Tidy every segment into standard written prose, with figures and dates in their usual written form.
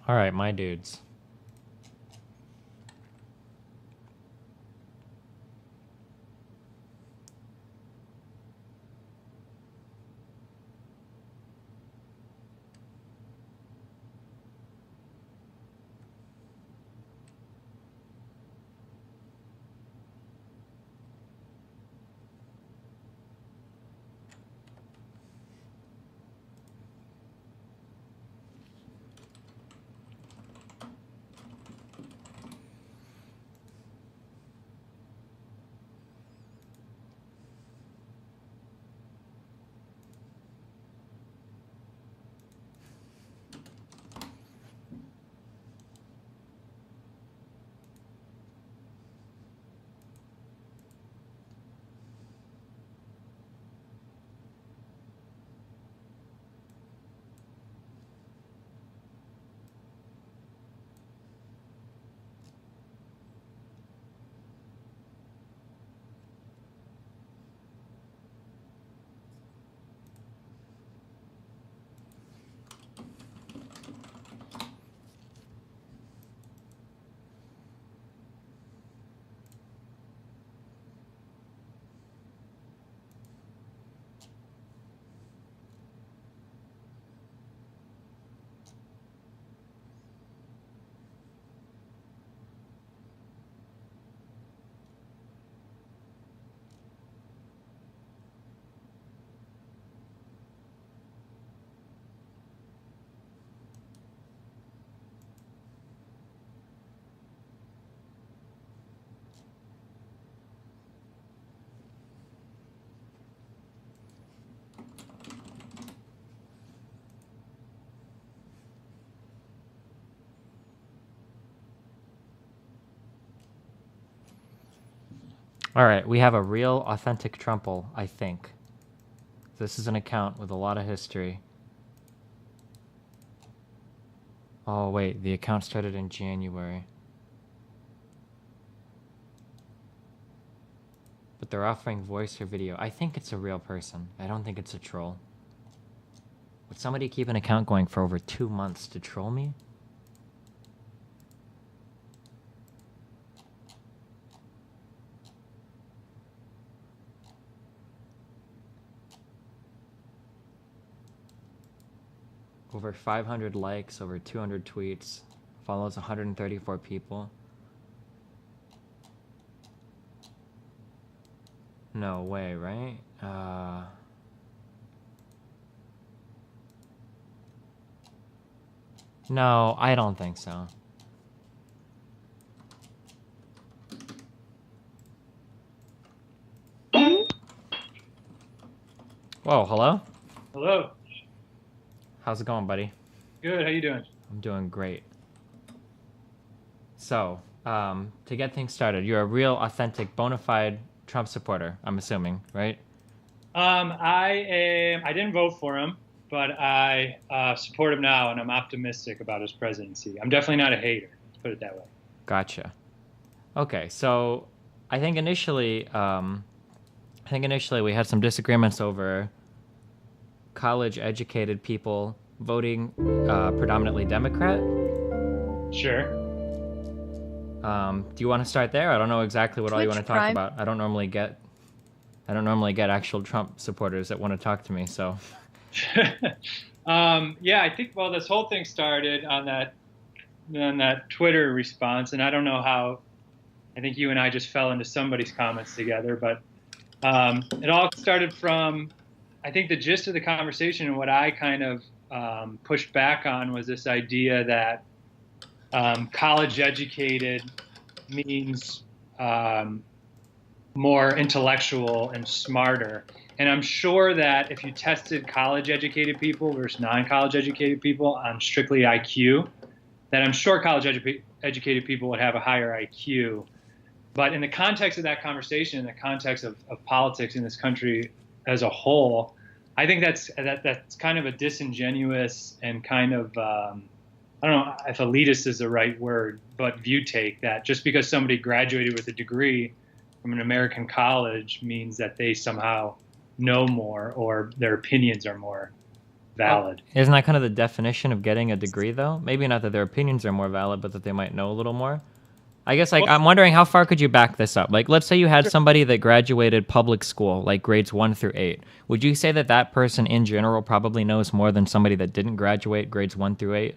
All right, my dudes. All right, we have a real, authentic Trumple, I think. This is an account with a lot of history. Oh, wait, the account started in January. But they're offering voice or video. I think it's a real person. I don't think it's a troll. Would somebody keep an account going for over 2 months to troll me? Over 500 likes, over 200 tweets, follows 134 people. No way, right? No, I don't think so. Whoa, hello? Hello. How's it going, buddy? Good. How you doing? I'm doing great. So, to get things started, you're a real, authentic, bona fide Trump supporter, I'm assuming, right? I didn't vote for him, but I support him now, and I'm optimistic about his presidency. I'm definitely not a hater. Let's put it that way. Gotcha. Okay, so I think initially we had some disagreements over college-educated people voting predominantly Democrat. Sure. Do you want to start there? I don't know exactly what all you want to talk about. I don't normally get actual Trump supporters that want to talk to me. So, Yeah, I think this whole thing started on that Twitter response, and I don't know how. I think you and I just fell into somebody's comments together, but it all started from. I think the gist of the conversation and what I kind of pushed back on was this idea that college educated means more intellectual and smarter. And I'm sure that if you tested college educated people versus non-college educated people on strictly IQ, that I'm sure college educated people would have a higher IQ. But in the context of that conversation, in the context of politics in this country as a whole, I think that's kind of a disingenuous and kind of I don't know if elitist is the right word, but view take that just because somebody graduated with a degree from an American college means that they somehow know more or their opinions are more valid. Isn't that kind of the definition of getting a degree, though? Maybe not that their opinions are more valid, but that they might know a little more. I guess, like, Well, I'm wondering how far could you back this up? Like, let's say you had somebody that graduated public school, like grades 1 through 8. Would you say that that person in general probably knows more than somebody that didn't graduate grades 1 through 8?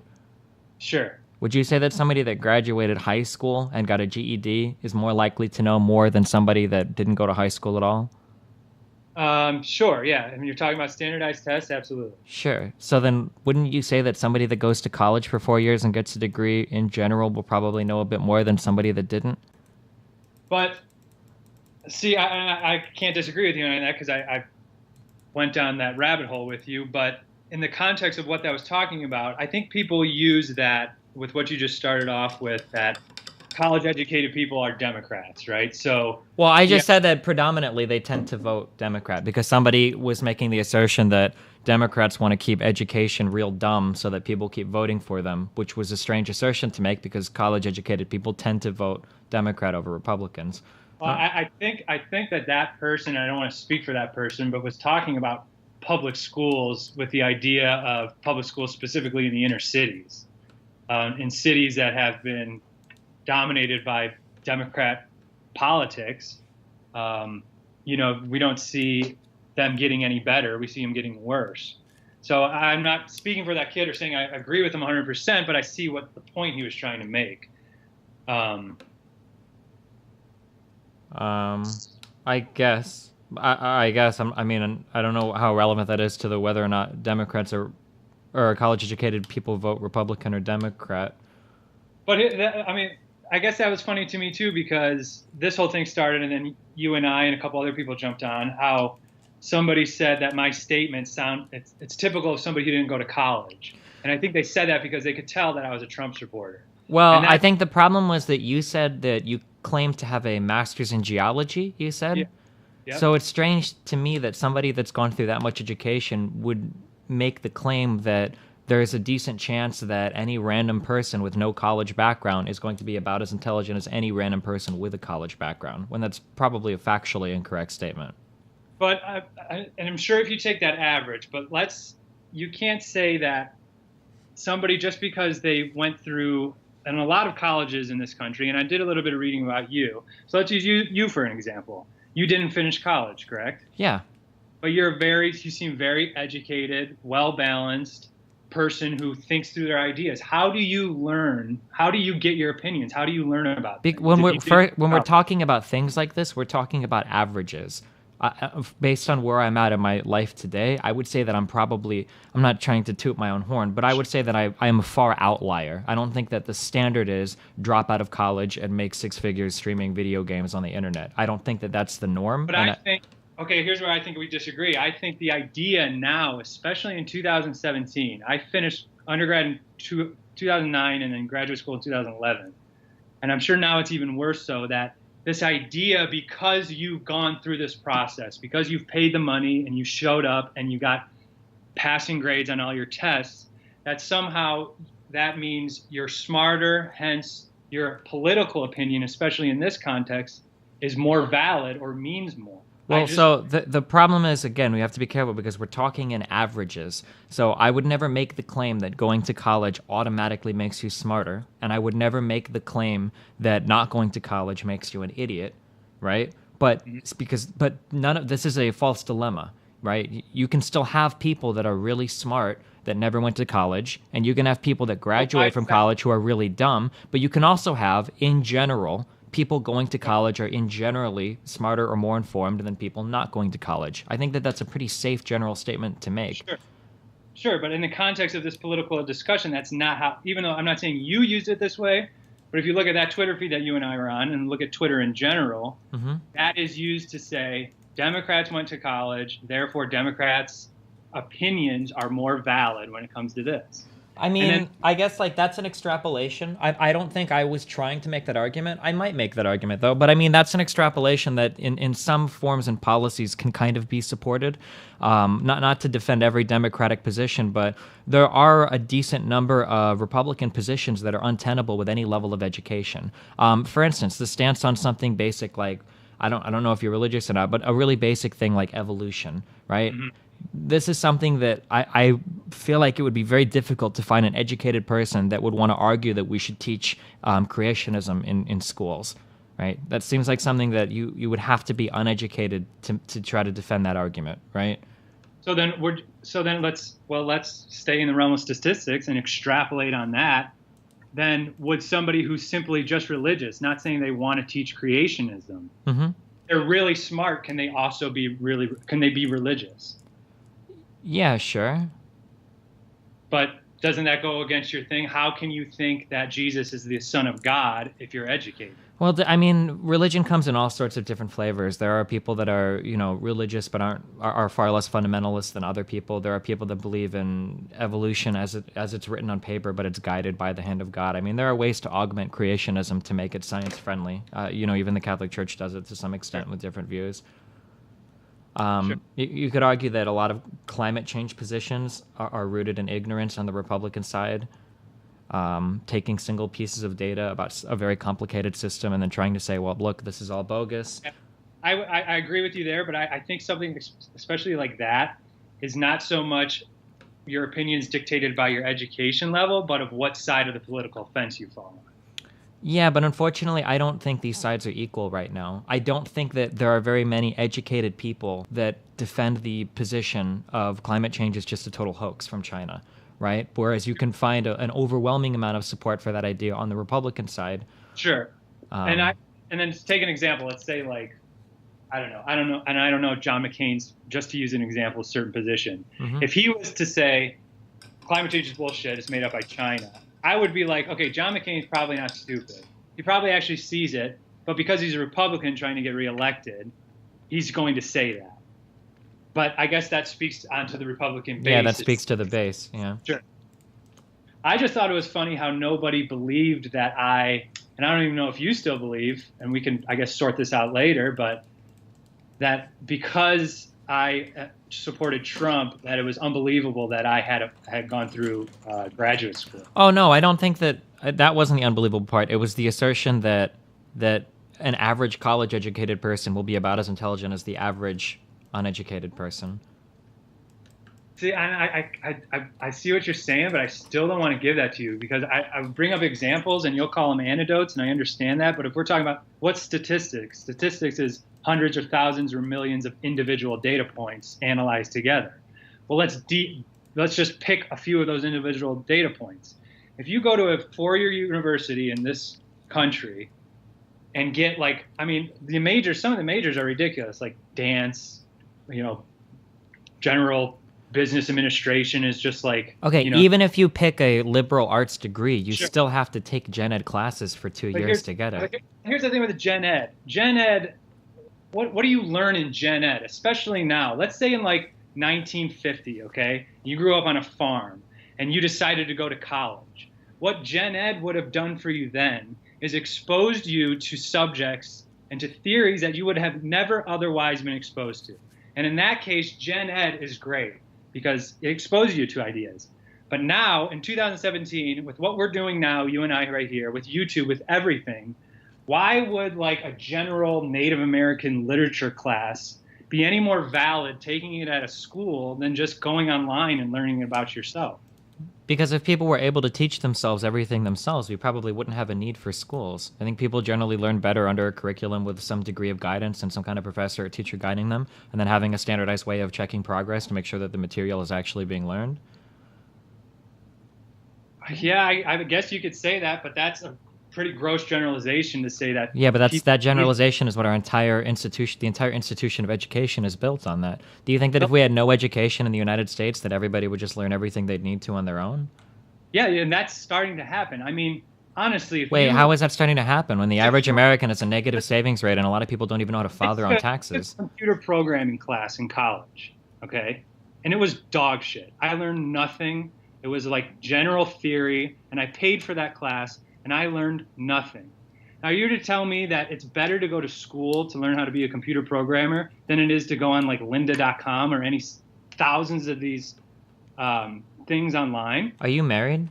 sure. Would you say that somebody that graduated high school and got a GED is more likely to know more than somebody that didn't go to high school at all? Sure, yeah. I mean, you're talking about standardized tests, absolutely. Sure. So then wouldn't you say that somebody that goes to college for 4 years and gets a degree in general will probably know a bit more than somebody that didn't? But see, I can't disagree with you on that because I went down that rabbit hole with you. But in the context of what that was talking about, I think people use that with what you just started off with, that college educated people are Democrats, right? So, well, I just said that predominantly they tend to vote Democrat because somebody was making the assertion that Democrats want to keep education real dumb so that people keep voting for them, which was a strange assertion to make because college educated people tend to vote Democrat over Republicans. Well, I think that person, I don't want to speak for that person, but was talking about public schools with the idea of public schools specifically in the inner cities, in cities that have been dominated by Democrat politics. We don't see them getting any better. We see them getting worse. So I'm not speaking for that kid or saying I agree with him 100%, but I see what the point he was trying to make. I guess. I guess. I mean, I don't know how relevant that is to the whether or not Democrats or college-educated people vote Republican or Democrat. But I guess that was funny to me too because this whole thing started, and then you and I and a couple other people jumped on how somebody said that my statement it's typical of somebody who didn't go to college, and I think they said that because they could tell that I was a Trump supporter. Well, I think the problem was that you said that you claimed to have a master's in geology, you said? Yeah. Yep. So it's strange to me that somebody that's gone through that much education would make the claim that there's a decent chance that any random person with no college background is going to be about as intelligent as any random person with a college background, when that's probably a factually incorrect statement. But and I'm sure if you take that average, but you can't say that somebody just because they went through, and a lot of colleges in this country, and I did a little bit of reading about you. So let's use you for an example. You didn't finish college, correct? Yeah. But you seem very educated, well-balanced person who thinks through their ideas. How do you learn? How do you get your opinions? How do you learn about things? When we're talking about things like this, we're talking about averages. Based on where I'm at in my life today, I would say that I'm not trying to toot my own horn, but I would say that I am a far outlier. I don't think that the standard is drop out of college and make 6 figures streaming video games on the internet. I don't think that that's the norm. But I think, okay, here's where I think we disagree. I think the idea now, especially in 2017, I finished undergrad in 2009 and then graduate school in 2011. And I'm sure now it's even worse so that this idea, because you've gone through this process, because you've paid the money and you showed up and you got passing grades on all your tests, that somehow that means you're smarter, hence your political opinion, especially in this context, is more valid or means more. Well, so the problem is, again, we have to be careful because we're talking in averages. So I would never make the claim that going to college automatically makes you smarter, and I would never make the claim that not going to college makes you an idiot, right? But none of this is a false dilemma, right? You can still have people that are really smart that never went to college, and you can have people that graduate from college who are really dumb, but you can also have, in general, people going to college are in generally smarter or more informed than people not going to college. I think that that's a pretty safe general statement to make. Sure, but in the context of this political discussion, that's not how, even though I'm not saying you used it this way, but if you look at that Twitter feed that you and I were on and look at Twitter in general, that is used to say Democrats went to college, therefore Democrats' opinions are more valid when it comes to this. I mean, I guess like that's an extrapolation. I don't think I was trying to make that argument. I might make that argument though, but I mean that's an extrapolation that in some forms and policies can kind of be supported. Not to defend every Democratic position, but there are a decent number of Republican positions that are untenable with any level of education. For instance, the stance on something basic like I don't know if you're religious or not, but a really basic thing like evolution, right? this is something that I feel like it would be very difficult to find an educated person that would want to argue that we should teach creationism in schools, right? That seems like something that you would have to be uneducated to try to defend that argument, right? So then let's stay in the realm of statistics and extrapolate on that. Then would somebody who's simply just religious, not saying they want to teach creationism, they're really smart, can they also be religious? Yeah, sure. But doesn't that go against your thing? How can you think that Jesus is the Son of God if you're educated? Well, I mean, religion comes in all sorts of different flavors. There are people that are, religious but are far less fundamentalist than other people. There are people that believe in evolution as it's written on paper, but it's guided by the hand of God. I mean, there are ways to augment creationism to make it science friendly. Even the Catholic Church does it to some extent with different views. Sure. You could argue that a lot of climate change positions are rooted in ignorance on the Republican side. Taking single pieces of data about a very complicated system and then trying to say, well, look, this is all bogus. I agree with you there, but I think something especially like that is not so much your opinions dictated by your education level, but of what side of the political fence you fall on. Yeah, but unfortunately, I don't think these sides are equal right now. I don't think that there are very many educated people that defend the position of climate change is just a total hoax from China. Right? Whereas you can find an overwhelming amount of support for that idea on the Republican side. Sure. And then to take an example, let's say I don't know John McCain's, just to use an example, certain position. If he was to say climate change is bullshit, it's made up by China, I would be like, okay, John McCain's probably not stupid. He probably actually sees it, but because he's a Republican trying to get reelected, he's going to say that. But I guess that speaks onto the Republican base. Yeah, that speaks to the base, yeah. Sure. I just thought it was funny how nobody believed that and I don't even know if you still believe, and we can, I guess, sort this out later, but that because I supported Trump, that it was unbelievable that I had gone through graduate school. Oh, no, I don't think that wasn't the unbelievable part. It was the assertion that an average college-educated person will be about as intelligent as the average uneducated person. See, I see what you're saying, but I still don't want to give that to you because I bring up examples and you'll call them anecdotes, and I understand that. But if we're talking about what's statistics, statistics is hundreds or thousands or millions of individual data points analyzed together. Well, let's just pick a few of those individual data points. If you go to a four-year university in this country and get some of the majors are ridiculous, like dance, general business administration is just like... Okay, even if you pick a liberal arts degree, you Sure. still have to take gen ed classes for 2 years to get it. Here's the thing with the gen ed. Gen ed, what do you learn in gen ed, especially now? Let's say in 1950, okay? You grew up on a farm and you decided to go to college. What gen ed would have done for you then is exposed you to subjects and to theories that you would have never otherwise been exposed to. And in that case, gen ed is great because it exposes you to ideas. But now, in 2017, with what we're doing now, you and I right here, with YouTube, with everything, why would a general Native American literature class be any more valid taking it at a school than just going online and learning about yourself? Because if people were able to teach themselves everything themselves, we probably wouldn't have a need for schools. I think people generally learn better under a curriculum with some degree of guidance and some kind of professor or teacher guiding them, and then having a standardized way of checking progress to make sure that the material is actually being learned. Yeah, I guess you could say that, but that's a pretty gross generalization to say that. Yeah, but that generalization is what the entire institution of education is built on. That. Do you think that if we had no education in the United States, that everybody would just learn everything they'd need to on their own? Yeah, and that's starting to happen. I mean, honestly, how is that starting to happen when the average American has a negative savings rate and a lot of people don't even know how to file their own taxes? I took a computer programming class in college, okay? And it was dog shit. I learned nothing. It was like general theory, and I paid for that class, and I learned nothing. Now, you're to tell me that it's better to go to school to learn how to be a computer programmer than it is to go on lynda.com or any thousands of these things online. Are you married?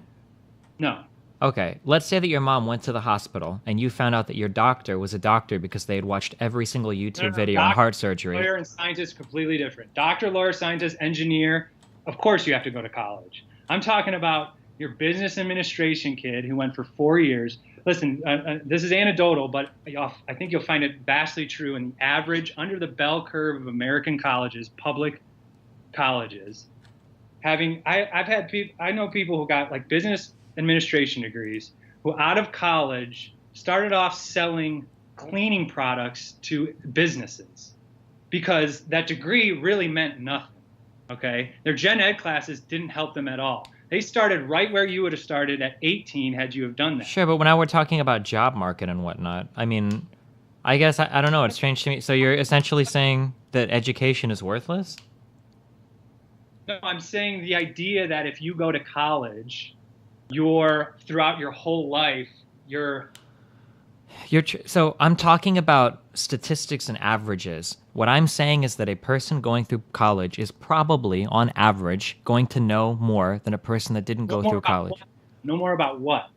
No. Okay, let's say that your mom went to the hospital and you found out that your doctor was a doctor because they had watched every single No, YouTube no, video on doctor, heart surgery. lawyer, and scientist completely different. Doctor, lawyer, scientist, engineer. Of course, you have to go to college. I'm talking about your business administration kid who went for 4 years. Listen, this is anecdotal, but I think you'll find it vastly true in the average, under the bell curve of American colleges, public colleges. I know people who got like business administration degrees who out of college started off selling cleaning products to businesses because that degree really meant nothing. Okay, their gen ed classes didn't help them at all. They started right where you would have started at 18 had you have done that. Sure, but now we're talking about job market and whatnot. I mean, I guess I don't know. It's strange to me. So you're essentially saying that education is worthless? No, I'm saying the idea that if you go to college, you're throughout your whole life, So I'm talking about statistics and averages. What I'm saying is that a person going through college is probably, on average, going to know more than a person that didn't go through college. no more about what?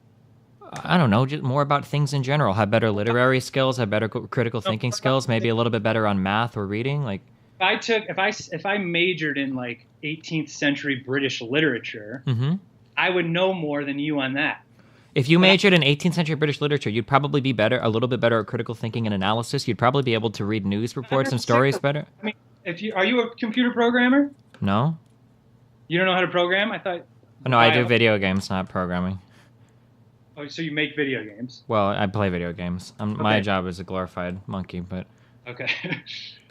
I don't know, just more about things in general. Have better literary skills, have better critical thinking skills, maybe a little bit better on math or reading. Like, if I majored in like 18th century British literature, I would know more than you on that. if you majored in 18th century British literature, you'd probably be a little bit better at critical thinking and analysis. You'd probably be able to read news reports and stories better. I mean, are you a computer programmer? No? You don't know how to program? I thought. Oh, no, I do video games, not programming. Oh, so you make video games? Well, I play video games. My job is a glorified monkey, but... Okay.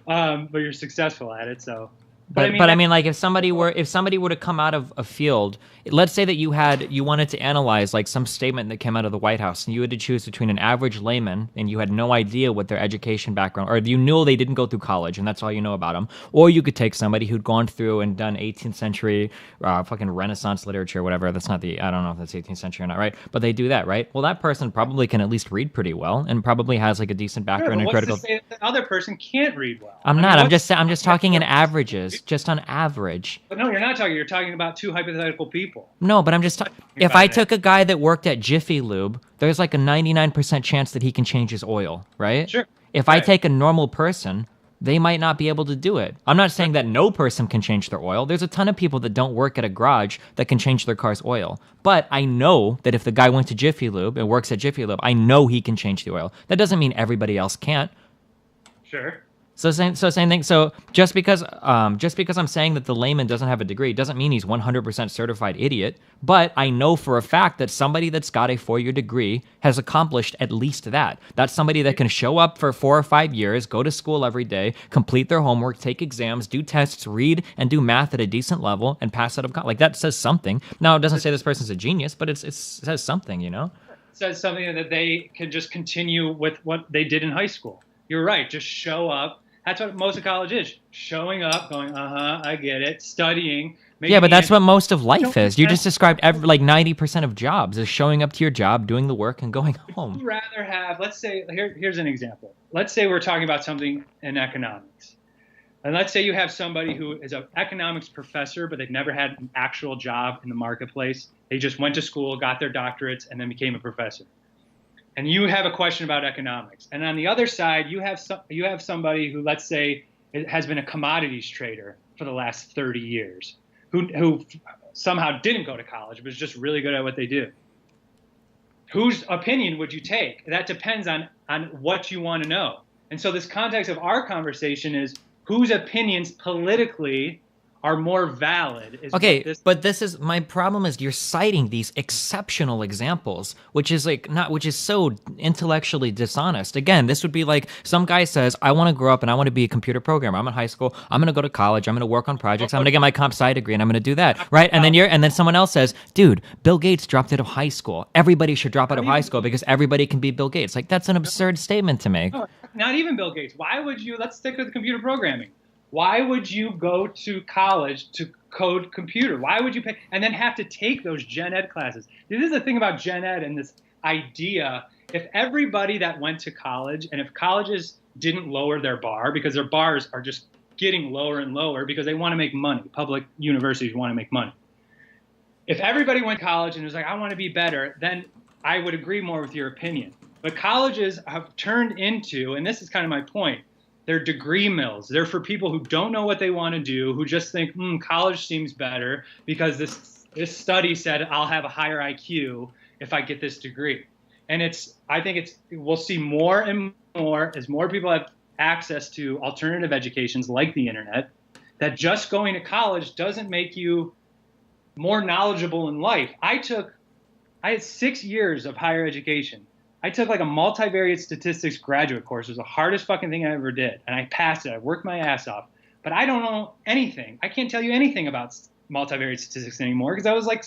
But you're successful at it, so... But I mean, like if somebody were to come out of a field, let's say that you wanted to analyze like some statement that came out of the White House, and you had to choose between an average layman and you had no idea what their education background, or you knew they didn't go through college and that's all you know about them, or you could take somebody who'd gone through and done 18th century fucking Renaissance literature, whatever. That's not I don't know if that's 18th century or not, right? But they do that, right? Well, that person probably can at least read pretty well and probably has like a decent background in critical. What's to say that the other person can't read well? I'm just talking in averages. Just on average. But no, you're not talking. You're talking about two hypothetical people. No, but I'm just if I took a guy that worked at Jiffy Lube, there's like a 99% chance that he can change his oil, right? Sure. If I take a normal person, they might not be able to do it. I'm not saying that no person can change their oil. There's a ton of people that don't work at a garage that can change their car's oil. But I know that if the guy went to Jiffy Lube and works at Jiffy Lube, I know he can change the oil. That doesn't mean everybody else can't. Sure. So same thing. So just because I'm saying that the layman doesn't have a degree doesn't mean he's 100% certified idiot. But I know for a fact that somebody that's got a 4-year degree has accomplished at least that. That's somebody that can show up for 4 or 5 years, go to school every day, complete their homework, take exams, do tests, read, and do math at a decent level, and pass out of college. Like that says something. Now it doesn't say this person's a genius, but it says something, you know. It says something that they can just continue with what they did in high school. You're right. Just show up. That's what most of college is. Showing up, going, I get it, studying. Yeah, but that's what most of life is. You just described like 90% of jobs is showing up to your job, doing the work, and going home. Would you rather have, let's say, here's an example. Let's say we're talking about something in economics. And let's say you have somebody who is an economics professor, but they've never had an actual job in the marketplace. They just went to school, got their doctorates, and then became a professor. And you have a question about economics. And on the other side, you have somebody who, let's say, has been a commodities trader for the last 30 years, who somehow didn't go to college, but is just really good at what they do. Whose opinion would you take? That depends on what you want to know. And so this context of our conversation is whose opinions politically are more valid. Okay, but this is my problem is you're citing these exceptional examples, which is so intellectually dishonest. Again, this would be like some guy says, I want to grow up and I want to be a computer programmer. I'm in high school. I'm going to go to college. I'm going to work on projects. I'm going to get my comp sci degree and I'm going to do that. Right. And then someone else says, dude, Bill Gates dropped out of high school. Everybody should drop out of high school because everybody can be Bill Gates. Like that's an absurd statement to make. No, not even Bill Gates. Why would you, let's stick with computer programming. Why would you go to college to code computer? Why would you pay and then have to take those gen ed classes? This is the thing about gen ed and this idea. If everybody that went to college and if colleges didn't lower their bar because their bars are just getting lower and lower because they want to make money. Public universities want to make money. If everybody went to college and was like, I want to be better, then I would agree more with your opinion. But colleges have turned into, and this is kind of my point, they're degree mills. They're for people who don't know what they want to do, who just think, college seems better because this study said I'll have a higher IQ if I get this degree. And I think we'll see more and more as more people have access to alternative educations like the internet, that just going to college doesn't make you more knowledgeable in life. I had 6 years of higher education. I took like a multivariate statistics graduate course. It was the hardest fucking thing I ever did. And I passed it. I worked my ass off. But I don't know anything. I can't tell you anything about multivariate statistics anymore because that was like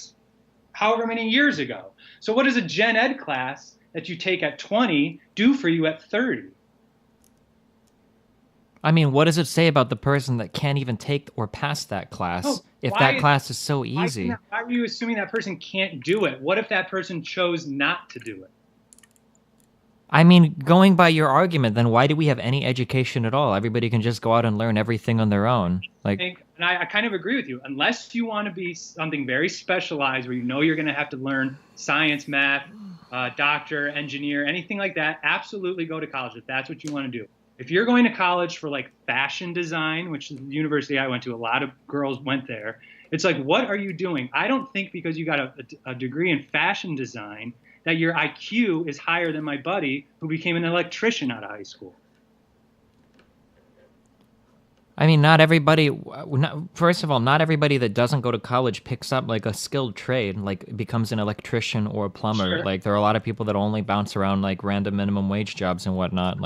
however many years ago. So what does a gen ed class that you take at 20 do for you at 30? I mean, what does it say about the person that can't even take or pass that class if that class is so easy? Why are you assuming that person can't do it? What if that person chose not to do it? I mean, going by your argument, then why do we have any education at all? Everybody can just go out and learn everything on their own. And I kind of agree with you. Unless you want to be something very specialized where you know you're going to have to learn science, math, doctor, engineer, anything like that, absolutely go to college if that's what you want to do. If you're going to college for like fashion design, which is the university I went to, a lot of girls went there. It's like, what are you doing? I don't think because you got a degree in fashion design that your IQ is higher than my buddy who became an electrician out of high school. I mean, not everybody, first of all, not everybody that doesn't go to college picks up like a skilled trade, like becomes an electrician or a plumber. Sure. Like there are a lot of people that only bounce around like random minimum wage jobs and whatnot.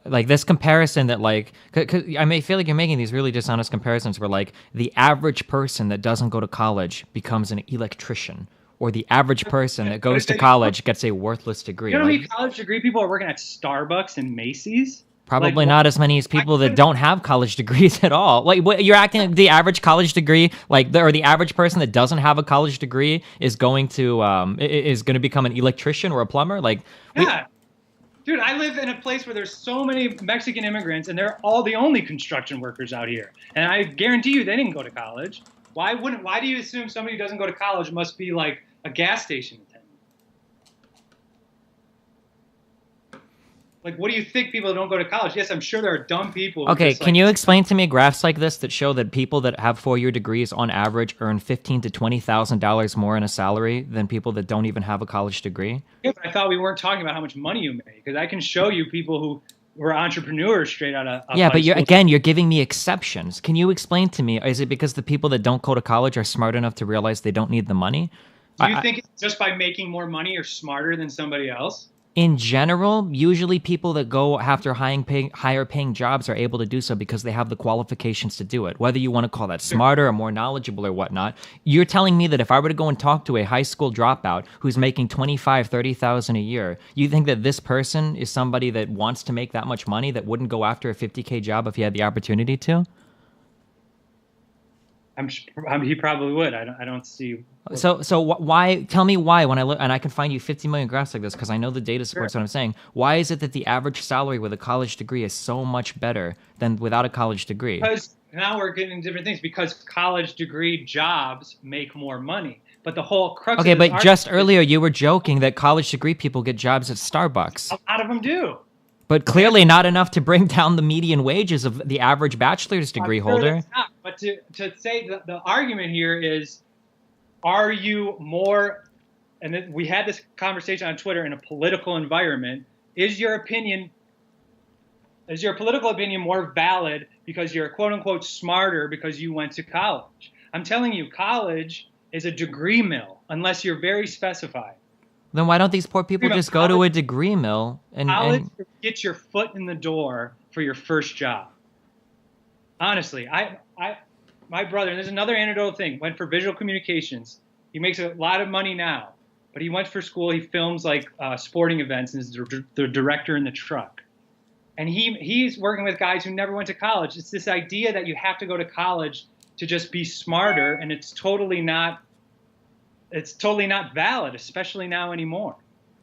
Like this comparison that like, cause I may feel like you're making these really dishonest comparisons where like the average person that doesn't go to college becomes an electrician, or the average person that goes to college gets a worthless degree. You know how many college degree people are working at Starbucks and Macy's? Probably not as many as people that don't have college degrees at all. Like you're acting like the average college degree, or the average person that doesn't have a college degree is going to become an electrician or a plumber. Yeah. Dude, I live in a place where there's so many Mexican immigrants, and they're all the only construction workers out here. And I guarantee you they didn't go to college. Why do you assume somebody who doesn't go to college must be like a gas station attendant? Like, what do you think people that don't go to college? Yes, I'm sure there are dumb people. Okay, can you explain to me graphs like this that show that people that have 4-year degrees on average earn $15,000 to $20,000 more in a salary than people that don't even have a college degree? Yeah, but I thought we weren't talking about how much money you make, because I can show you people who were entrepreneurs straight out of yeah, but you're giving me exceptions. Can you explain to me, is it because the people that don't go to college are smart enough to realize they don't need the money? Do you think it's just by making more money you're smarter than somebody else? In general, usually people that go after higher paying jobs are able to do so because they have the qualifications to do it. Whether you want to call that smarter or more knowledgeable or whatnot, you're telling me that if I were to go and talk to a high school dropout who's making $25,000, $30,000 a year, you think that this person is somebody that wants to make that much money that wouldn't go after a $50K job if he had the opportunity to? He probably would. I don't see. So why? Tell me why when I look, and I can find you 50 million graphs like this because I know the data supports what I'm saying. Why is it that the average salary with a college degree is so much better than without a college degree? Because now we're getting into different things. Because college degree jobs make more money. But the whole crux. Okay, but just earlier you were joking that college degree people get jobs at Starbucks. A lot of them do. But clearly not enough to bring down the median wages of the average bachelor's degree holder. But to say the argument here is, are you more, and we had this conversation on Twitter in a political environment, is your political opinion more valid because you're quote unquote smarter because you went to college? I'm telling you, college is a degree mill unless you're very specified. Then why don't these poor people just go to a degree mill and get your foot in the door for your first job? Honestly, my brother, and there's another anecdotal thing, went for visual communications. He makes a lot of money now, but he went for school. He films like sporting events and is the director in the truck. And he's working with guys who never went to college. It's this idea that you have to go to college to just be smarter, and it's totally not valid, especially now anymore.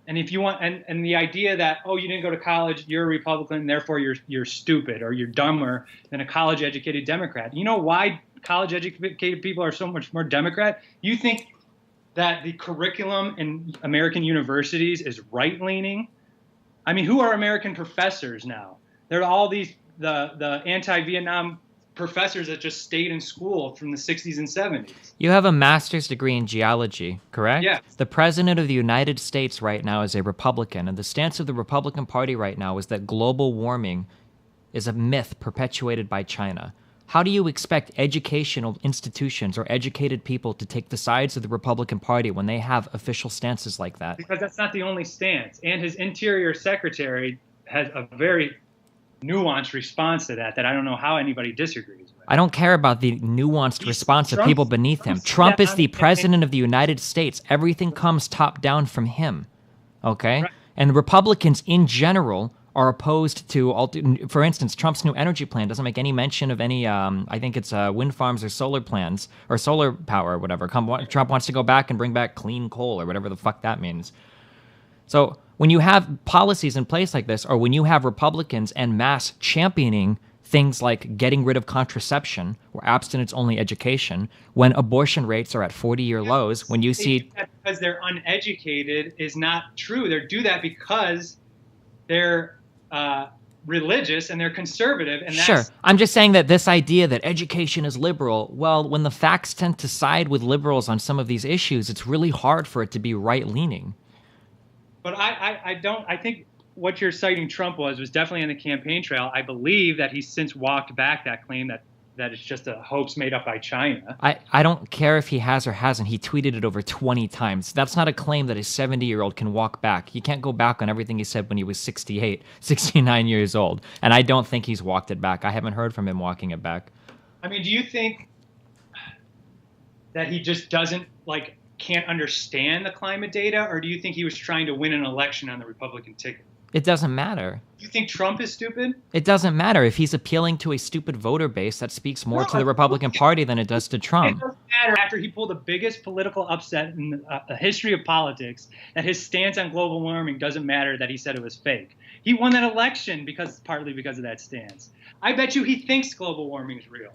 And if you want, and the idea that, oh, you didn't go to college, you're a Republican, therefore you're stupid or you're dumber than a college-educated Democrat. You know why college-educated people are so much more Democrat? You think that the curriculum in American universities is right-leaning. I mean, who are American professors now? They're all the anti-Vietnam professors that just stayed in school from the 60s and 70s. You have a master's degree in geology, correct? Yeah. The president of the United States right now is a Republican, and the stance of the Republican Party right now is that global warming is a myth perpetuated by China. How do you expect educational institutions or educated people to take the sides of the Republican Party when they have official stances like that? Because that's not the only stance. And his interior secretary has a very nuanced response to that I don't know how anybody disagrees with. I don't care about the nuanced response of people beneath him. Trump is the president of the United States. Everything comes top down from him, okay? Right. And Republicans in general are opposed to, for instance, Trump's new energy plan doesn't make any mention of any, I think it's wind farms or solar plans, or solar power or whatever. Trump wants to go back and bring back clean coal or whatever the fuck that means. So when you have policies in place like this, or when you have Republicans en masse championing things like getting rid of contraception or abstinence-only education, when abortion rates are at 40-year lows, when you see... Because they're uneducated is not true. They do that because they're religious and they're conservative. And that's... Sure. I'm just saying that this idea that education is liberal, well, when the facts tend to side with liberals on some of these issues, it's really hard for it to be right-leaning. But I think what you're citing Trump was definitely on the campaign trail. I believe that he's since walked back that claim that it's just a hoax made up by China. I don't care if he has or hasn't. He tweeted it over 20 times. That's not a claim that a 70-year-old can walk back. He can't go back on everything he said when he was 68, 69 years old. And I don't think he's walked it back. I haven't heard from him walking it back. I mean, do you think that he just can't understand the climate data, or do you think he was trying to win an election on the Republican ticket? It doesn't matter. You think Trump is stupid? It doesn't matter. If he's appealing to a stupid voter base, that speaks more to the Republican Party than it does to Trump. It doesn't matter after he pulled the biggest political upset in the history of politics, that his stance on global warming doesn't matter, that he said it was fake. He won that election partly because of that stance. I bet you he thinks global warming is real.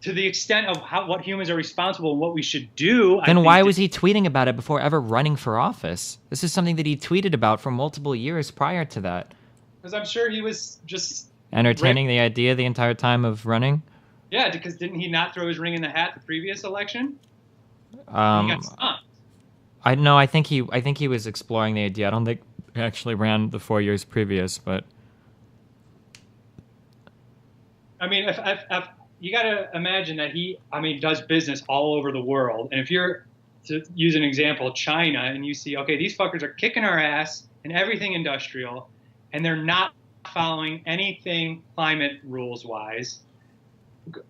To the extent of what humans are responsible and what we should do. Then why was he tweeting about it before ever running for office? This is something that he tweeted about for multiple years prior to that. Because I'm sure he was just... entertaining the idea the entire time of running? Yeah, because didn't he not throw his ring in the hat the previous election? He got stumped. I think he was exploring the idea. I don't think he actually ran the 4 years previous, but... I mean, if you got to imagine that he does business all over the world. And if you're, to use an example, China, and you see, okay, these fuckers are kicking our ass in everything industrial, and they're not following anything climate rules wise.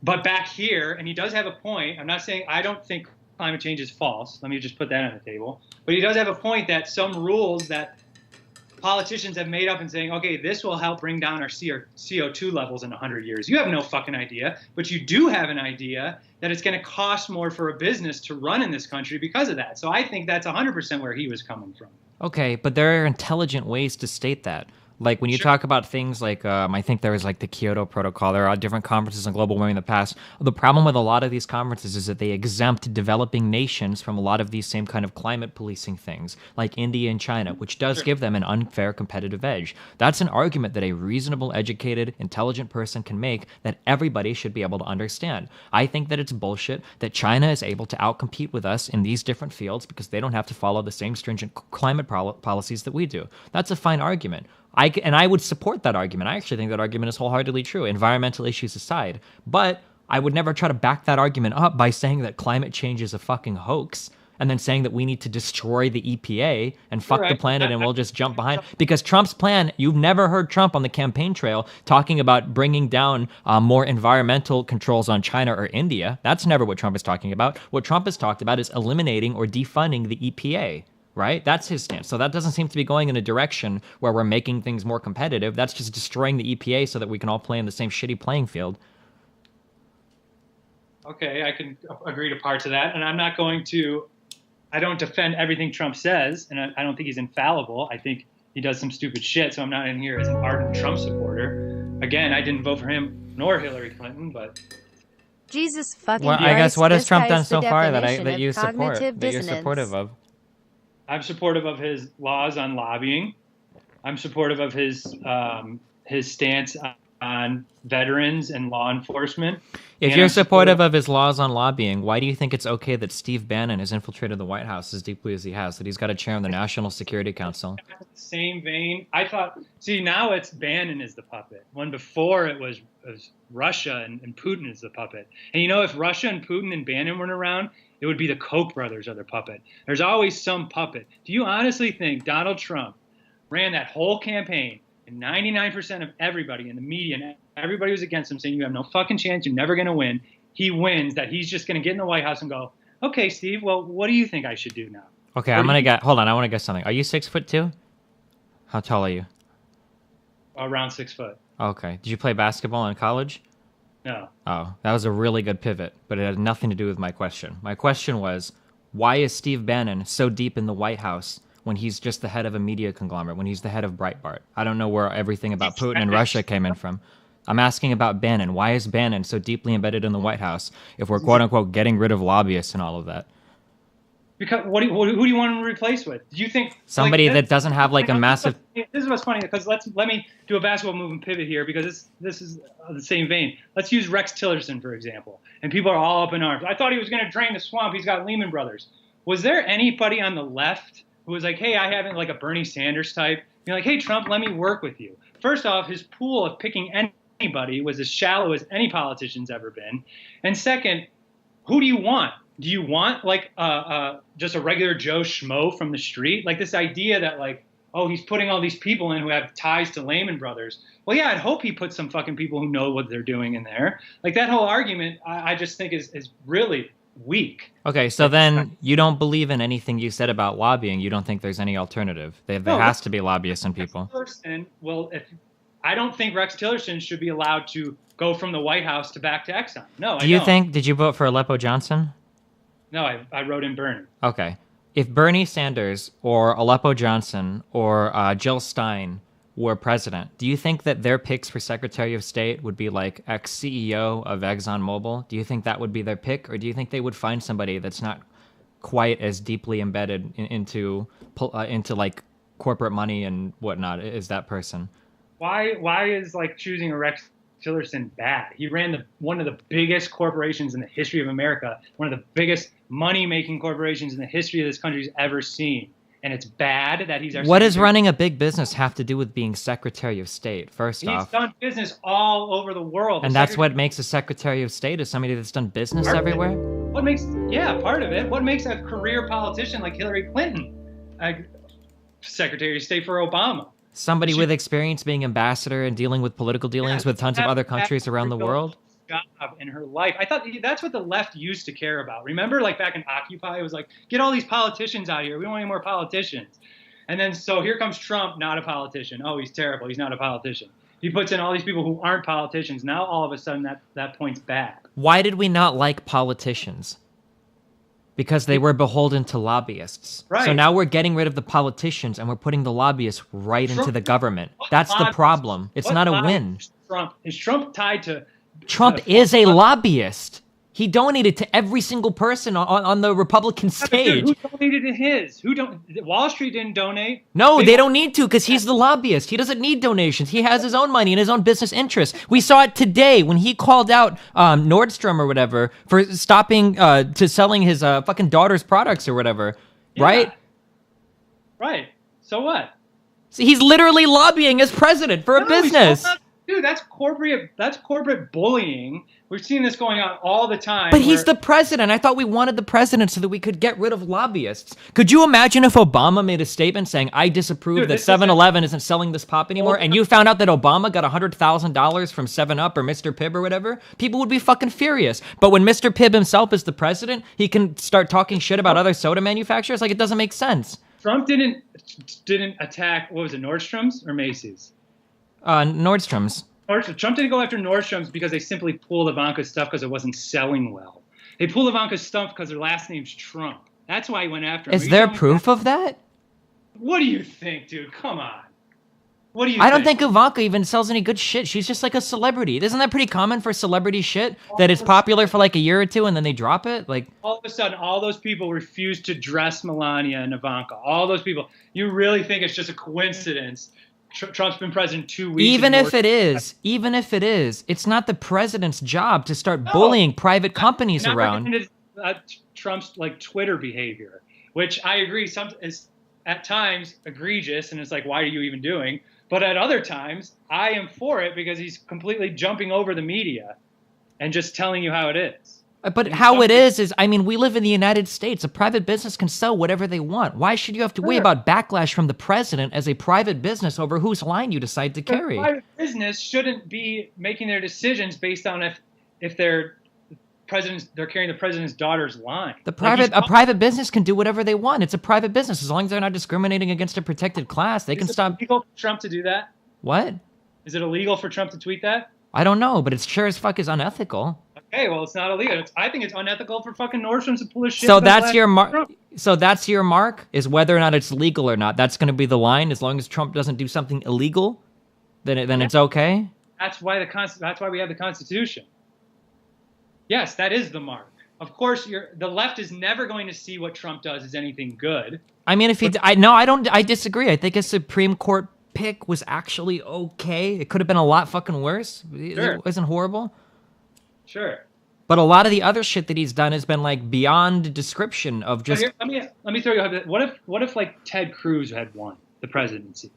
But back here, and he does have a point. I'm not saying I don't think climate change is false. Let me just put that on the table. But he does have a point that some rules that politicians have made up and saying, okay, this will help bring down our CO2 levels in 100 years. You have no fucking idea, but you do have an idea that it's going to cost more for a business to run in this country because of that. So I think that's 100% where he was coming from. Okay, but there are intelligent ways to state that. Like when you talk about things like, I think there was like the Kyoto Protocol, there are different conferences on global warming in the past. The problem with a lot of these conferences is that they exempt developing nations from a lot of these same kind of climate policing things, like India and China, which does give them an unfair competitive edge. That's an argument that a reasonable, educated, intelligent person can make that everybody should be able to understand. I think that it's bullshit that China is able to outcompete with us in these different fields because they don't have to follow the same stringent climate policies that we do. That's a fine argument. I would support that argument. I actually think that argument is wholeheartedly true, environmental issues aside. But I would never try to back that argument up by saying that climate change is a fucking hoax and then saying that we need to destroy the EPA and fuck the planet and we'll just jump behind. Because Trump's plan, you've never heard Trump on the campaign trail talking about bringing down more environmental controls on China or India. That's never what Trump is talking about. What Trump has talked about is eliminating or defunding the EPA. Right? That's his stance. So that doesn't seem to be going in a direction where we're making things more competitive. That's just destroying the EPA so that we can all play in the same shitty playing field. Okay, I can agree to parts of that. And I don't defend everything Trump says, and I don't think he's infallible. I think he does some stupid shit, so I'm not in here as an ardent Trump supporter. Again, I didn't vote for him nor Hillary Clinton, but Jesus fucking Well, Christ. I guess what has This Trump guy done is the so far definition that of you support, cognitive that you're dissonance. supportive of? I'm supportive of his laws on lobbying. I'm supportive of his stance on veterans and law enforcement. If And you're I'm supportive of his laws on lobbying, why do you think it's okay that Steve Bannon has infiltrated the White House as deeply as he has, that he's got a chair in the National Security Council? Same vein, I thought, see, now it's Bannon is the puppet, when before it was Russia and Putin is the puppet. And if Russia and Putin and Bannon weren't around, it would be the Koch brothers are the puppet. There's always some puppet. Do you honestly think Donald Trump ran that whole campaign, and 99% of everybody in the media and everybody was against him, saying you have no fucking chance, you're never going to win. He wins, that he's just going to get in the White House and go, okay, Steve, well, what do you think I should do now? Okay, I'm gonna get. Hold on, I want to guess something. Are you 6'2"? How tall are you? Around 6 foot. Okay. Did you play basketball in college? No. Oh, that was a really good pivot, but it had nothing to do with my question. My question was, why is Steve Bannon so deep in the White House when he's just the head of a media conglomerate, when he's the head of Breitbart? I don't know where everything about Putin and Russia came in from. I'm asking about Bannon. Why is Bannon so deeply embedded in the White House if we're quote-unquote getting rid of lobbyists and all of that? Because who do you want him to replace with? Do you think somebody that doesn't have like a massive? This is what's funny, because let me do a basketball move and pivot here, because this is the same vein. Let's use Rex Tillerson for example, and people are all up in arms. I thought he was going to drain the swamp. He's got Lehman Brothers. Was there anybody on the left who was like, hey, I haven't, like a Bernie Sanders type, you're like, hey Trump, let me work with you? First off, his pool of picking anybody was as shallow as any politician's ever been, and second, who do you want? Do you want like just a regular Joe Schmo from the street? Like this idea that like, oh, he's putting all these people in who have ties to Lehman Brothers. Well, yeah, I'd hope he puts some fucking people who know what they're doing in there. Like that whole argument, I just think is really weak. Okay, so then you don't believe in anything you said about lobbying. You don't think there's any alternative. There has to be lobbyists and people. Well, I don't think Rex Tillerson should be allowed to go from the White House to back to Exxon. No, Do you think? Did you vote for Aleppo Johnson? No, I wrote in Bernie. Okay. If Bernie Sanders or Aleppo Johnson or Jill Stein were president, do you think that their picks for Secretary of State would be like ex-CEO of ExxonMobil? Do you think that would be their pick? Or do you think they would find somebody that's not quite as deeply embedded into like corporate money and whatnot as that person? Why is like choosing a Rex Tillerson bad? He ran one of the biggest corporations in the history of America, one of the biggest money-making corporations in the history of this country's ever seen. And it's bad that he's our What does running a big business have to do with being Secretary of State, first off? He's done business all over the world. And that's what makes a Secretary of State, is somebody that's done business everywhere? Part of it. What makes a career politician like Hillary Clinton Secretary of State for Obama? Somebody with experience being ambassador and dealing with political dealings with tons of other countries around the world? Job in her life. I thought that's what the left used to care about. Remember, like back in Occupy, it was like, get all these politicians out here. We don't want any more politicians. And then so here comes Trump, not a politician. Oh, he's terrible. He's not a politician. He puts in all these people who aren't politicians. Now all of a sudden that point's bad. Why did we not like politicians? Because they were beholden to lobbyists. Right. So now we're getting rid of the politicians and we're putting the lobbyists right into the government. That's the problem. It's not a win. Is Trump tied to... Trump is a lobbyist. He donated to every single person on the Republican stage. Who donated to his? Wall Street didn't donate. No, they don't need to, because he's the lobbyist. He doesn't need donations. He has his own money and his own business interests. We saw it today when he called out Nordstrom or whatever for stopping to selling his fucking daughter's products or whatever. Yeah. Right? Right. So what? So he's literally lobbying as president for a business. Dude, that's corporate bullying. We've seen this going on all the time. But he's the president. I thought we wanted the president so that we could get rid of lobbyists. Could you imagine if Obama made a statement saying, I disapprove that 7-Eleven isn't selling this pop anymore, and you found out that Obama got $100,000 from 7-Up or Mr. Pibb or whatever? People would be fucking furious. But when Mr. Pibb himself is the president, he can start talking shit about other soda manufacturers? Like, it doesn't make sense. Trump didn't attack, what was it, Nordstrom's or Macy's? Nordstrom's. Trump didn't go after Nordstrom's because they simply pulled Ivanka's stuff because it wasn't selling well. They pulled Ivanka's stuff because their last name's Trump. That's why he went after him. Is there proof of that? What do you think, dude? Come on. What do you I don't think Ivanka even sells any good shit. She's just like a celebrity. Isn't that pretty common for celebrity shit? That it's popular for like a year or two and then they drop it? Like, all of a sudden, all those people refuse to dress Melania and Ivanka. All those people. You really think it's just a coincidence? Trump's been president 2 weeks. even if it is, it's not the president's job to start bullying private companies around. Trump's like Twitter behavior, which I agree is at times egregious, and it's like, why are you even doing? But at other times, I am for it because he's completely jumping over the media and just telling you how it is. But how it is, I mean, we live in the United States. A private business can sell whatever they want. Why should you have to worry about backlash from the president as a private business over whose line you decide to carry? A private business shouldn't be making their decisions based on if they're carrying the president's daughter's line. A private business can do whatever they want. It's a private business. As long as they're not discriminating against a protected class, they can stop. Is it illegal for Trump to do that? What? Is it illegal for Trump to tweet that? I don't know, but it's sure as fuck is unethical. Okay, well, it's not illegal. I think it's unethical for fucking Nordstrom to pull his shit. So that's your mark. So that's your mark, is whether or not it's legal or not. That's going to be the line. As long as Trump doesn't do something illegal, then it's okay. That's why we have the Constitution. Yes, that is the mark. Of course, the left is never going to see what Trump does as anything good. I mean, I disagree. I think a Supreme Court pick was actually okay. It could have been a lot fucking worse. Sure. It wasn't horrible. Sure. But a lot of the other shit that he's done has been like beyond description of just. Let me throw you a. What if like Ted Cruz had won the presidency?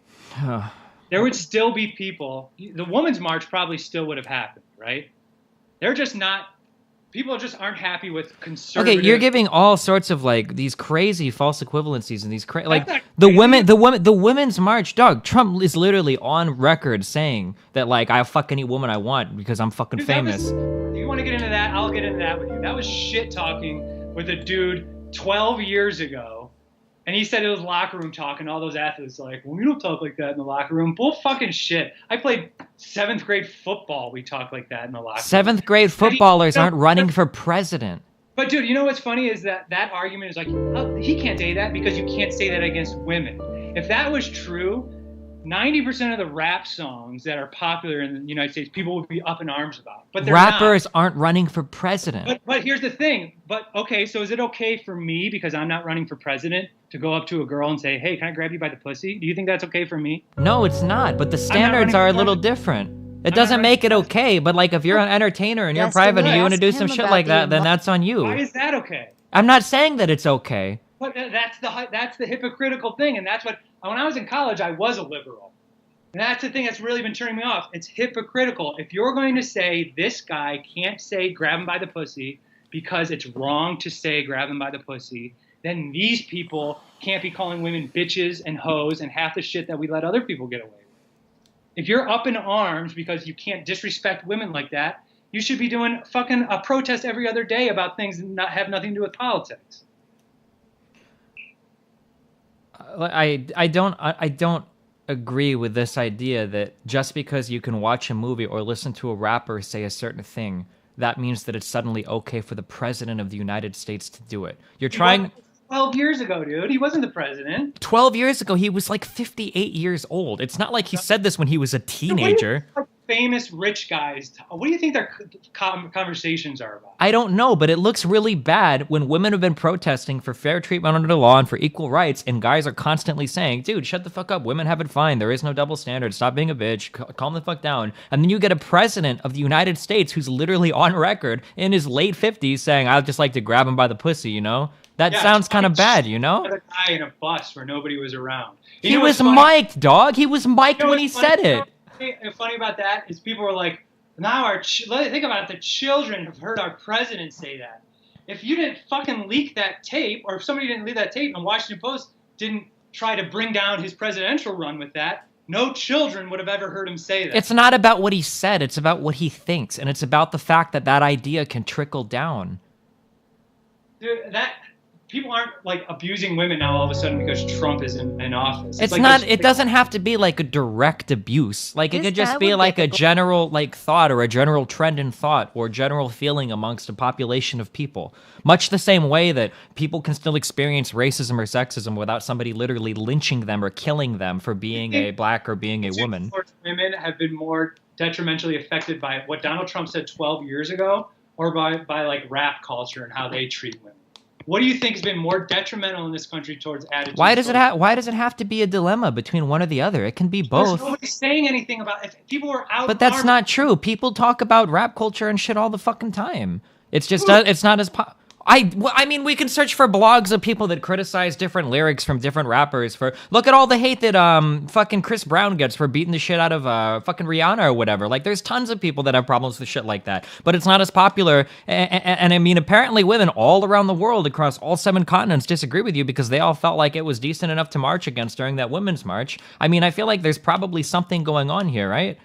There would still be people. The Women's March probably still would have happened, right? They're just not. People just aren't happy with conservative. Okay, you're giving all sorts of like these crazy false equivalencies and these like the women's march. Dog, Trump is literally on record saying that like I'll fuck any woman I want because I'm fucking famous. You want to get into that? I'll get into that with you. That was shit talking with a dude 12 years ago, and he said it was locker room talk, and all those athletes are like, well, we don't talk like that in the locker room. Bull fucking shit. I played 7th grade football. We talk like that in the locker room. 7th grade footballers aren't running for president. But dude, you know what's funny is that argument is like, oh, he can't say that because you can't say that against women. If that was true, 90% of the rap songs that are popular in the United States, people would be up in arms about. But rappers aren't running for president. But here's the thing. But okay, so is it okay for me, because I'm not running for president, to go up to a girl and say, hey, can I grab you by the pussy? Do you think that's okay for me? No, it's not. But the standards are a little different. It doesn't make it okay. But like if you're an entertainer and you're private and you want to do some shit like that, then that's on you. Why is that okay? I'm not saying that it's okay. But that's the hypocritical thing, and that's what. When I was in college, I was a liberal. And that's the thing that's really been turning me off. It's hypocritical. If you're going to say this guy can't say grab him by the pussy because it's wrong to say grab him by the pussy, then these people can't be calling women bitches and hoes and half the shit that we let other people get away with. If you're up in arms because you can't disrespect women like that, you should be doing fucking a protest every other day about things that have nothing to do with politics. I don't agree with this idea that just because you can watch a movie or listen to a rapper say a certain thing, that means that it's suddenly okay for the president of the United States to do it. You're trying. 12 years ago, dude. He wasn't the president. 12 years ago, he was like 58 years old. It's not like he said this when he was a teenager. Famous rich guys. What do you think their conversations are about? I don't know, but it looks really bad when women have been protesting for fair treatment under the law and for equal rights, and guys are constantly saying, dude, shut the fuck up. Women have it fine. There is no double standard. Stop being a bitch. Calm the fuck down. And then you get a president of the United States who's literally on record in his late 50s saying, I'd just like to grab him by the pussy, you know? That sounds kind of bad, you know? A guy in a bus where nobody was around. He was mic'd, dog. He was mic'd when he said it. What's funny about that is people were like, now think about it, the children have heard our president say that. If you didn't fucking leak that tape, or if somebody didn't leak that tape and Washington Post didn't try to bring down his presidential run with that, no children would have ever heard him say that. It's not about what he said, it's about what he thinks, and it's about the fact that that idea can trickle down. Dude, people aren't like abusing women now all of a sudden because Trump is in office. It's like not. It doesn't have to be like a direct abuse. Like it This could just guy be would like get a the general like thought or a general trend in thought or general feeling amongst a population of people. Much the same way that people can still experience racism or sexism without somebody literally lynching them or killing them for being a black or being a woman. Women have been more detrimentally affected by what Donald Trump said 12 years ago, or by like rap culture and how they treat women. What do you think has been more detrimental in this country towards attitudes? Why does it have to be a dilemma between one or the other? It can be both. Nobody's saying anything about if people were out. But that's not true. People talk about rap culture and shit all the fucking time. It's just it's not as I mean, we can search for blogs of people that criticize different lyrics from different rappers. Look at all the hate that fucking Chris Brown gets for beating the shit out of fucking Rihanna or whatever. Like, there's tons of people that have problems with shit like that, but it's not as popular. And I mean, apparently, women all around the world, across all 7 continents, disagree with you because they all felt like it was decent enough to march against during that Women's March. I mean, I feel like there's probably something going on here, right?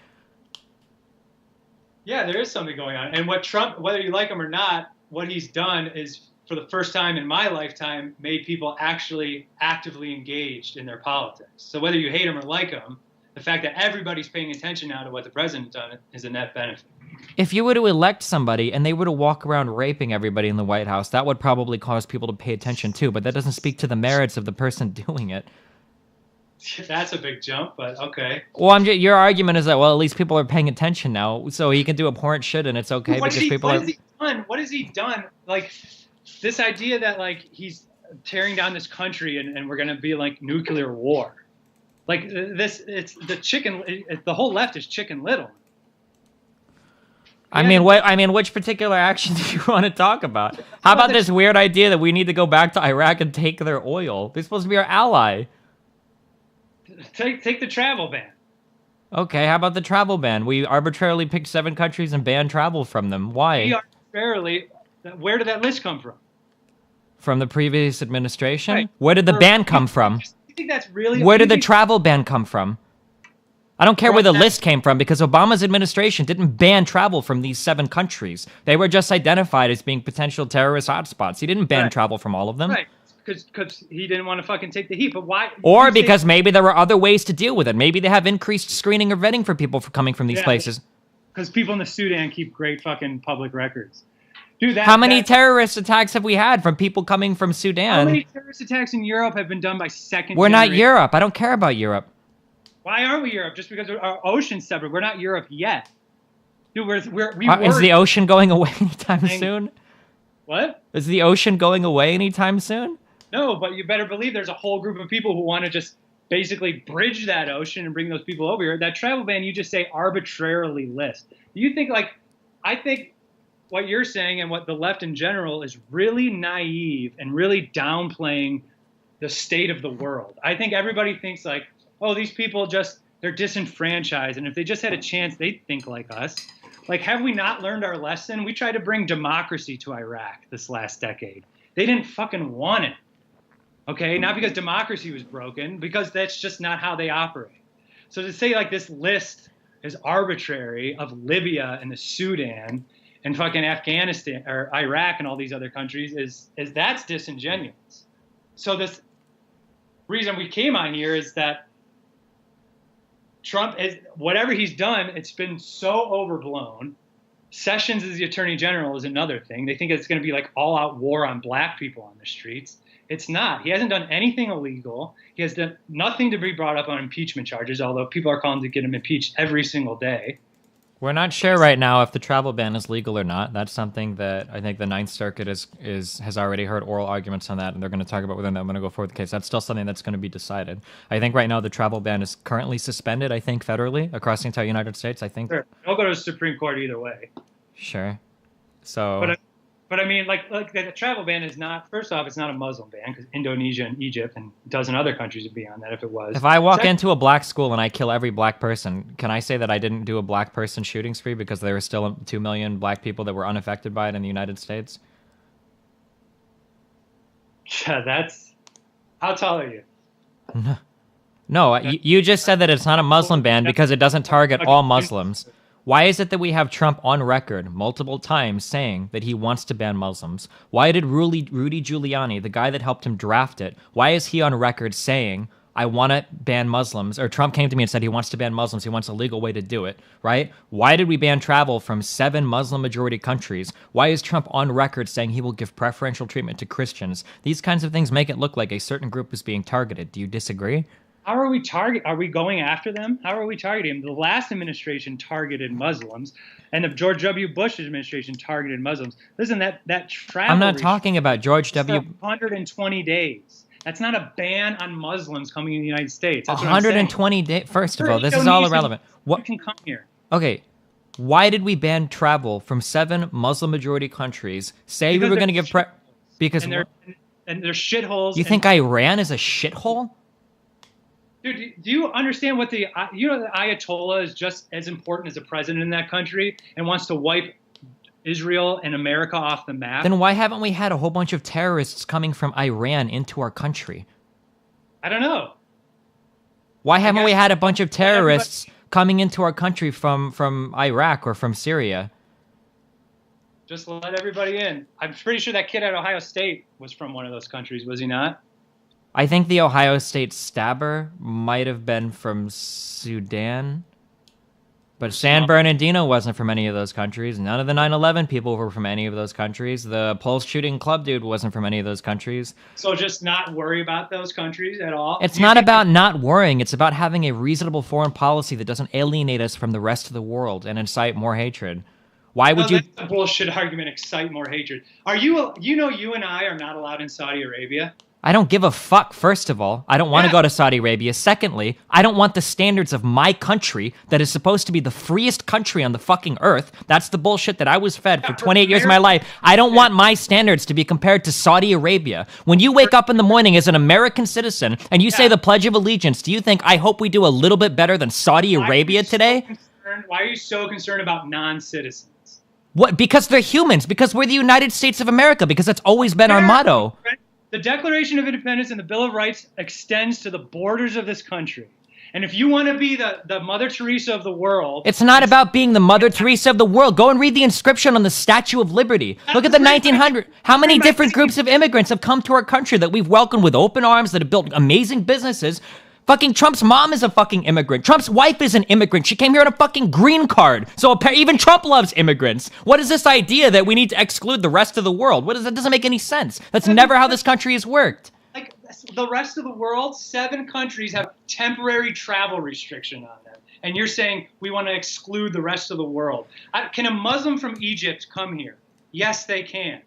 Yeah, there is something going on. And what Trump, whether you like him or not, what he's done is, for the first time in my lifetime, made people actually actively engaged in their politics. So whether you hate him or like him, the fact that everybody's paying attention now to what the president's done is a net benefit. If you were to elect somebody and they were to walk around raping everybody in the White House, that would probably cause people to pay attention too, but that doesn't speak to the merits of the person doing it. That's a big jump, but okay. Well, your argument is that, well, at least people are paying attention now, so he can do abhorrent shit and it's okay because people are... What has he done? Like, this idea that, like, he's tearing down this country and we're going to be, like, nuclear war. Like, it's the whole left is Chicken Little. I mean, which particular action do you want to talk about? How about this weird idea that we need to go back to Iraq and take their oil? They're supposed to be our ally. Take the travel ban. Okay, how about the travel ban? We arbitrarily picked 7 countries and banned travel from them. Why? Where did that list come from? From the previous administration? Right. Where did the ban come from? You think that's really... Where did the travel ban come from? I don't care where the list came from because Obama's administration didn't ban travel from these 7 countries. They were just identified as being potential terrorist hotspots. He didn't ban travel from all of them. Right. Because he didn't want to fucking take the heat. But why? Or because maybe there were other ways to deal with it. Maybe they have increased screening or vetting for people coming from these places. Because people in the Sudan keep great fucking public records. Dude, how many terrorist attacks have we had from people coming from Sudan? How many terrorist attacks in Europe have been done by second We're not Europe. I don't care about Europe. Why aren't we Europe? Just because our ocean's separate. We're not Europe yet. Dude, is the ocean going away anytime soon? What? Is the ocean going away anytime soon? No, but you better believe there's a whole group of people who want to just basically bridge that ocean and bring those people over here. That travel ban, you just say arbitrarily list. Do you think, like, I think what you're saying and what the left in general is really naive and really downplaying the state of the world. I think everybody thinks like, oh, these people they're disenfranchised. And if they just had a chance, they'd think like us. Like, have we not learned our lesson? We tried to bring democracy to Iraq this last decade. They didn't fucking want it. Okay, not because democracy was broken, because that's just not how they operate. So to say like this list is arbitrary of Libya and the Sudan and fucking Afghanistan or Iraq and all these other countries is that's disingenuous. So this reason we came on here is that Trump is, whatever he's done, it's been so overblown. Sessions as the attorney general is another thing. They think it's going to be like all out war on black people on the streets. It's not. He hasn't done anything illegal. He has done nothing to be brought up on impeachment charges, although people are calling to get him impeached every single day. We're not sure right now if the travel ban is legal or not. That's something that I think the Ninth Circuit has already heard oral arguments on that, and they're going to talk about whether they're going to go forward with the case. That's still something that's going to be decided. I think right now the travel ban is currently suspended, I think, federally across the entire United States, I think. Sure. It'll go to the Supreme Court either way. Sure. So... But I mean, like the travel ban is not, first off, it's not a Muslim ban because Indonesia and Egypt and a dozen other countries would be on that if it was. If I walk into a black school and I kill every black person, can I say that I didn't do a black person shooting spree because there were still 2 million black people that were unaffected by it in the United States? Yeah, that's... How tall are you? No, you just said that it's not a Muslim ban because it doesn't target all Muslims. Why is it that we have Trump on record multiple times saying that he wants to ban Muslims? Why did Rudy Giuliani, the guy that helped him draft it, why is he on record saying, I want to ban Muslims? Or Trump came to me and said he wants to ban Muslims. He wants a legal way to do it, right? Why did we ban travel from 7 Muslim majority countries? Why is Trump on record saying he will give preferential treatment to Christians? These kinds of things make it look like a certain group is being targeted. Do you disagree? How are we going after them? How are we targeting them? The last administration targeted Muslims, and the George W. Bush administration targeted Muslims. Listen, that travel. I'm not talking about George W. 120 days. That's not a ban on Muslims coming in the United States. That's 120 days. First of all, this is all irrelevant. What can come here? Okay. Why did we ban travel from 7 Muslim majority countries? Say Because we were going to give because and they're shitholes. You think Iran is a shithole? Dude, do you understand what the Ayatollah is just as important as the president in that country and wants to wipe Israel and America off the map? Then why haven't we had a whole bunch of terrorists coming from Iran into our country? I don't know. Why haven't we had a bunch of terrorists coming into our country from Iraq or from Syria? Just let everybody in. I'm pretty sure that kid at Ohio State was from one of those countries, was he not? I think the Ohio State stabber might have been from Sudan. But San Bernardino wasn't from any of those countries. None of the 9/11 people were from any of those countries. The Pulse shooting club dude wasn't from any of those countries. So just not worry about those countries at all? It's not about not worrying. It's about having a reasonable foreign policy that doesn't alienate us from the rest of the world and incite more hatred. Why would you... That's a bullshit argument, excite more hatred. You and I are not allowed in Saudi Arabia? I don't give a fuck, first of all. I don't want to go to Saudi Arabia. Secondly, I don't want the standards of my country that is supposed to be the freest country on the fucking earth. That's the bullshit that I was fed for 28 years of my life. I don't want my standards to be compared to Saudi Arabia. When you wake up in the morning as an American citizen and you say the Pledge of Allegiance, do you think, I hope we do a little bit better than Saudi Arabia today? Why are you so concerned about non-citizens? What? Because they're humans. Because we're the United States of America. Because that's always been our motto. The Declaration of Independence and the Bill of Rights extends to the borders of this country. And if you want to be the Mother Teresa of the world... It's not about being the Mother Teresa of the world. Go and read the inscription on the Statue of Liberty. Look at the 1900s. How many different groups of immigrants have come to our country that we've welcomed with open arms, that have built amazing businesses? Fucking Trump's mom is a fucking immigrant. Trump's wife is an immigrant. She came here on a fucking green card. So even Trump loves immigrants. What is this idea that we need to exclude the rest of the world? That doesn't make any sense. That's never how this country has worked. Like the rest of the world, 7 countries have temporary travel restriction on them. And you're saying we want to exclude the rest of the world. Can a Muslim from Egypt come here? Yes, they can.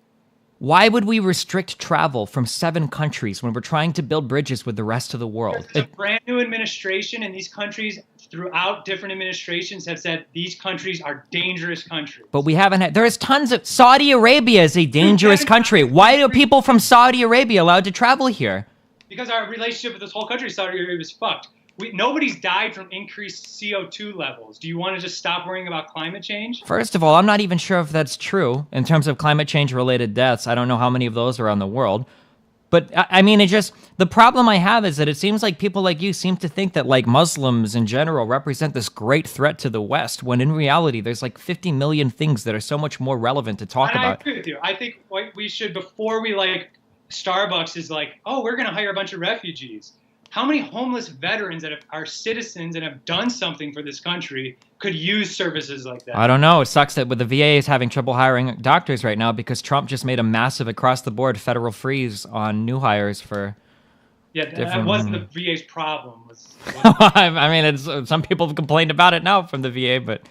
Why would we restrict travel from 7 countries when we're trying to build bridges with the rest of the world? There's a brand new administration, and these countries, throughout different administrations, have said these countries are dangerous countries. But we haven't had... There is tons of... Saudi Arabia is a dangerous country. Why are people from Saudi Arabia allowed to travel here? Because our relationship with this whole country, Saudi Arabia, is fucked. Nobody's died from increased CO2 levels. Do you want to just stop worrying about climate change? First of all, I'm not even sure if that's true in terms of climate change-related deaths. I don't know how many of those are around the world. But, I mean, the problem I have is that it seems like people like you seem to think that, like, Muslims in general represent this great threat to the West, when in reality, there's like 50 million things that are so much more relevant to talk about. I agree with you. I think what we should, before we, like, Starbucks is like, oh, we're going to hire a bunch of refugees. How many homeless veterans that are citizens and have done something for this country could use services like that? I don't know. It sucks that the VA is having trouble hiring doctors right now because Trump just made a massive across-the-board federal freeze on new hires for... Yeah, that wasn't the VA's problem. I mean, some people have complained about it now from the VA, but...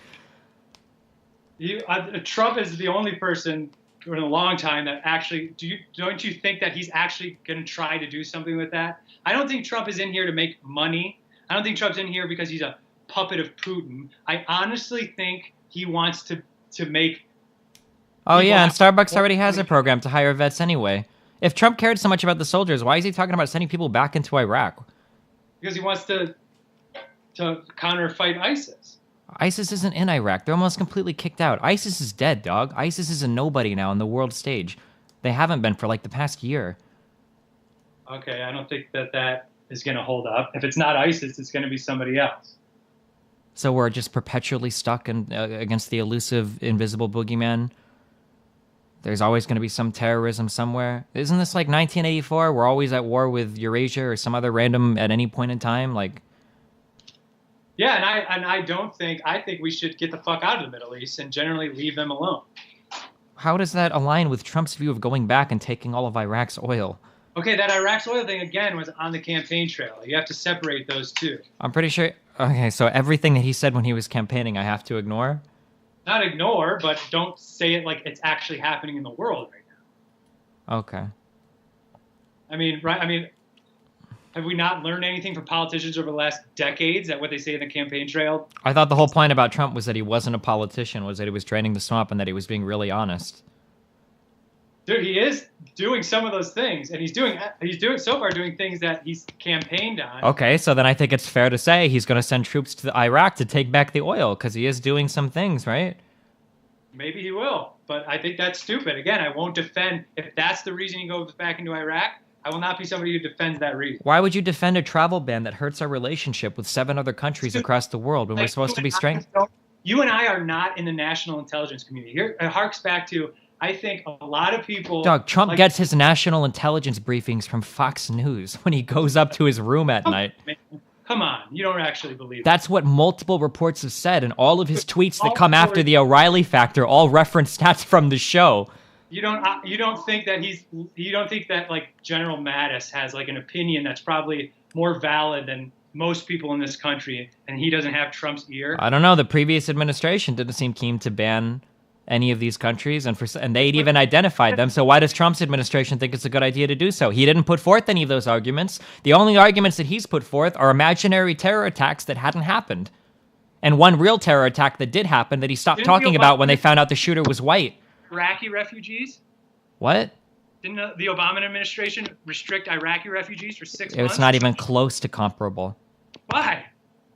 Trump is the only person in a long time that actually... Don't you think that he's actually going to try to do something with that? I don't think Trump is in here to make money. I don't think Trump's in here because he's a puppet of Putin. I honestly think he wants to make... Oh, yeah, and Starbucks already has a program to hire vets anyway. If Trump cared so much about the soldiers, why is he talking about sending people back into Iraq? Because he wants to counter-fight ISIS. ISIS isn't in Iraq. They're almost completely kicked out. ISIS is dead, dog. ISIS is a nobody now on the world stage. They haven't been for, like, the past year. Okay, I don't think that is going to hold up. If it's not ISIS, it's going to be somebody else. So we're just perpetually stuck against the elusive, invisible boogeyman. There's always going to be some terrorism somewhere. Isn't this like 1984? We're always at war with Eurasia or some other random at any point in time. Like, yeah, and I think we should get the fuck out of the Middle East and generally leave them alone. how does that align with Trump's view of going back and taking all of Iraq's oil? Okay, that Iraq's oil thing again was on the campaign trail. You have to separate those two. I'm pretty sure. Okay, so everything that he said when he was campaigning, I have to ignore. Not ignore, but don't say it like it's actually happening in the world right now. Okay. I mean, right? I mean, have we not learned anything from politicians over the last decades that what they say in the campaign trail? I thought the whole point about Trump was that he wasn't a politician, was that he was draining the swamp and that he was being really honest. Dude, he is doing some of those things, and he's doing so far doing things that he's campaigned on. Okay, so then I think it's fair to say he's going to send troops to Iraq to take back the oil, because he is doing some things, right? Maybe he will, but I think that's stupid. Again, I won't defend, if that's the reason he goes back into Iraq, I will not be somebody who defends that reason. Why would you defend a travel ban that hurts our relationship with 7 other countries across the world when we're supposed to be strength? You and I are not in the national intelligence community. Here, it harks back to, I think a lot of people... Dog, Trump gets his national intelligence briefings from Fox News when he goes up to his room at night. Man, come on, you don't actually believe That's what multiple reports have said, and all of his tweets that come after the O'Reilly factor all reference stats from the show. You don't think that like General Mattis has like an opinion that's probably more valid than most people in this country, and he doesn't have Trump's ear? I don't know. The previous administration didn't seem keen to ban any of these countries, and they'd even identified them. So why does Trump's administration think it's a good idea to do so? He didn't put forth any of those arguments. The only arguments that he's put forth are imaginary terror attacks that hadn't happened, and one real terror attack that did happen that he stopped talking about when they found out the shooter was white. Iraqi refugees? What? Didn't the Obama administration restrict Iraqi refugees for 6 months? It's not even close to comparable. Why?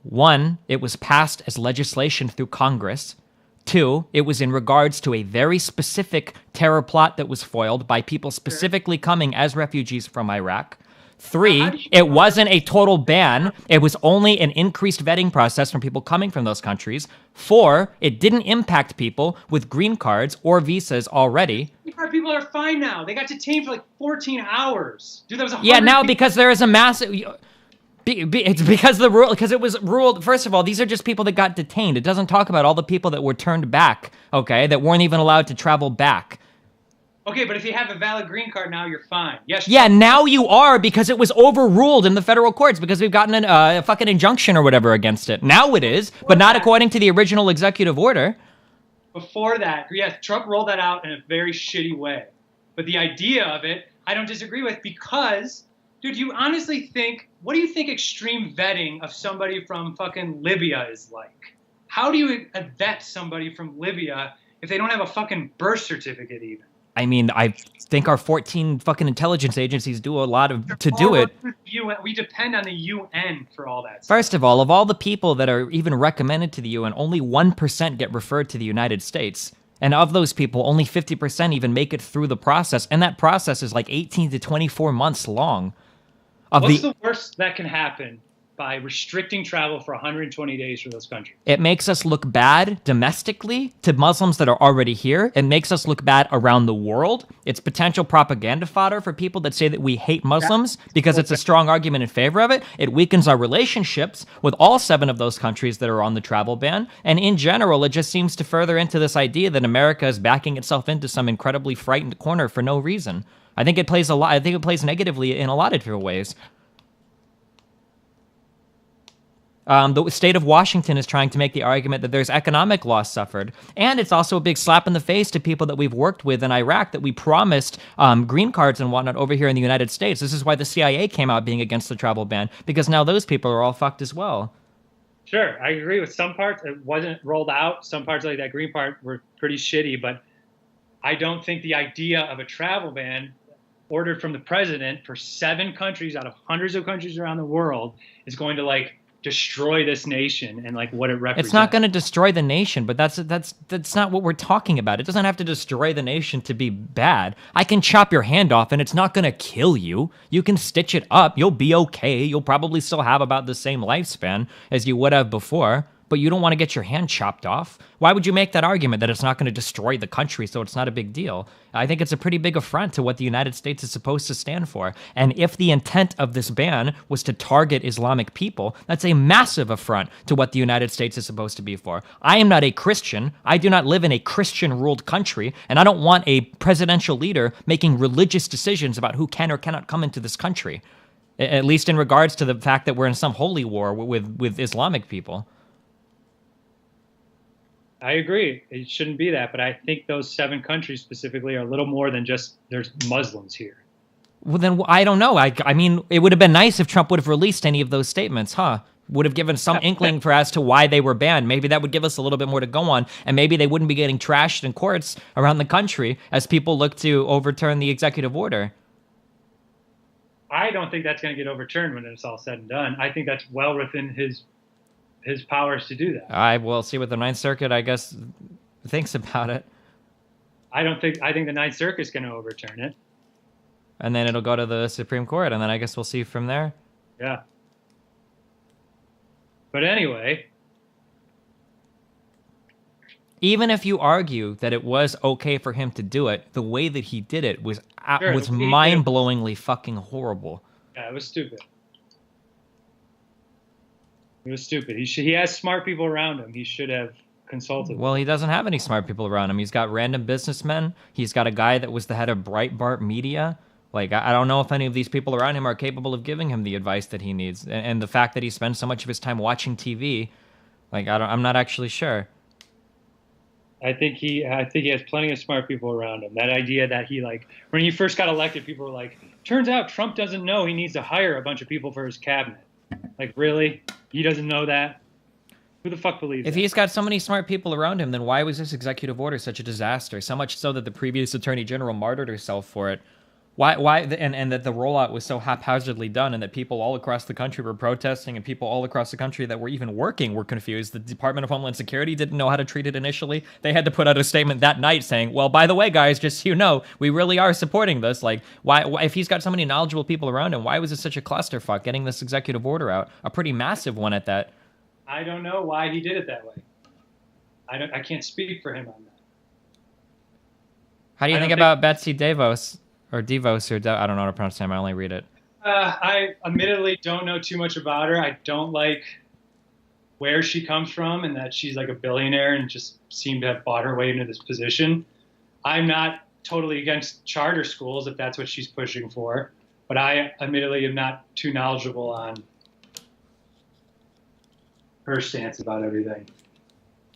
1, it was passed as legislation through Congress. 2, it was in regards to a very specific terror plot that was foiled by people specifically coming as refugees from Iraq. 3, it wasn't a total ban. It was only an increased vetting process from people coming from those countries. 4, it didn't impact people with green cards or visas already. Green card people are fine now. They got detained for like 14 hours. Dude, that was 100 Yeah, now people. because there is a massive... It's because the rule, because it was ruled. First of all, these are just people that got detained. It doesn't talk about all the people that were turned back. Okay, that weren't even allowed to travel back. Okay, but if you have a valid green card now, you're fine. Yes. Yeah, now you are, because it was overruled in the federal courts because we've gotten a fucking injunction or whatever against it. Now it is, but not according to the original executive order. Before that, yes, Trump rolled that out in a very shitty way. But the idea of it, I don't disagree with, because, dude, you honestly think, what do you think extreme vetting of somebody from fucking Libya is like? How do you vet somebody from Libya if they don't have a fucking birth certificate even? I mean, I think our 14 fucking intelligence agencies do a lot to do it. We depend on the UN for all that stuff. First of all the people that are even recommended to the UN, only 1% get referred to the United States. And of those people, only 50% even make it through the process. And that process is like 18 to 24 months long. What's the worst that can happen by restricting travel for 120 days for those countries? It makes us look bad domestically to Muslims that are already here. It makes us look bad around the world. It's potential propaganda fodder for people that say that we hate Muslims because it's a strong argument in favor of it. It weakens our relationships with all 7 of those countries that are on the travel ban. And in general, it just seems to further into this idea that America is backing itself into some incredibly frightened corner for no reason. I think it plays negatively in a lot of different ways. The state of Washington is trying to make the argument that there's economic loss suffered. And it's also a big slap in the face to people that we've worked with in Iraq that we promised green cards and whatnot over here in the United States. This is why the CIA came out being against the travel ban, because now those people are all fucked as well. Sure, I agree with some parts. It wasn't rolled out. Some parts like that green part were pretty shitty, but I don't think the idea of a travel ban ordered from the president for 7 countries out of hundreds of countries around the world is going to like destroy this nation and like what it represents. It's not going to destroy the nation, but that's not what we're talking about. It doesn't have to destroy the nation to be bad. I can chop your hand off and it's not going to kill you. You can stitch it up. You'll be okay. You'll probably still have about the same lifespan as you would have before. but you don't want to get your hand chopped off. Why would you make that argument that it's not going to destroy the country, so it's not a big deal? I think it's a pretty big affront to what the United States is supposed to stand for. And if the intent of this ban was to target Islamic people, that's a massive affront to what the United States is supposed to be for. I am not a Christian. I do not live in a Christian-ruled country, and I don't want a presidential leader making religious decisions about who can or cannot come into this country, at least in regards to the fact that we're in some holy war with Islamic people. I agree. It shouldn't be that, but I think those 7 countries specifically are a little more than just there's Muslims here. Well, then I don't know. I mean, it would have been nice if Trump would have released any of those statements, huh? Would have given some inkling for as to why they were banned. Maybe that would give us a little bit more to go on, and maybe they wouldn't be getting trashed in courts around the country as people look to overturn the executive order. I don't think that's going to get overturned when it's all said and done. I think that's well within his powers to do that. I will see what the Ninth Circuit, I guess, thinks about it. I think the Ninth Circuit is going to overturn it. And then it'll go to the Supreme Court, and then I guess we'll see from there. Yeah. But anyway. Even if you argue that it was okay for him to do it, the way that he did it was mind-blowingly fucking horrible. Yeah, it was stupid. It was stupid. He has smart people around him. He should have consulted. Well, he doesn't have any smart people around him. He's got random businessmen. He's got a guy that was the head of Breitbart Media. Like, I don't know if any of these people around him are capable of giving him the advice that he needs. And the fact that he spends so much of his time watching TV, like, I'm not actually sure. I think he has plenty of smart people around him. That idea that he, like, when he first got elected, people were like, turns out Trump doesn't know he needs to hire a bunch of people for his cabinet. Like, really? He doesn't know that? Who the fuck believes that? If he's got so many smart people around him, then why was this executive order such a disaster? So much so that the previous attorney general martyred herself for it. And that the rollout was so haphazardly done, and that people all across the country were protesting, and people all across the country that were even working were confused. The Department of Homeland Security didn't know how to treat it initially. They had to put out a statement that night saying, well, by the way, guys, just so you know, we really are supporting this. Like, why if he's got so many knowledgeable people around him, why was it such a clusterfuck getting this executive order out? A pretty massive one at that. I don't know why he did it that way. I can't speak for him on that. How do you think about Betsy DeVos? Or DeVos, or I don't know how to pronounce her name. I only read it. I admittedly don't know too much about her. I don't like where she comes from, and that she's like a billionaire and just seemed to have bought her way into this position. I'm not totally against charter schools if that's what she's pushing for, but I admittedly am not too knowledgeable on her stance about everything.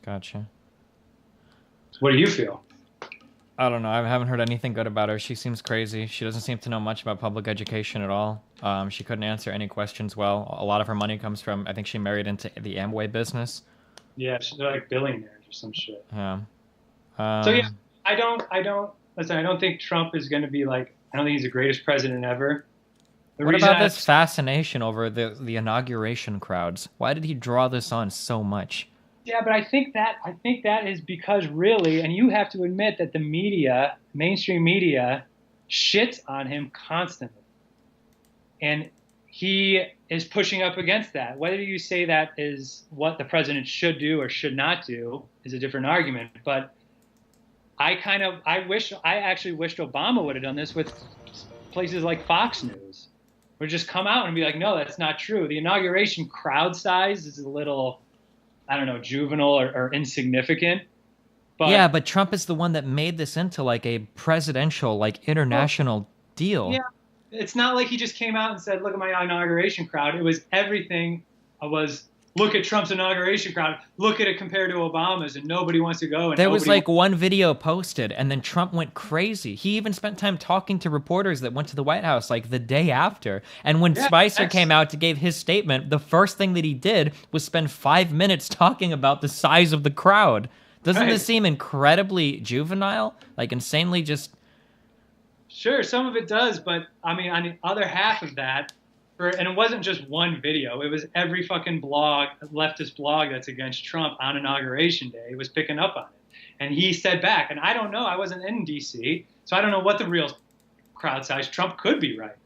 Gotcha. What do you feel? I don't know. I haven't heard anything good about her. She seems crazy. She doesn't seem to know much about public education at all. She couldn't answer any questions well. A lot of her money comes from, I think she married into the Amway business. Yeah, they're like billionaires or some shit. Yeah. So yeah, I don't think Trump is going to be like, I don't think he's the greatest president ever. What about this fascination over the inauguration crowds? Why did he draw this on so much? Yeah, but I think that is because really, and you have to admit that the media, mainstream media, shits on him constantly. And he is pushing up against that. Whether you say that is what the president should do or should not do is a different argument. But I actually wished Obama would have done this with places like Fox News. Would just come out and be like, no, that's not true. The inauguration crowd size is a little, I don't know, juvenile or insignificant. But yeah, but Trump is the one that made this into like a presidential, like international deal. Yeah, it's not like he just came out and said, look at my inauguration crowd. It was everything was, look at Trump's inauguration crowd. Look at it compared to Obama's, and nobody wants to go. And there was like one video posted, and then Trump went crazy. He even spent time talking to reporters that went to the White House like the day after. And when Spicer came out to give his statement, the first thing that he did was spend 5 minutes talking about the size of the crowd. Doesn't this seem incredibly juvenile? Like insanely just... Sure, some of it does, but I mean, on the other half of that, and it wasn't just one video. It was every fucking blog, leftist blog that's against Trump on Inauguration Day was picking up on it. And he said back, and I don't know, I wasn't in D.C., so I don't know what the real crowd size. Trump could be right.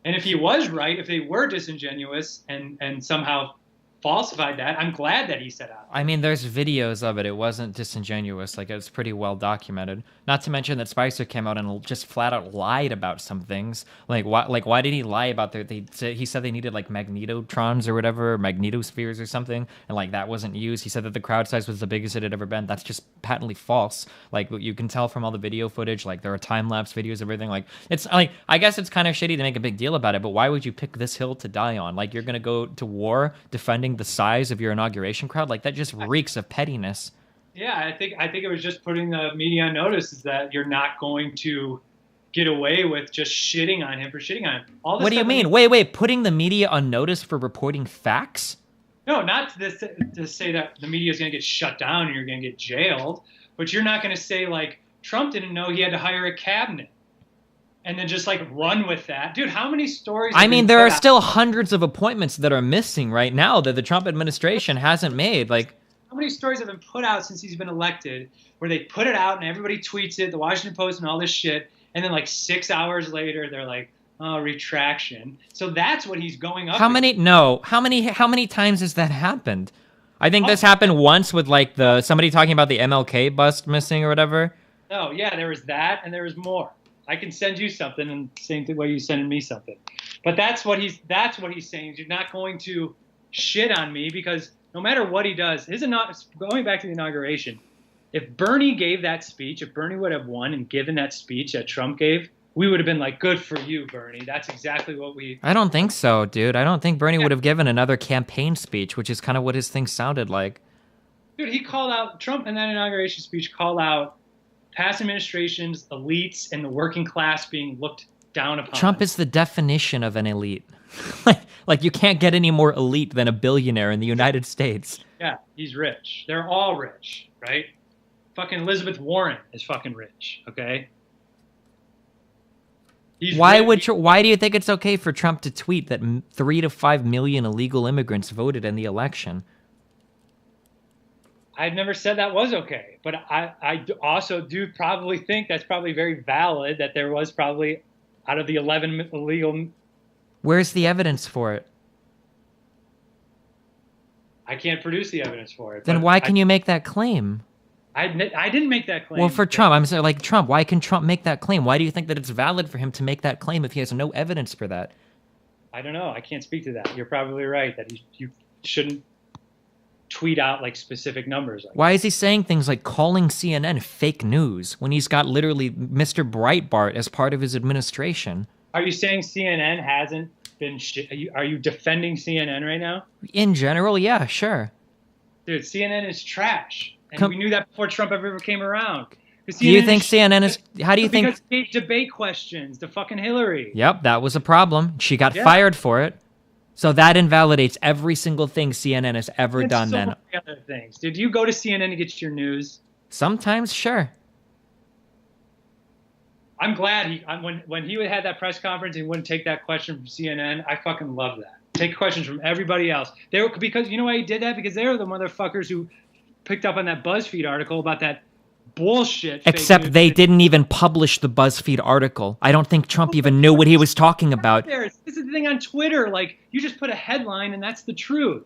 And if he was right, if they were disingenuous and somehow falsified that. I'm glad that he said out. I mean, there's videos of it. It wasn't disingenuous. Like, it's pretty well documented. Not to mention that Spicer came out and just flat out lied about some things. Like, why did he lie about he said they needed, like, magnetotrons or whatever, or magnetospheres or something, and, like, that wasn't used. He said that the crowd size was the biggest it had ever been. That's just patently false. Like, you can tell from all the video footage, like, there are time-lapse videos of everything. Like, it's, like, I guess it's kind of shitty to make a big deal about it, but why would you pick this hill to die on? Like, you're gonna go to war defending the size of your inauguration crowd? Like, that just reeks of pettiness. Yeah, I think it was just putting the media on notice is that you're not going to get away with just shitting on him for shitting on him. All this What do you mean? Wait, putting the media on notice for reporting facts? No, not to say that the media is going to get shut down and you're going to get jailed, but you're not going to say, like, Trump didn't know he had to hire a cabinet and then just, like, run with that. Dude, how many stories? I mean, there are still hundreds of appointments that are missing right now that the Trump administration hasn't made. Like, how many stories have been put out since he's been elected where they put it out and everybody tweets it, the Washington Post and all this shit, and then, like, 6 hours later they're like, oh, retraction. So that's what he's going up. How many times has that happened? I think this happened once with, like, somebody talking about the MLK bust missing or whatever. Oh, yeah, there was that and there was more. I can send you something, and same way you sending me something. But that's what he's saying. You're not going to shit on me because no matter what he does, going back to the inauguration, if Bernie gave that speech, if Bernie would have won and given that speech that Trump gave, we would have been like, good for you, Bernie. That's exactly what we... I don't think so, dude. I don't think Bernie would have given another campaign speech, which is kind of what his thing sounded like. Dude, he called out, Trump in that inauguration speech called out past administrations, elites, and the working class being looked down upon. Trump is the definition of an elite. Like, you can't get any more elite than a billionaire in the United States. Yeah, he's rich. They're all rich, right? Fucking Elizabeth Warren is fucking rich, okay? Why do you think it's okay for Trump to tweet that 3 to 5 million illegal immigrants voted in the election? I've never said that was okay, but I also do probably think that's probably very valid that there was probably out of the 11 illegal. Where's the evidence for it? I can't produce the evidence for it. Then why can you make that claim? I didn't make that claim. Well, for Trump, I'm saying, like, Trump, why can Trump make that claim? Why do you think that it's valid for him to make that claim if he has no evidence for that? I don't know. I can't speak to that. You're probably right that you shouldn't tweet out, like, specific numbers. Why is he saying things like calling CNN fake news when he's got literally Mr. Breitbart as part of his administration? Are you saying CNN hasn't been shit? Are you defending CNN right now? In general, yeah, sure. Dude, CNN is trash. And we knew that before Trump ever came around. Do you think CNN is... How do you think... Because they debate questions to fucking Hillary. Yep, that was a problem. She got fired for it. So that invalidates every single thing CNN has ever done so then. Many other things. Did you go to CNN to get your news? Sometimes, sure. I'm glad when he had that press conference, he wouldn't take that question from CNN. I fucking love that. Take questions from everybody else. Because you know why he did that? Because they were the motherfuckers who picked up on that BuzzFeed article about that bullshit. Except they didn't even publish the BuzzFeed article. I don't think Trump even knew what he was talking about. This is the thing on Twitter. Like, you just put a headline and that's the truth.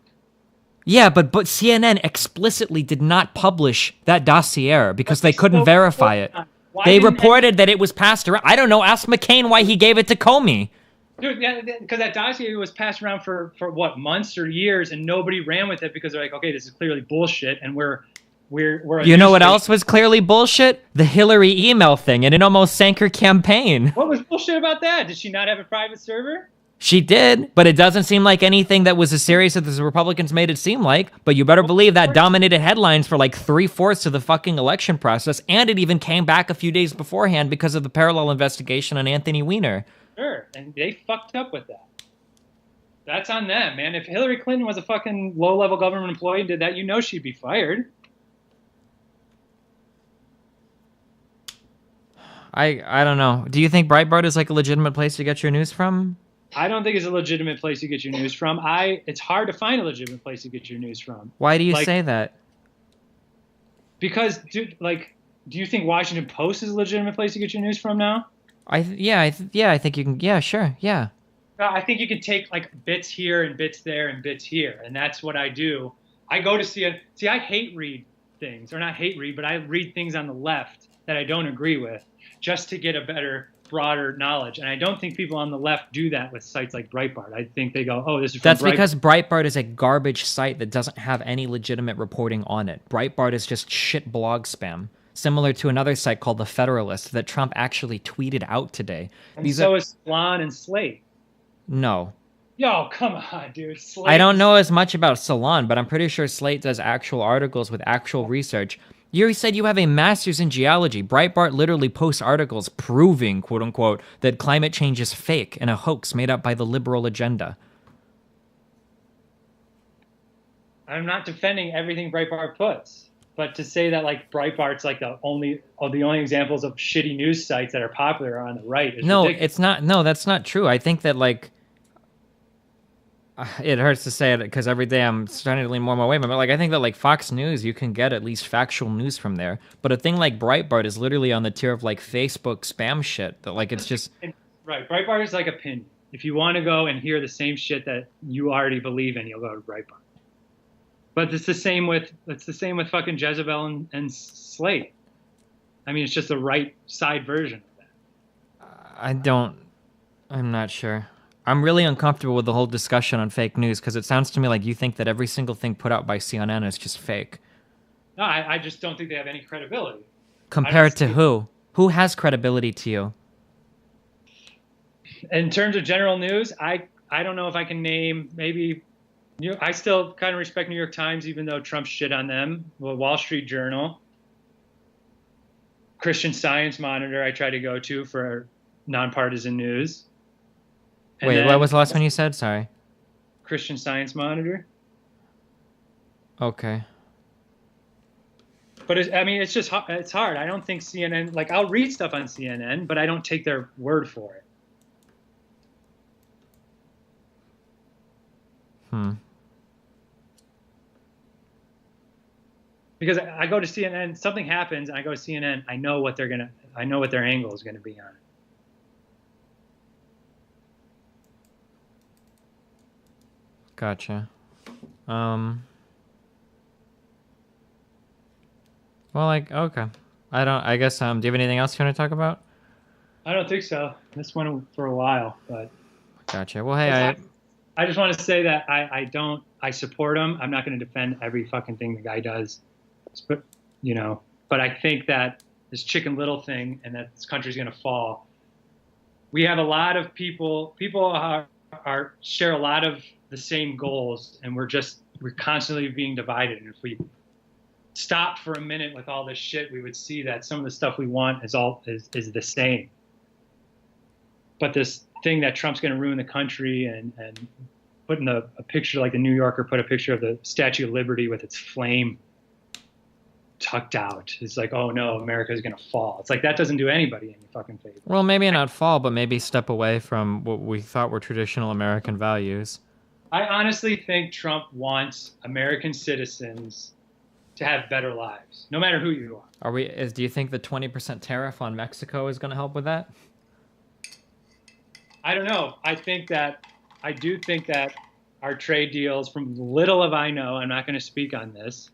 Yeah, but CNN explicitly did not publish that dossier because they couldn't verify it. They reported that it was passed around. I don't know. Ask McCain why he gave it to Comey. Dude, yeah, because that dossier was passed around for what, months or years, and nobody ran with it because they're like, okay, this is clearly bullshit, and we're you know what else was clearly bullshit? The Hillary email thing, and it almost sank her campaign. What was bullshit about that? Did she not have a private server? She did, but it doesn't seem like anything that was as serious as the Republicans made it seem like. But you better believe that dominated headlines for like 3/4 of the fucking election process, and it even came back a few days beforehand because of the parallel investigation on Anthony Weiner. Sure, and they fucked up with that. That's on them, man. If Hillary Clinton was a fucking low-level government employee and did that, you know she'd be fired. I don't know. Do you think Breitbart is like a legitimate place to get your news from? I don't think it's a legitimate place to get your news from. It's hard to find a legitimate place to get your news from. Why do you say that? Because, dude, like, do you think Washington Post is a legitimate place to get your news from now? I think you can. Yeah, sure. Yeah. I think you can take like bits here and bits there and bits here, and that's what I do. I go to see it. See, I hate read things, or not hate read, but I read things on the left that I don't agree with, just to get a better, broader knowledge. And I don't think people on the left do that with sites like Breitbart. I think they go, "Oh, this is from That's Breitbart." because Breitbart is a garbage site that doesn't have any legitimate reporting on it. Breitbart is just shit blog spam, similar to another site called The Federalist that Trump actually tweeted out today. And so is Salon and Slate. No. Yo, come on, dude. Slate. I don't know as much about Salon, but I'm pretty sure Slate does actual articles with actual research. You said you have a master's in geology. Breitbart literally posts articles proving, quote unquote, that climate change is fake and a hoax made up by the liberal agenda. I'm not defending everything Breitbart puts, but to say that like Breitbart's like the only examples of shitty news sites that are popular are on the right is ridiculous. It's not. No, that's not true. I think that like it hurts to say it because every day I'm starting to lean more my way. But like I think that like Fox News, you can get at least factual news from there. But a thing like Breitbart is literally on the tier of like Facebook spam shit. That like it's just right. Breitbart is like opinion. If you want to go and hear the same shit that you already believe in, you'll go to Breitbart. But it's the same with fucking Jezebel and Slate. I mean, it's just the right side version of that. I'm not sure. I'm really uncomfortable with the whole discussion on fake news because it sounds to me like you think that every single thing put out by CNN is just fake. No, I just don't think they have any credibility. Compared to who? Who has credibility to you? In terms of general news, I don't know if I can name maybe. I still kind of respect New York Times, even though Trump shit on them. Well, Wall Street Journal, Christian Science Monitor, I try to go to for nonpartisan news. And wait, what was the last one you said? Sorry. Christian Science Monitor. Okay. But it's just it's hard. I don't think CNN. Like I'll read stuff on CNN, but I don't take their word for it. Because I go to CNN, something happens, and I go to CNN. I know what their angle is gonna be on it. Gotcha. Well, like, okay. I guess, do you have anything else you want to talk about? I don't think so. This went for a while, but. Gotcha. Well, hey, I just want to say that I support him. I'm not going to defend every fucking thing the guy does, but, but I think that this Chicken Little thing and that this country's going to fall. We have a lot of people share a lot of the same goals, and we're constantly being divided. And if we stopped for a minute with all this shit, we would see that some of the stuff we want is the same. But this thing that Trump's going to ruin the country and putting a picture like the New Yorker put a picture of the Statue of Liberty with its flame tucked out. It's like, oh no, America's going to fall. It's like that doesn't do anybody any fucking favor. Well, maybe not fall, but maybe step away from what we thought were traditional American values. I honestly think Trump wants American citizens to have better lives, no matter who you are. Do you think the 20% tariff on Mexico is going to help with that? I don't know. I do think that our trade deals, from little of I know, I'm not going to speak on this,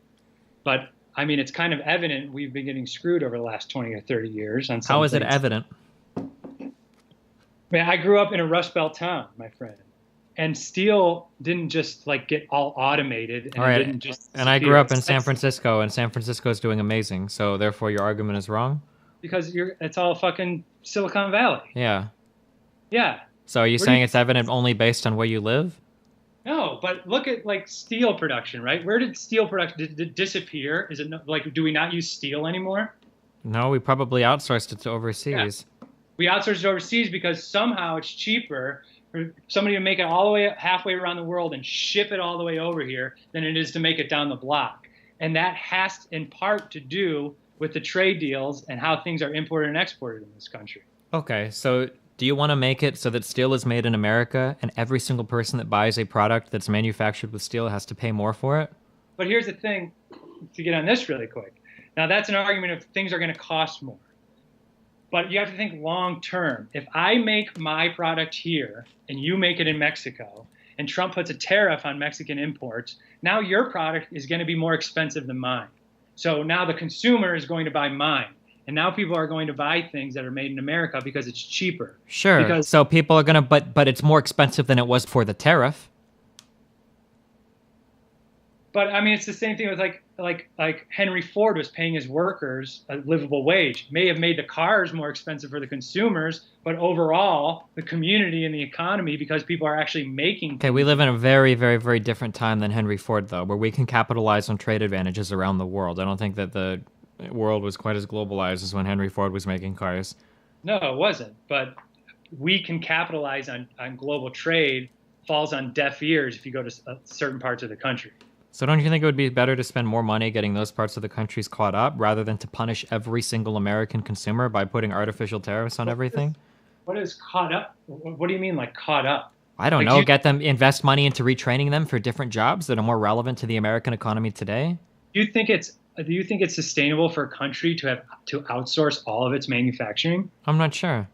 but I mean, it's kind of evident we've been getting screwed over the last 20 or 30 years. On some How is it things. evident? Man, I grew up in a Rust Belt town, my friend. And steel didn't just like get all automated. And I grew up in San Francisco, and San Francisco is doing amazing. So therefore, your argument is wrong. Because it's all fucking Silicon Valley. Yeah. Yeah. So are you saying it's evident only based on where you live? No, but look at like steel production, right? Where did steel production did it disappear? Is it like, do we not use steel anymore? No, we probably outsourced it to overseas. Yeah. We outsourced it overseas because somehow it's cheaper for somebody to make it all the way halfway around the world and ship it all the way over here than it is to make it down the block. And that has in part to do with the trade deals and how things are imported and exported in this country. Okay, so do you want to make it so that steel is made in America and every single person that buys a product that's manufactured with steel has to pay more for it? But here's the thing, to get on this really quick. Now that's an argument if things are going to cost more. But you have to think long term. If I make my product here and you make it in Mexico, and Trump puts a tariff on Mexican imports, now your product is going to be more expensive than mine. So now the consumer is going to buy mine. And now people are going to buy things that are made in America because it's cheaper. Sure. Because, So people are gonna, but it's more expensive than it was before the tariff. but I mean, it's the same thing with like Henry Ford was paying his workers a livable wage. May have made the cars more expensive for the consumers, but overall, the community and the economy, because people are actually making. Okay, we live in a very, very, very different time than Henry Ford, though, where we can capitalize on trade advantages around the world. I don't think that the world was quite as globalized as when Henry Ford was making cars. No, it wasn't. But we can capitalize on global trade. Falls on deaf ears if you go to certain parts of the country. So don't you think it would be better to spend more money getting those parts of the countries caught up rather than to punish every single American consumer by putting artificial tariffs on everything? What is caught up? What do you mean, like caught up? I don't Like, know. Get them, invest money into retraining them for different jobs that are more relevant to the American economy today. Do you think it's sustainable for a country to have to outsource all of its manufacturing? I'm not sure.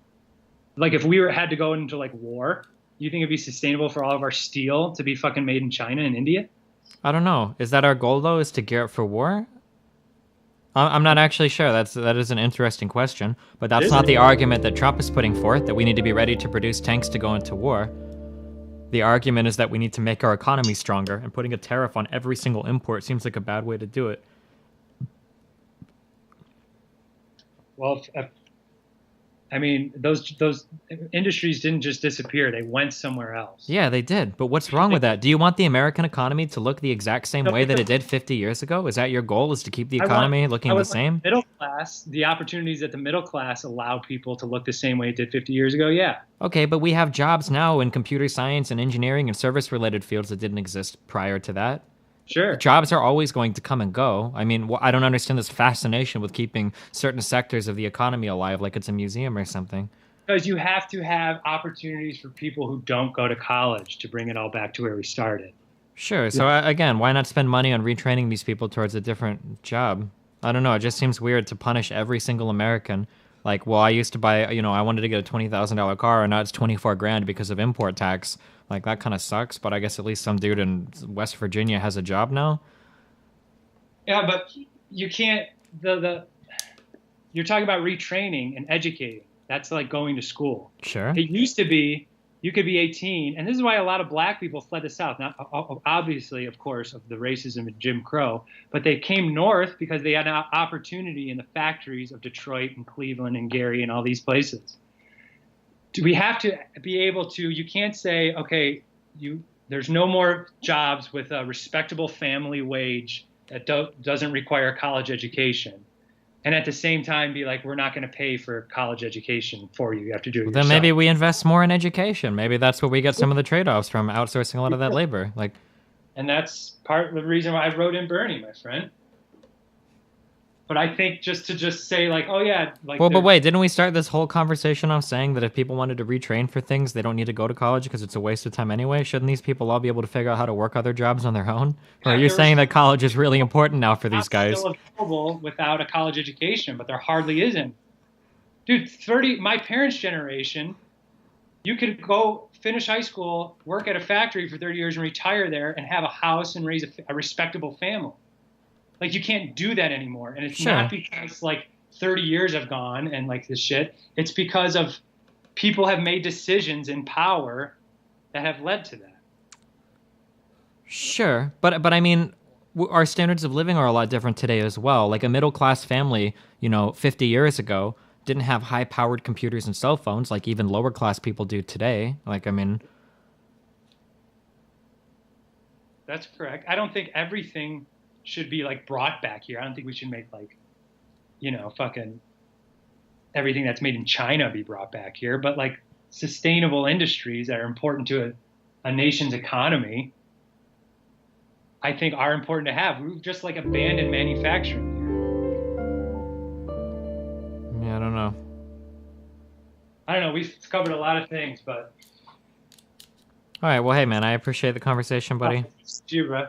Like if we had to go into like war, you think it'd be sustainable for all of our steel to be fucking made in China and India? I don't know. Is that our goal, though, is to gear up for war? I'm not actually sure. That is an interesting question, but that's not the argument that Trump is putting forth, that we need to be ready to produce tanks to go into war. The argument is that we need to make our economy stronger, and putting a tariff on every single import seems like a bad way to do it. Well, I mean, those industries didn't just disappear; they went somewhere else. Yeah, they did. But what's wrong with that? Do you want the American economy to look the exact same way that it did 50 years ago? Is that your goal, is to keep the economy looking the same? Middle class, the opportunities that the middle class allow people to look the same way it did 50 years ago, yeah. Okay, but we have jobs now in computer science and engineering and service-related fields that didn't exist prior to that. Sure. Jobs are always going to come and go. I mean, I don't understand this fascination with keeping certain sectors of the economy alive like it's a museum or something. Because you have to have opportunities for people who don't go to college to bring it all back to where we started. Sure. So again, why not spend money on retraining these people towards a different job? I don't know. It just seems weird to punish every single American. Like, well, I used to buy, I wanted to get a $20,000 car, and now it's 24 grand because of import tax. Like, that kind of sucks, but I guess at least some dude in West Virginia has a job now. Yeah, but you can't, you're talking about retraining and educating. That's like going to school. Sure. It used to be, you could be 18, and this is why a lot of black people fled the South. Not obviously, of course, of the racism and Jim Crow, but they came north because they had an opportunity in the factories of Detroit and Cleveland and Gary and all these places. We have to be able to, you can't say, okay, there's no more jobs with a respectable family wage that doesn't require a college education. And at the same time be like, we're not going to pay for college education for you. You have to do it yourself. Then maybe we invest more in education. Maybe that's where we get some of the trade-offs from outsourcing a lot of that labor. And that's part of the reason why I wrote in Bernie, my friend. But I think just to say like, oh yeah, like. Well, but wait, didn't we start this whole conversation off saying that if people wanted to retrain for things, they don't need to go to college because it's a waste of time anyway? Shouldn't these people all be able to figure out how to work other jobs on their own? Or are you saying that college is really important now for these guys? Still available without a college education, but there hardly isn't. Dude, my parents' generation, you could go finish high school, work at a factory for 30 years and retire there and have a house and raise a respectable family. Like, you can't do that anymore. And it's not because, like, 30 years have gone and, like, this shit. It's because of people have made decisions in power that have led to that. Sure. But I mean, our standards of living are a lot different today as well. Like, a middle-class family, 50 years ago didn't have high-powered computers and cell phones like even lower-class people do today. Like, I mean... That's correct. I don't think everything should be like brought back here. I don't think we should make like, fucking everything that's made in China be brought back here, but like sustainable industries that are important to a nation's economy, I think are important to have. We've just like abandoned manufacturing here. Yeah, I don't know. We've covered a lot of things, but. All right. Well, hey, man, I appreciate the conversation, buddy. See you, bro.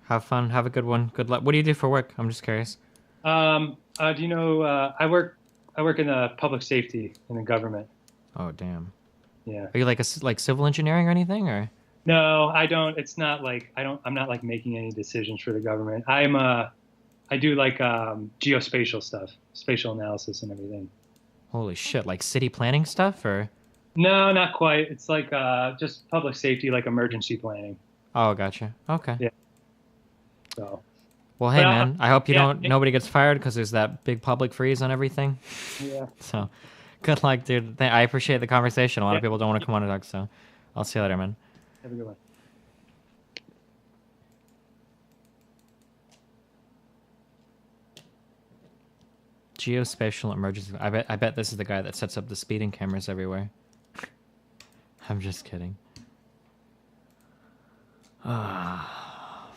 Have fun. Have a good one. Good luck. What do you do for work? I'm just curious. Do you know, I work I work in the public safety in the government. Oh, damn. Yeah. Are you like like civil engineering or anything, or? No, I don't. It's not like I'm not like making any decisions for the government. I do like geospatial stuff, spatial analysis and everything. Holy shit, like city planning stuff, or? No, not quite. It's like just public safety, like emergency planning. Oh, gotcha. Okay. Yeah. So. Well, hey, But man, I hope you yeah, don't, nobody gets fired because there's that big public freeze on everything. yeah. So, good luck, dude. I appreciate the conversation. A lot of Yeah. people don't want to come on and talk, so I'll see you later, man. Have a good one. Geospatial emergency. I bet this is the guy that sets up the speeding cameras everywhere. I'm just kidding. Ah.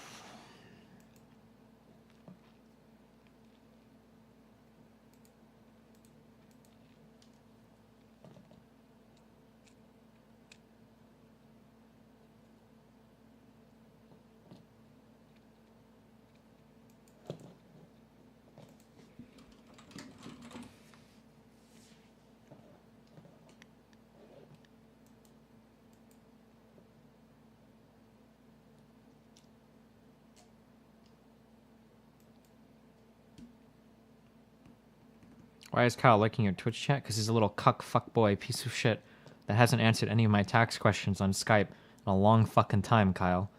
Why is Kyle liking your Twitch chat? Because he's a little cuck fuckboy piece of shit that hasn't answered any of my tax questions on Skype in a long fucking time, Kyle.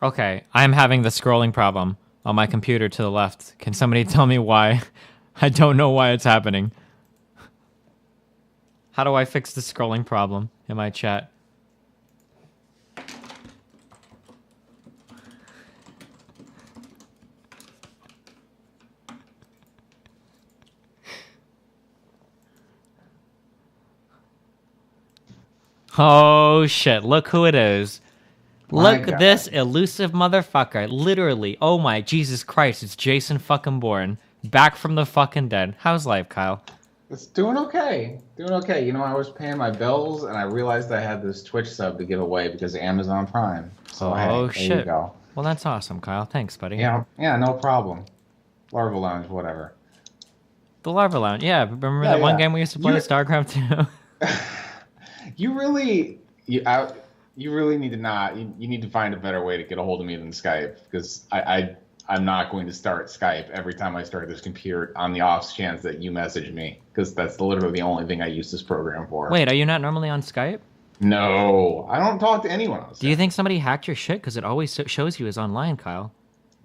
Okay, I'm having the scrolling problem on my computer to the left. Can somebody tell me why? I don't know why it's happening. How do I fix the scrolling problem in my chat? Oh shit, look who it is. Look at this elusive motherfucker. Literally, oh my Jesus Christ, it's Jason fucking Bourne. Back from the fucking dead. How's life, Kyle? It's doing okay. Doing okay. You know, I was paying my bills and I realized I had this Twitch sub to give away because of Amazon Prime. So Oh hey, shit. there you go. Well, that's awesome, Kyle. Thanks, buddy. Yeah, no problem. Larva Lounge, whatever. The Larva Lounge. Yeah, remember Yeah, that one yeah. game we used to play, You- StarCraft 2? You really need to not. You need to find a better way to get a hold of me than Skype because I'm not going to start Skype every time I start this computer on the off chance that you message me because that's literally the only thing I use this program for. Wait, are you not normally on Skype? No, I don't talk to anyone else. Do you think somebody hacked your shit? Because it always shows you as online, Kyle.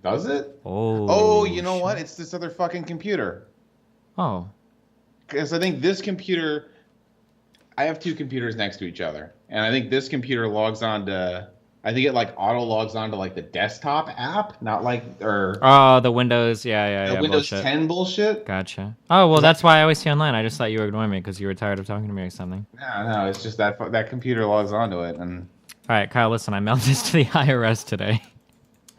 Does it? Oh. You know shit. what? It's this other fucking computer. Oh. Because I think this computer, I have two computers next to each other, and I think this computer logs on to, I think it like auto logs on to like the desktop app, not like Oh, the Windows. Yeah. the Windows bullshit. 10 bullshit. Gotcha. Oh, well, that's why I always see online. I just thought you were ignoring me because you were tired of talking to me or something. No, it's just that computer logs onto it, and All right, Kyle, listen, I mailed this to the IRS today.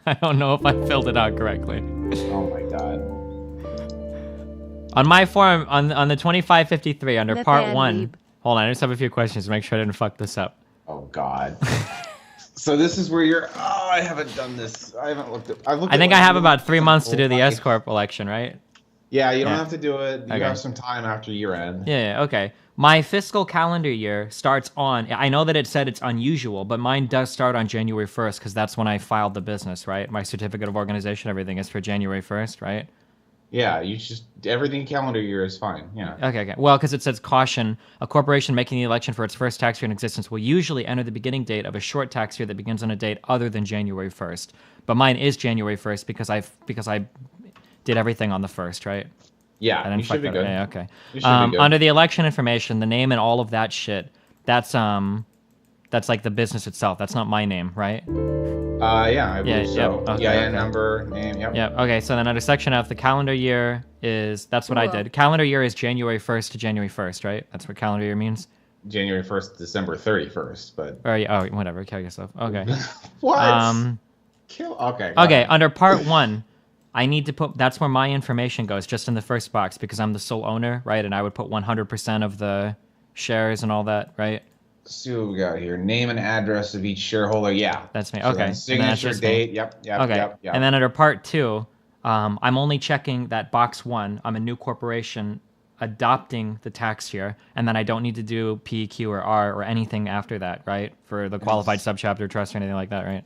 I don't know if I filled it out correctly. oh my god. On my form, on the 2553, under Let part the 1. leap. Hold on, I just have a few questions to make sure I didn't fuck this up. Oh god. So this is where you're. Oh, I haven't done this. I haven't looked at. I think I have about 3 months to do the S Corp election, right? Yeah, you don't Yeah. have to do it. You Okay. have some time after year end. Yeah, okay. My fiscal calendar year starts on, I know that it said it's unusual, but mine does start on January 1st because that's when I filed the business, right? My certificate of organization, everything is for January 1st, right? Yeah, you just everything calendar year is fine. Yeah. Okay. Well, because it says caution, a corporation making the election for its first tax year in existence will usually enter the beginning date of a short tax year that begins on a date other than January 1st. But mine is January 1st because I did everything on the 1st, right? I Yeah, didn't you fuck should be that good. up. Yeah, okay. You should be good. Under the election information, the name and all of that shit, that's like the business itself. That's not my name, right? Yeah, I believe so. okay, Yeah, okay. number, name, yep. Yeah. Okay. So then under section F, the calendar year that's what I Cool. did. Calendar year is January 1st to January 1st, right? That's what calendar year means. January 1st, December 31st, but... Or yeah, oh, whatever. Kill yourself. Okay. What? Um. Okay. go Okay. ahead. Under part 1, I need to put. That's where my information goes, just in the first box, because I'm the sole owner, right? And I would put 100% of the shares and all that, right? see what we got here. Name and address of each shareholder. Yeah. That's me. So Okay. then And that's signature just me. date. Yep. Okay. And then under part 2, I'm only checking that box 1. I'm a new corporation adopting the tax year, and then I don't need to do P, Q, or R or anything after that, right? For the qualified subchapter trust or anything like that, right?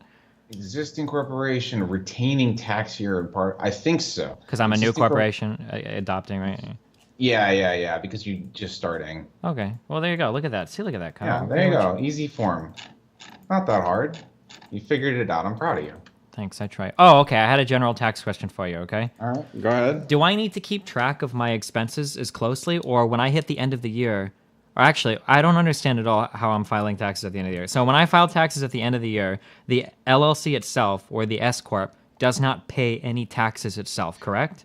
Existing corporation retaining tax year in part. I think so. Because I'm a new Existing corporation adopting, right? Yeah. Because you just starting. Okay. Well, there you go. Look at that. See, look at that, Kyle. Yeah, there you go. Easy form. Not that hard. You figured it out. I'm proud of you. Thanks. I try. Oh, okay. I had a general tax question for you. Okay. All right. Go ahead. Do I need to keep track of my expenses as closely, or when I hit the end of the year? Or actually, I don't understand at all how I'm filing taxes at the end of the year. So when I file taxes at the end of the year, the LLC itself or the S corp does not pay any taxes itself. Correct?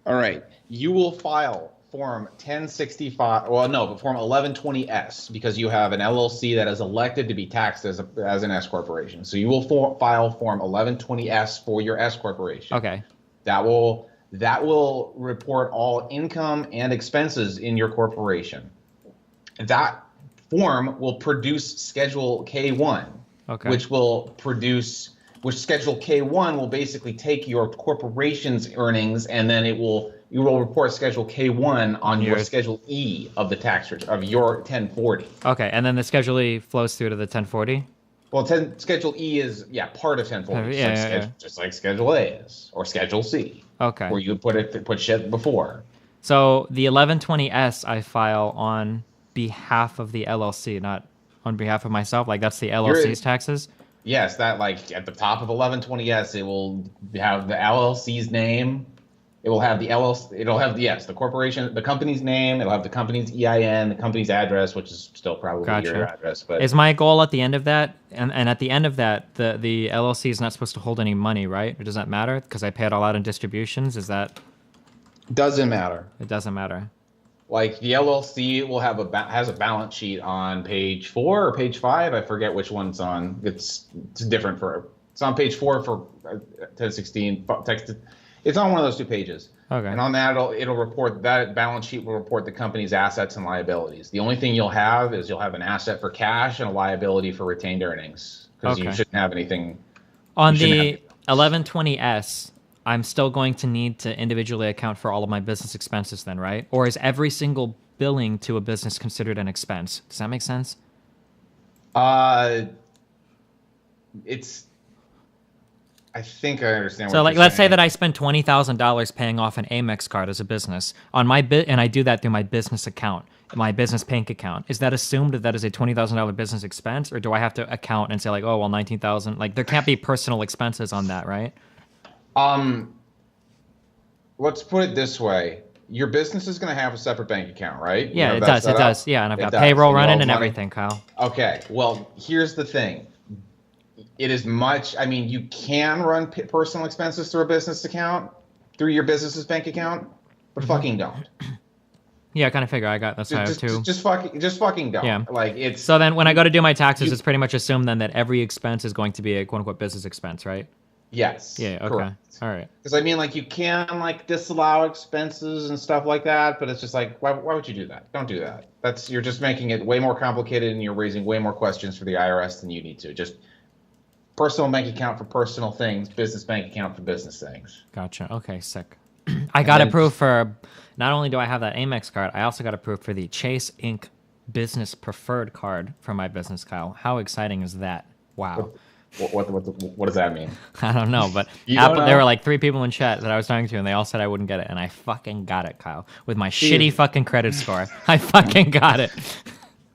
All right. You will file Form 1065. Well, no, but Form 1120S because you have an LLC that is elected to be taxed as an S corporation. So you will file Form 1120S for your S corporation. Okay. That will report all income and expenses in your corporation. That form will produce Schedule K1, Okay. which Schedule K1 will basically take your corporation's earnings and then you will report Schedule K1 on your Schedule E of the tax return of your 1040. Okay, and then the Schedule E flows through to the 1040? Well, Schedule E is part of 1040, just like Schedule A is, or Schedule C. Okay. Where you put shit before. So the 1120S I file on behalf of the LLC, not on behalf of myself. Like that's the LLC's taxes. Yes, that like at the top of 1120S, it will have the LLC's name. It will have the LLC. It'll have the corporation, the company's name. It'll have the company's EIN, the company's address, which is still probably your address. But is my goal at the end of that, and at the end of that, the LLC is not supposed to hold any money, right? Or does that matter? Because I pay it all out in distributions. Is that? Doesn't matter. It doesn't matter. Like the LLC will have has a balance sheet on page 4 or page 5. I forget which one it's on. It's different it's on page 4 for 1016 text. It's on one of those 2 pages. Okay. And on that, it'll report that balance sheet will report the company's assets and liabilities. The only thing you'll have an asset for cash and a liability for retained earnings because you shouldn't have anything. On the 1120S, I'm still going to need to individually account for all of my business expenses then, right? Or is every single billing to a business considered an expense? Does that make sense? I think I understand. So, like, let's say that I spend $20,000 paying off an Amex card as a business on my and I do that through my business account, my business bank account. Is that assumed that is a $20,000 business expense, or do I have to account and say like, oh, well, 19,000? Like, there can't be personal expenses on that, right? Let's put it this way: your business is going to have a separate bank account, right? Yeah, it does. It does. Yeah, and I've got payroll running and everything, Kyle. Okay. Well, here's the thing. It is much. I mean, you can run personal expenses through a business account, through your business's bank account, but fucking don't. Yeah, I kind of figure I got that's how I have too. Just fucking don't. Yeah. Like it's. So then, when I go to do my taxes, it's pretty much assumed then that every expense is going to be a quote unquote business expense, right? Yes. Yeah. Okay. Correct. All right. Because I mean, like you can like disallow expenses and stuff like that, but it's just like, why would you do that? Don't do that. You're just making it way more complicated, and you're raising way more questions for the IRS than you need to. Just personal bank account for personal things, business bank account for business things. Gotcha. Okay, sick. I got approved for, not only do I have that Amex card, I also got approved for the Chase Inc. Business Preferred card for my business, Kyle. How exciting is that? Wow. What does that mean? I don't know, but there were like 3 people in chat that I was talking to, and they all said I wouldn't get it, and I fucking got it, Kyle. With my shitty fucking credit score. I fucking got it.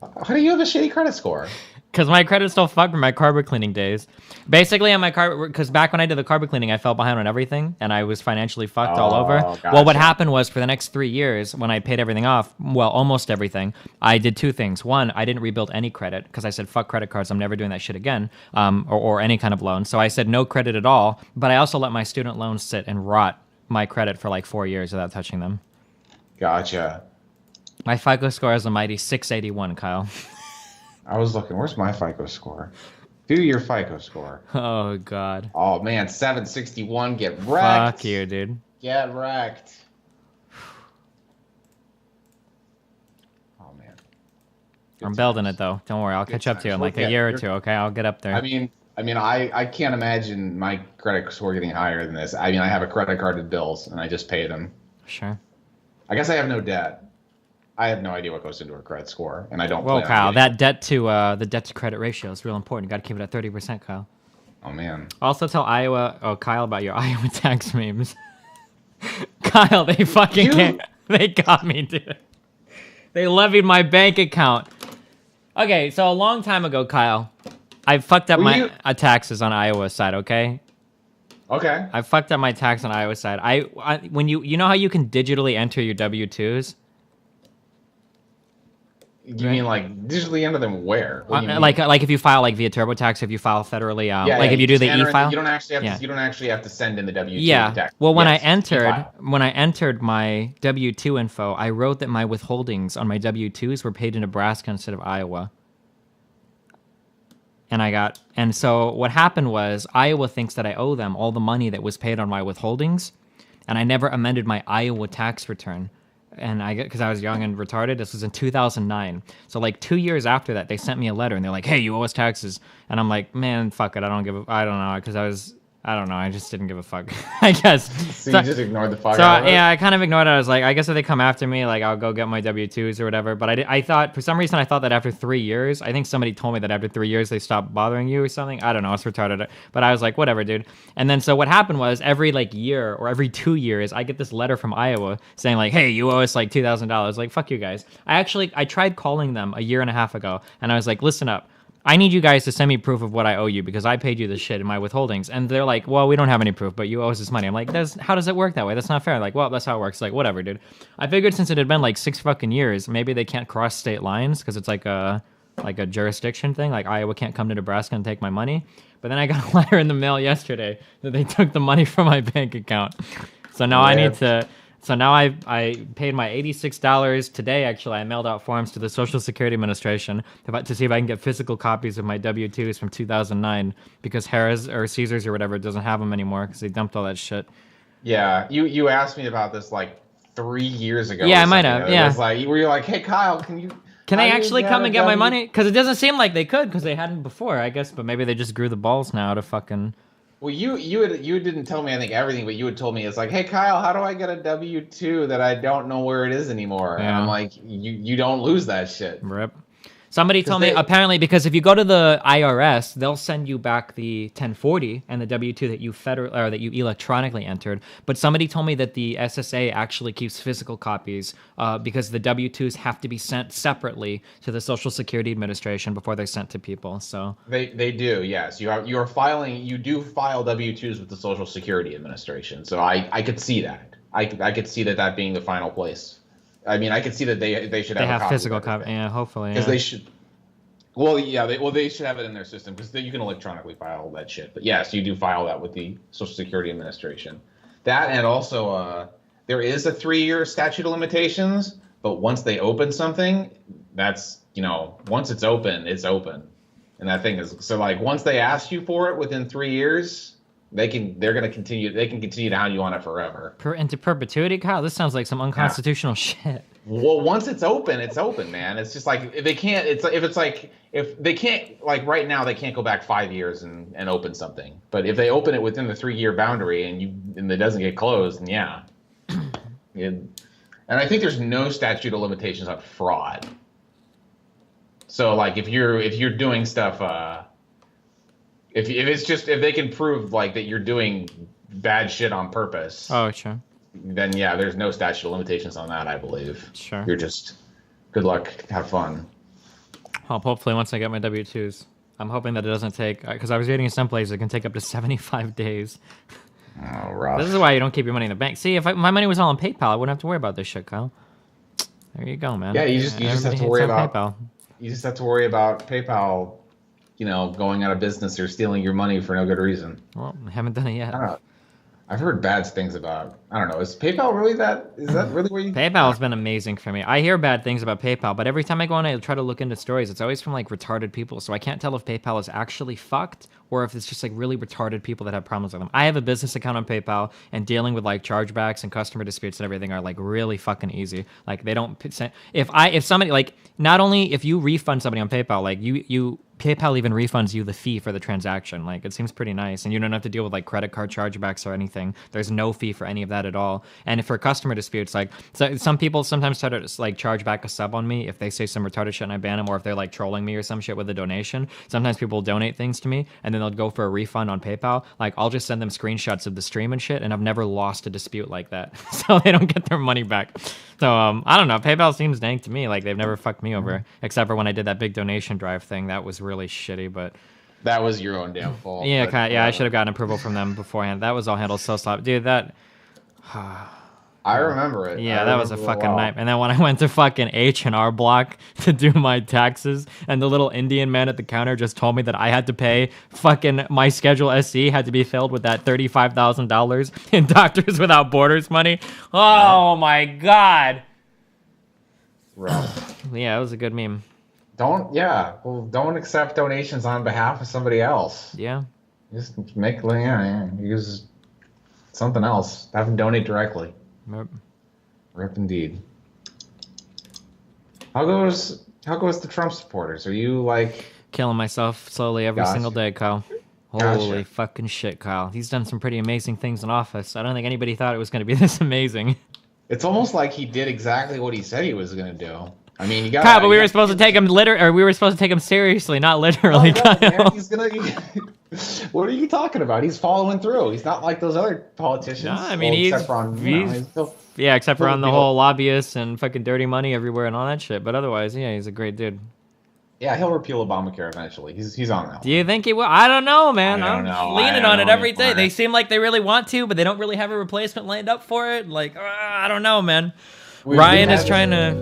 How do you have a shitty credit score? Because my credit's still fucked from my carpet cleaning days. Basically, on my carpet, because back when I did the carpet cleaning, I fell behind on everything, and I was financially fucked all over. Gotcha. Well, what happened was for the next 3 years, when I paid everything off, well, almost everything, I did 2 things. One, I didn't rebuild any credit, because I said, fuck credit cards, I'm never doing that shit again, or any kind of loan. So I said no credit at all, but I also let my student loans sit and rot my credit for like 4 years without touching them. Gotcha. My FICO score is a mighty 681, Kyle. I was looking. Where's my FICO score? Do your FICO score. Oh, God. Oh, man. 761. Get wrecked. Fuck you, dude. Get wrecked. Oh, man. I'm building it though. Don't worry, I'll catch up to you in like a year or two. Okay, I'll get up there. I can't imagine my credit score getting higher than this. I mean, I have a credit card with bills, and I just pay them. Sure. I guess I have no debt. I have no idea what goes into a credit score, and I don't. Well, Kyle, that debt to the debt to credit ratio is real important. You got to keep it at 30%, Kyle. Oh man. Also, tell Kyle about your Iowa tax memes. Kyle, they fucking can't. They got me, dude. They levied my bank account. Okay, so a long time ago, Kyle, I fucked up my taxes on Iowa side. Okay. Okay. I fucked up my tax on Iowa side. When you know how you can digitally enter your W-2s? You mean like digitally enter them where? Like if you file like via TurboTax, if you file federally, if you do the e-file, you don't actually have to send in the W-2. Yeah. Well, when I entered my W-2 info, I wrote that my withholdings on my W-2s were paid in Nebraska instead of Iowa. And so what happened was Iowa thinks that I owe them all the money that was paid on my withholdings, and I never amended my Iowa tax return. And because I was young and retarded, this was in 2009. So like 2 years after that, they sent me a letter and they're like, "Hey, you owe us taxes." And I'm like, "Man, fuck it. I don't know," because I just didn't give a fuck. I guess. So you just ignored the fuck so, out of it? Yeah, I kind of ignored it. I was like, I guess if they come after me, like I'll go get my W-2s or whatever. But I thought, for some reason, I thought that after 3 years, I think somebody told me that after 3 years they stopped bothering you or something. I don't know. It's retarded. But I was like, whatever, dude. And then so what happened was every like year or every 2 years, I get this letter from Iowa saying like, "Hey, you owe us like $2,000. Like, fuck you guys. I tried calling them a year and a half ago, and I was like, listen up. I need you guys to send me proof of what I owe you because I paid you this shit in my withholdings. And they're like, "Well, we don't have any proof, but you owe us this money." I'm like, how does it work that way? That's not fair. Like, well, that's how it works. Like, whatever, dude. I figured since it had been like 6 fucking years, maybe they can't cross state lines because it's like a jurisdiction thing. Like Iowa can't come to Nebraska and take my money. But then I got a letter in the mail yesterday that they took the money from my bank account. So now I need to. So now I paid my $86 today. Actually, I mailed out forms to the Social Security Administration to see if I can get physical copies of my W-2s from 2009 because Harrah's or Caesars or whatever doesn't have them anymore because they dumped all that shit. Yeah, you asked me about this like 3 years ago. Yeah, I might have. Yeah, it was like were you like, "Hey Kyle, can they actually come and get my money?" Because it doesn't seem like they could because they hadn't before, I guess. But maybe they just grew the balls now to fucking. Well, you didn't tell me I think everything, but you had told me it's like, "Hey Kyle, how do I get a W-2 that I don't know where it is anymore?" Yeah. And I'm like, you don't lose that shit. Rip. Somebody told me apparently because if you go to the IRS, they'll send you back the 1040 and the W-2 that you electronically entered. But somebody told me that the SSA actually keeps physical copies because the W-2s have to be sent separately to the Social Security Administration before they're sent to people. So they do, yes. You do file W-2s with the Social Security Administration. So I could see that. I could see that being the final place. I mean, I could see that they should have physical copy. Yeah, hopefully. Because they should. Well, yeah, they should have it in their system because you can electronically file that shit. But yes, you do file that with the Social Security Administration. That and also there is a 3-year statute of limitations. But once they open something, that's once it's open, and that thing is so like once they ask you for it within 3 years. They can continue to hound you on it forever. Into perpetuity, Kyle? This sounds like some unconstitutional shit. Well, once it's open, man. It's just like if they can't. If they can't like right now, they can't go back 5 years and open something. But if they open it within the 3-year boundary and it doesnn't get closed, then yeah. And I think there's no statute of limitations on fraud. So like if you're doing stuff. If they can prove like that you're doing bad shit on purpose. Oh, sure. Then yeah, there's no statute of limitations on that, I believe. Sure. You're just good luck, have fun. Well, hopefully once I get my W-2s, I'm hoping that it doesn't take because I was reading some places it can take up to 75 days. Oh, rough. This is why you don't keep your money in the bank. See, if my money was all in PayPal, I wouldn't have to worry about this shit, Kyle. There you go, man. Yeah, you just have to worry about PayPal. You just have to worry about PayPal. Going out of business or stealing your money for no good reason. Well, I haven't done it yet. I don't know. I've heard bad things about. I don't know. Is PayPal really that? Is that really where you? PayPal has been amazing for me. I hear bad things about PayPal, but every time I go on, I try to look into stories. It's always from like retarded people, so I can't tell if PayPal is actually fucked or if it's just like really retarded people that have problems with them. I have a business account on PayPal, and dealing with like chargebacks and customer disputes and everything are like really fucking easy. Like they don't if somebody like not only if you refund somebody on PayPal, like you PayPal even refunds you the fee for the transaction. Like, it seems pretty nice, and you don't have to deal with like credit card chargebacks or anything. There's no fee for any of that at all. And for customer disputes, like, so some people sometimes try to like charge back a sub on me if they say some retarded shit and I ban them, or if they're like trolling me or some shit with a donation. Sometimes people donate things to me and then they'll go for a refund on PayPal. Like, I'll just send them screenshots of the stream and shit, and I've never lost a dispute like that, so they don't get their money back. So I don't know. PayPal seems dank to me. Like, they've never fucked me over, except for when I did that big donation drive thing. That was really shitty, but That was your own damn fault. yeah, but, kinda, yeah, I should have gotten approval from them beforehand. That was all handled so sloppy, dude. That I remember it. yeah, that was a fucking nightmare. And then when I went to fucking H&R Block to do my taxes, and the little Indian man at the counter just told me that I had to pay fucking my Schedule SC had to be filled with that $35,000 in Doctors Without Borders money. Oh my god. Rough. Yeah, it was a good meme. Don't accept donations on behalf of somebody else. Yeah. Just use something else. Have them donate directly. Yep. Rip indeed. How goes the Trump supporters? Are you like Killing myself slowly every Gotcha. single day, Kyle. Gotcha. Holy fucking shit, Kyle. He's done some pretty amazing things in office. I don't think anybody thought it was going to be this amazing. It's almost like he did exactly what he said he was gonna do. I mean, you got. Kyle, but we were supposed to take him we were supposed to take him seriously, not literally. No, man, he's gonna. What are you talking about? He's following through. He's not like those other politicians. No, I mean, except for on, yeah, except for on the people- whole lobbyists and fucking dirty money everywhere and all that shit. But otherwise, yeah, he's a great dude. Yeah, he'll repeal Obamacare eventually. He's on that. Do you think he will? I don't know, man. I don't know. I'm leaning I on it don't every know. day. They seem like they really want to, but they don't really have a replacement lined up for it. Like, I don't know, man. Ryan is trying to.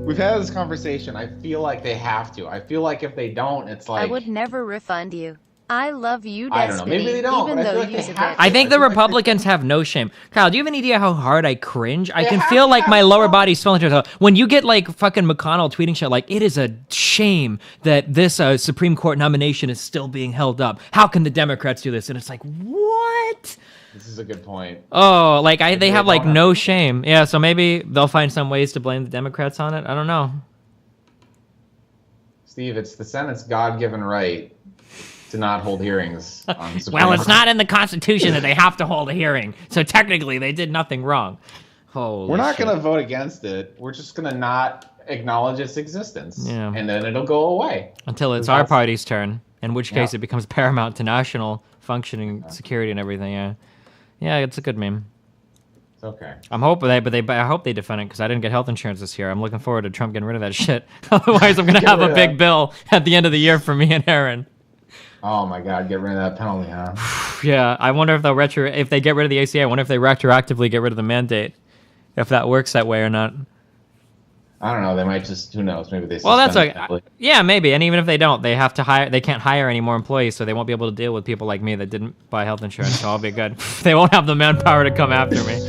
We've had this conversation. I feel like they have to. I feel like if they don't, it's like I would never refund you. I love you, I don't know. Destiny, Maybe they don't, even but I though feel like you they said have that. I think the I feel like they- Republicans have no shame. Kyle, do you have any idea how hard I cringe? I They can have feel to like have my lower some. body's swelling to itself. When you get like fucking McConnell tweeting shit like, it is a shame that this Supreme Court nomination is still being held up. How can the Democrats do this? And it's like, what? This is a good point. Oh, like they they have like don't have no to. shame. Yeah, so maybe they'll find some ways to blame the Democrats on it. I don't know. Steve, it's the Senate's God-given right to not hold hearings on Supreme Well, it's Court. not in the Constitution that they have to hold a hearing. So technically, they did nothing wrong. Holy We're not shit. going to vote against it. We're just going to not acknowledge its existence. Yeah. And then it'll go away. Until it's Because our that's- party's turn, in which case Yeah. it becomes paramount to national functioning security and everything. Yeah, yeah, it's a good meme. It's okay. I'm hoping I hope they defend it because I didn't get health insurance this year. I'm looking forward to Trump getting rid of that shit. Otherwise, I'm gonna Get have rid a of big that. bill at the end of the year for me and Aaron. Oh my God, get rid of that penalty, huh? Yeah, I wonder if they'll if they get rid of the ACA. I wonder if they retroactively get rid of the mandate, if that works that way or not. I don't know. They might just, who knows? Maybe they. Well, that's suspend okay. the penalty. Yeah, maybe. And even if they don't, they have to hire. They can't hire any more employees, so they won't be able to deal with people like me that didn't buy health insurance. So I'll be good. They won't have the manpower to come after me.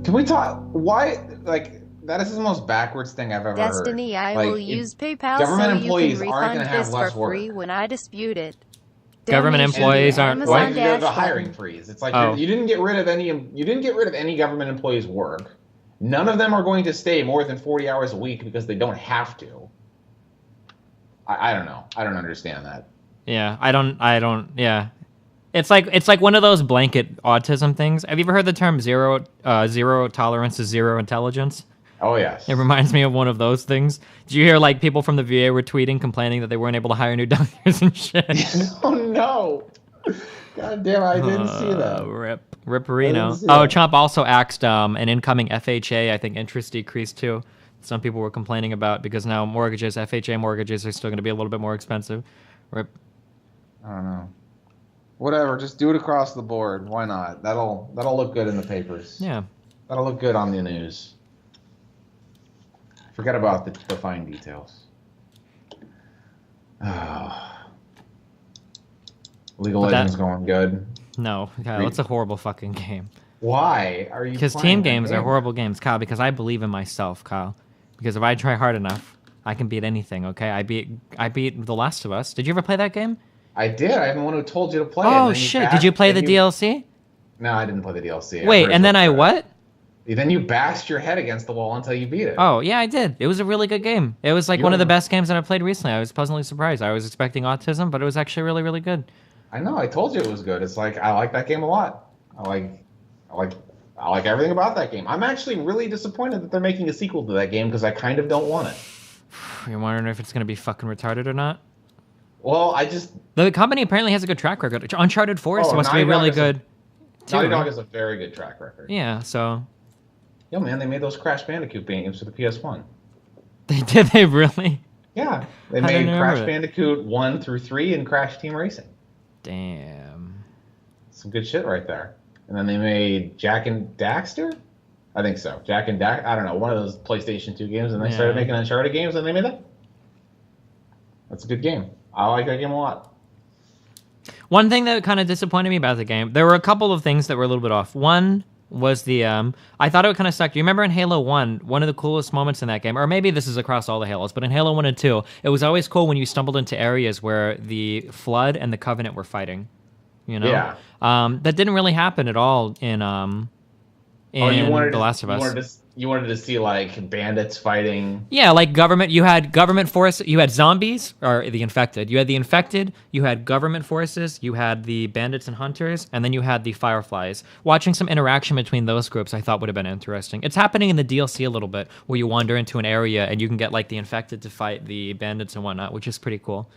Can we talk? Why? Like that is the most backwards thing I've ever Destiny, heard. I Like, will if use PayPal government so employees you can aren't gonna refund have this less for free work. when I dispute it. Government Donation employees to aren't- Why Amazon there's a Dash hiring One. freeze? It's like Oh. you didn't get rid of any. You didn't get rid of any government employees' work. None of them are going to stay more than 40 hours a week because they don't have to. I don't know. I don't understand that. Yeah, I don't. Yeah, it's like one of those blanket autism things. Have you ever heard the term zero tolerance is zero intelligence? Oh yes. It reminds me of one of those things. Did you hear like people from the VA were tweeting complaining that they weren't able to hire new doctors and shit? Oh no. God damn! I didn't see that. Ripperino. see Oh, that. Trump also axed an incoming FHA. I think interest decreased too. Some people were complaining about because now FHA mortgages are still going to be a little bit more expensive. Rip. I don't know. Whatever. Just do it across the board. Why not? That'll look good in the papers. Yeah. That'll look good on the news. Forget about the fine details. League of But that- Legends going good. No, Kyle, it's a horrible fucking game. Why are you? Because playing team that games are game? horrible games, Kyle. Because I believe in myself, Kyle. Because if I try hard enough, I can beat anything. Okay, I beat The Last of Us. Did you ever play that game? I did. I'm the one who told you to play it. Oh and then shit! backed- Did you play the and DLC? No, I didn't play the DLC. I Wait, heard and then it I was what? Then you bashed your head against the wall until you beat it. Oh, yeah, I did. It was a really good game. It was like one of the You- best games that I've played recently. I was pleasantly surprised. I was expecting autism, but it was actually really, really good. I know. I told you it was good. It's like I like that game a lot. I like everything about that game. I'm actually really disappointed that they're making a sequel to that game because I kind of don't want it. You're wondering if it's going to be fucking retarded or not? Well, The company apparently has a good track record. Uncharted Forest Oh, must be Naughty Dog really is a- good. too, Naughty Dog right? has a very good track record. Yeah, so Yo, man, they made those Crash Bandicoot games for the PS1. did they really? Yeah, they I didn't made remember Crash that. Bandicoot 1 through 3 and Crash Team Racing. Damn. Some good shit right there. And then they made Jak and Daxter? I think so. Jak and Dax. I don't know, one of those PlayStation 2 games, and they started Yeah. making Uncharted games, and they made that. That's a good game. I like that game a lot. One thing that kind of disappointed me about the game, there were a couple of things that were a little bit off. One was the I thought it would kind of suck. You remember in Halo 1, one of the coolest moments in that game, or maybe this is across all the Halos, but in Halo 1 and 2, it was always cool when you stumbled into areas where the Flood and the Covenant were fighting. You know? Yeah. That didn't really happen at all in The Last of Us. You wanted to see like bandits fighting. Yeah, like government. You had government forces. You had zombies, or the infected. You had the infected. You had government forces. You had the bandits and hunters, and then you had the fireflies. Watching some interaction between those groups, I thought would have been interesting. It's happening in the DLC a little bit, where you wander into an area and you can get like the infected to fight the bandits and whatnot, which is pretty cool.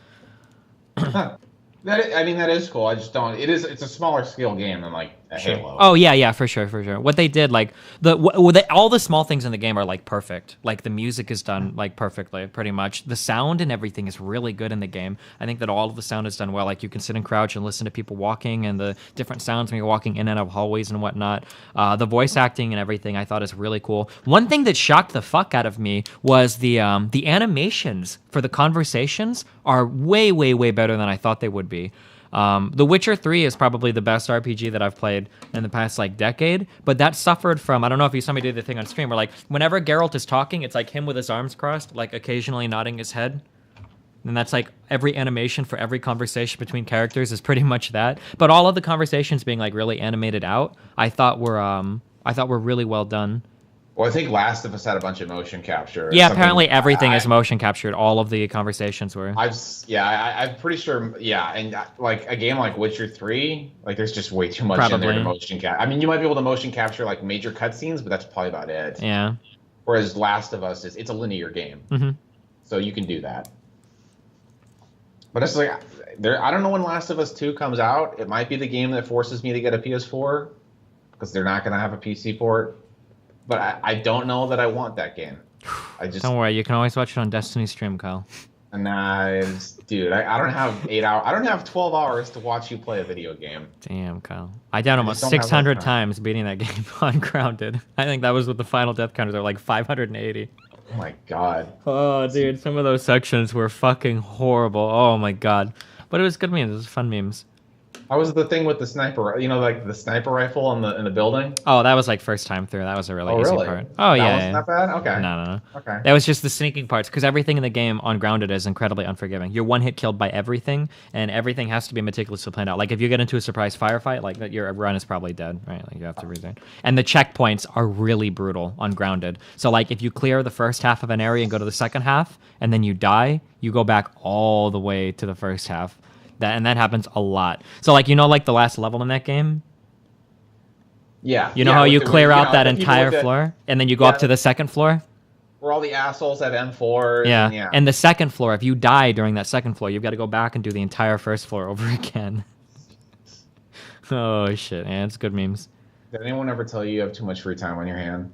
That is cool. I just don't. It's a smaller scale game than like a Halo. Oh yeah, for sure. What they did, like all the small things in the game are like perfect. Like the music is done like perfectly, pretty much. The sound and everything is really good in the game. I think that all of the sound is done well. Like you can sit and crouch and listen to people walking and the different sounds when you're walking in and out of hallways and whatnot. The voice acting and everything I thought is really cool. One thing that shocked the fuck out of me was the animations for the conversations are way better than I thought they would be. The Witcher 3 is probably the best RPG that I've played in the past like decade, but that suffered from, I don't know if you saw me do the thing on stream where like whenever Geralt is talking, it's like him with his arms crossed, like occasionally nodding his head. And that's like every animation for every conversation between characters is pretty much that. But all of the conversations being like really animated out, I thought were really well done. Well, I think Last of Us had a bunch of motion capture. Yeah, apparently everything is motion captured. All of the conversations were. I'm pretty sure. Yeah, and like a game like Witcher 3, like there's just way too much in there to motion capture. I mean, you might be able to motion capture like major cutscenes, but that's probably about it. Yeah. Whereas Last of Us it's a linear game, so you can do that. But it's like I don't know when Last of Us 2 comes out. It might be the game that forces me to get a PS4 because they're not going to have a PC port. But I don't know that I want that game. Don't worry, you can always watch it on Destiny stream, Kyle. Dude, I don't have 8 hours. I don't have 12 hours to watch you play a video game. Damn, Kyle. I died almost 600 times beating that game on Grounded. I think that was with the final death counters are like 580. Oh my god. Oh, dude, some of those sections were fucking horrible. Oh my god. But it was good memes. It was fun memes. How was the thing with the sniper? You know, like the sniper rifle in the building. Oh, that was like first time through. That was a really easy part. Oh yeah, wasn't that bad? Okay. No. Okay. That was just the sneaking parts because everything in the game on Grounded is incredibly unforgiving. You're one hit killed by everything, and everything has to be meticulously planned out. Like if you get into a surprise firefight, like that, your run is probably dead, right? Like you have to resign. And the checkpoints are really brutal on Grounded. So like if you clear the first half of an area and go to the second half, and then you die, you go back all the way to the first half. That happens a lot. So like like the last level in that game. Yeah. You know how you clear out that entire floor, and then you go up to the second floor. Where all the assholes have M4s. Yeah. And the second floor, if you die during that second floor, you've got to go back and do the entire first floor over again. Oh shit, man, it's good memes. Did anyone ever tell you have too much free time on your hand?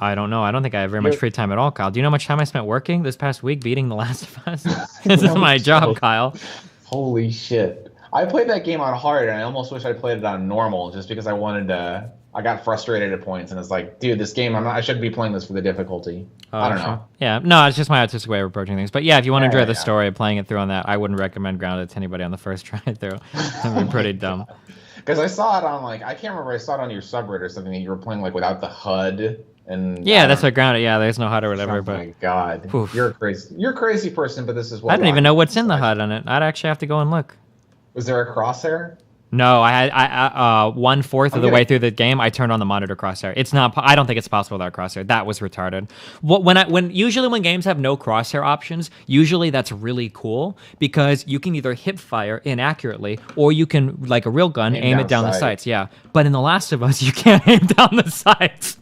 I don't know. I don't think I have very much free time at all, Kyle. Do you know how much time I spent working this past week beating The Last of Us? This is my job, Kyle. Holy shit. I played that game on hard, and I almost wish I played it on normal just because I got frustrated at points, and it's like, dude, this game, I shouldn't be playing this for the difficulty. I don't know. Yeah, no, it's just my artistic way of approaching things. But yeah, if you want to enjoy the story, playing it through on that, I wouldn't recommend Grounded to anybody on the first try through. That'd be pretty dumb. Because I saw it on, I can't remember, I saw it on your subreddit or something, that you were playing, without the HUD. And yeah, that's what Grounded. Yeah, there's no HUD or whatever. Oh my god, oof. You're a crazy person. But this is what I don't even know what's in the HUD on it. I'd actually have to go and look. Was there a crosshair? No, I 1/4 of the way through the game, I turned on the monitor crosshair. It's not. I don't think it's possible without crosshair. That was retarded. Usually when games have no crosshair options, usually that's really cool because you can either hip fire inaccurately or you can, like a real gun, aim it down the sights. Yeah, but in The Last of Us, you can't aim down the sights.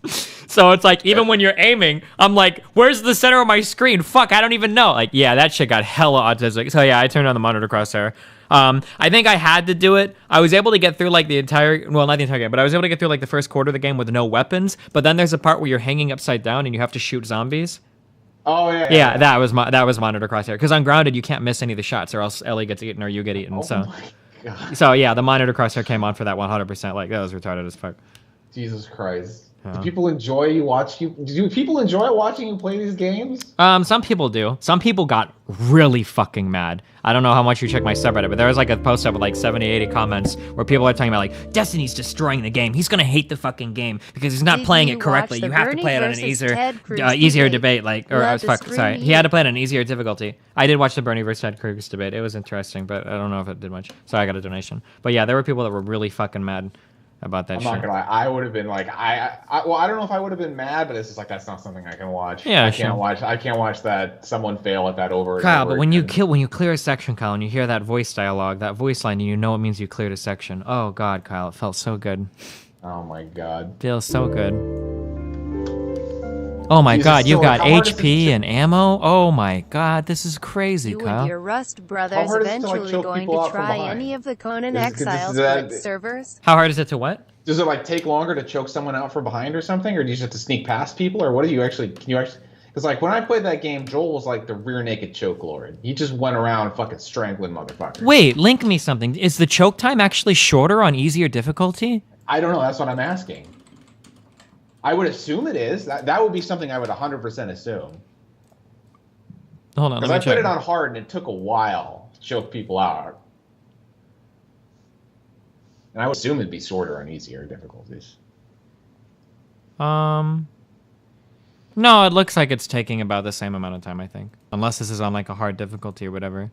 So it's like, even when you're aiming, I'm like, where's the center of my screen? Fuck, I don't even know. Like, yeah, that shit got hella autistic. So yeah, I turned on the monitor crosshair. I think I had to do it. I was able to get through like the entire, well, not the entire game, but I was able to get through like the first quarter of the game with no weapons. But then there's a part where you're hanging upside down and you have to shoot zombies. Oh yeah. Yeah, that was monitor crosshair. Because on grounded, you can't miss any of the shots, or else Ellie gets eaten or you get eaten. Oh so, my God. so yeah, the monitor crosshair came on for that 100%. Like, that was retarded as fuck. Jesus Christ. Do people enjoy you watch you? Do people enjoy watching you play these games? Some people do. Some people got really fucking mad. I don't know how much you check my subreddit, but there was like a post up with like 70, 80 comments where people are talking about like, Destiny's destroying the game. He's gonna hate the fucking game because he's not playing it correctly. You have to play it on an easier debate. Like, or sorry, he had to play it on an easier difficulty. I did watch the Bernie versus Ted Cruz debate. It was interesting, but I don't know if it did much. So I got a donation. But yeah, there were people that were really fucking mad about that. I'm shit. not gonna lie. I would have been like, well, I don't know if I would have been mad, but it's just like, that's not something I can watch. Yeah, I can't watch that someone fail at that over. Kyle, and over but when again. you clear a section, Kyle, and you hear that voice dialogue, that voice line, and you know it means you cleared a section. Oh God, Kyle, it felt so good. Oh my God. Feels so good. Oh my God, you've got HP and ammo. Oh my God, this is crazy, You Kyle. and your Rust brothers eventually going to try any of the Conan Exiles servers? How hard is it to what? Does it like take longer to choke someone out from behind or something, or do you just have to sneak past people, or what do you actually? Can you actually? Because like when I played that game, Joel was like the rear naked choke lord. He just went around fucking strangling motherfuckers. Wait, link me something. Is the choke time actually shorter on easier difficulty? I don't know. That's what I'm asking. I would assume it is. That would be something I would 100% assume. Hold on, let Because me I check. put it on hard and it took a while to choke people out. And I would assume it'd be shorter on easier difficulties. No, it looks like it's taking about the same amount of time, I think. Unless this is on like a hard difficulty or whatever.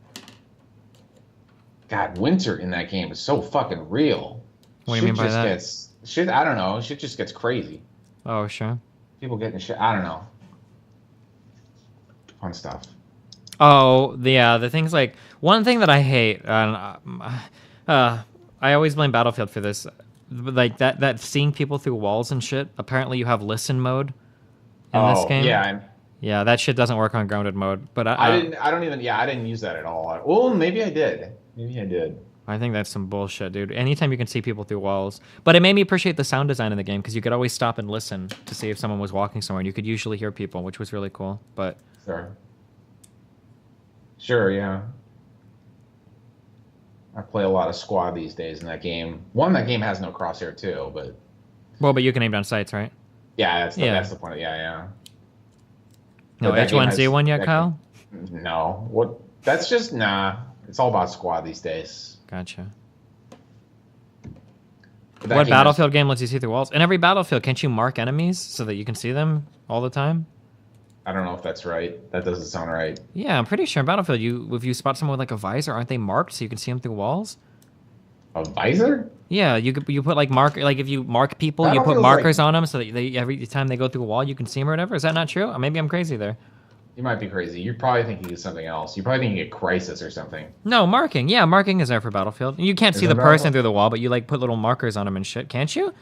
God, winter in that game is so fucking real. What do you mean by that? Shit, I don't know. Shit just gets crazy. Oh, sure. People getting shit. I don't know. Fun stuff. Oh, the things like, one thing that I hate, I always blame Battlefield for this, like that seeing people through walls and shit. Apparently you have listen mode in this game. Yeah, that shit doesn't work on grounded mode. But I didn't use that at all. Well, maybe I did. I think that's some bullshit, dude. Anytime you can see people through walls. But it made me appreciate the sound design in the game because you could always stop and listen to see if someone was walking somewhere, and you could usually hear people, which was really cool. But Sure, yeah. I play a lot of squad these days in that game. That game has no crosshair too, but... Well, but you can aim down sights, right? Yeah, that's the point. Yeah. No H1Z1 yet, Kyle? No. What? That's just... Nah. It's all about squad these days. Gotcha. What Battlefield game lets you see through walls? In every Battlefield, can't you mark enemies so that you can see them all the time? I don't know if that's right. That doesn't sound right. Yeah, I'm pretty sure in Battlefield, if you spot someone with like a visor, aren't they marked so you can see them through walls? A visor? Yeah, you put like if you mark people, you put markers on them so that every time they go through a wall, you can see them or whatever. Is that not true? Or maybe I'm crazy there. You might be crazy. You're probably thinking of something else. You're probably thinking of Crisis or something. No, marking. Yeah, marking is there for Battlefield. You can't see the person through the wall, but you like put little markers on them and shit, can't you?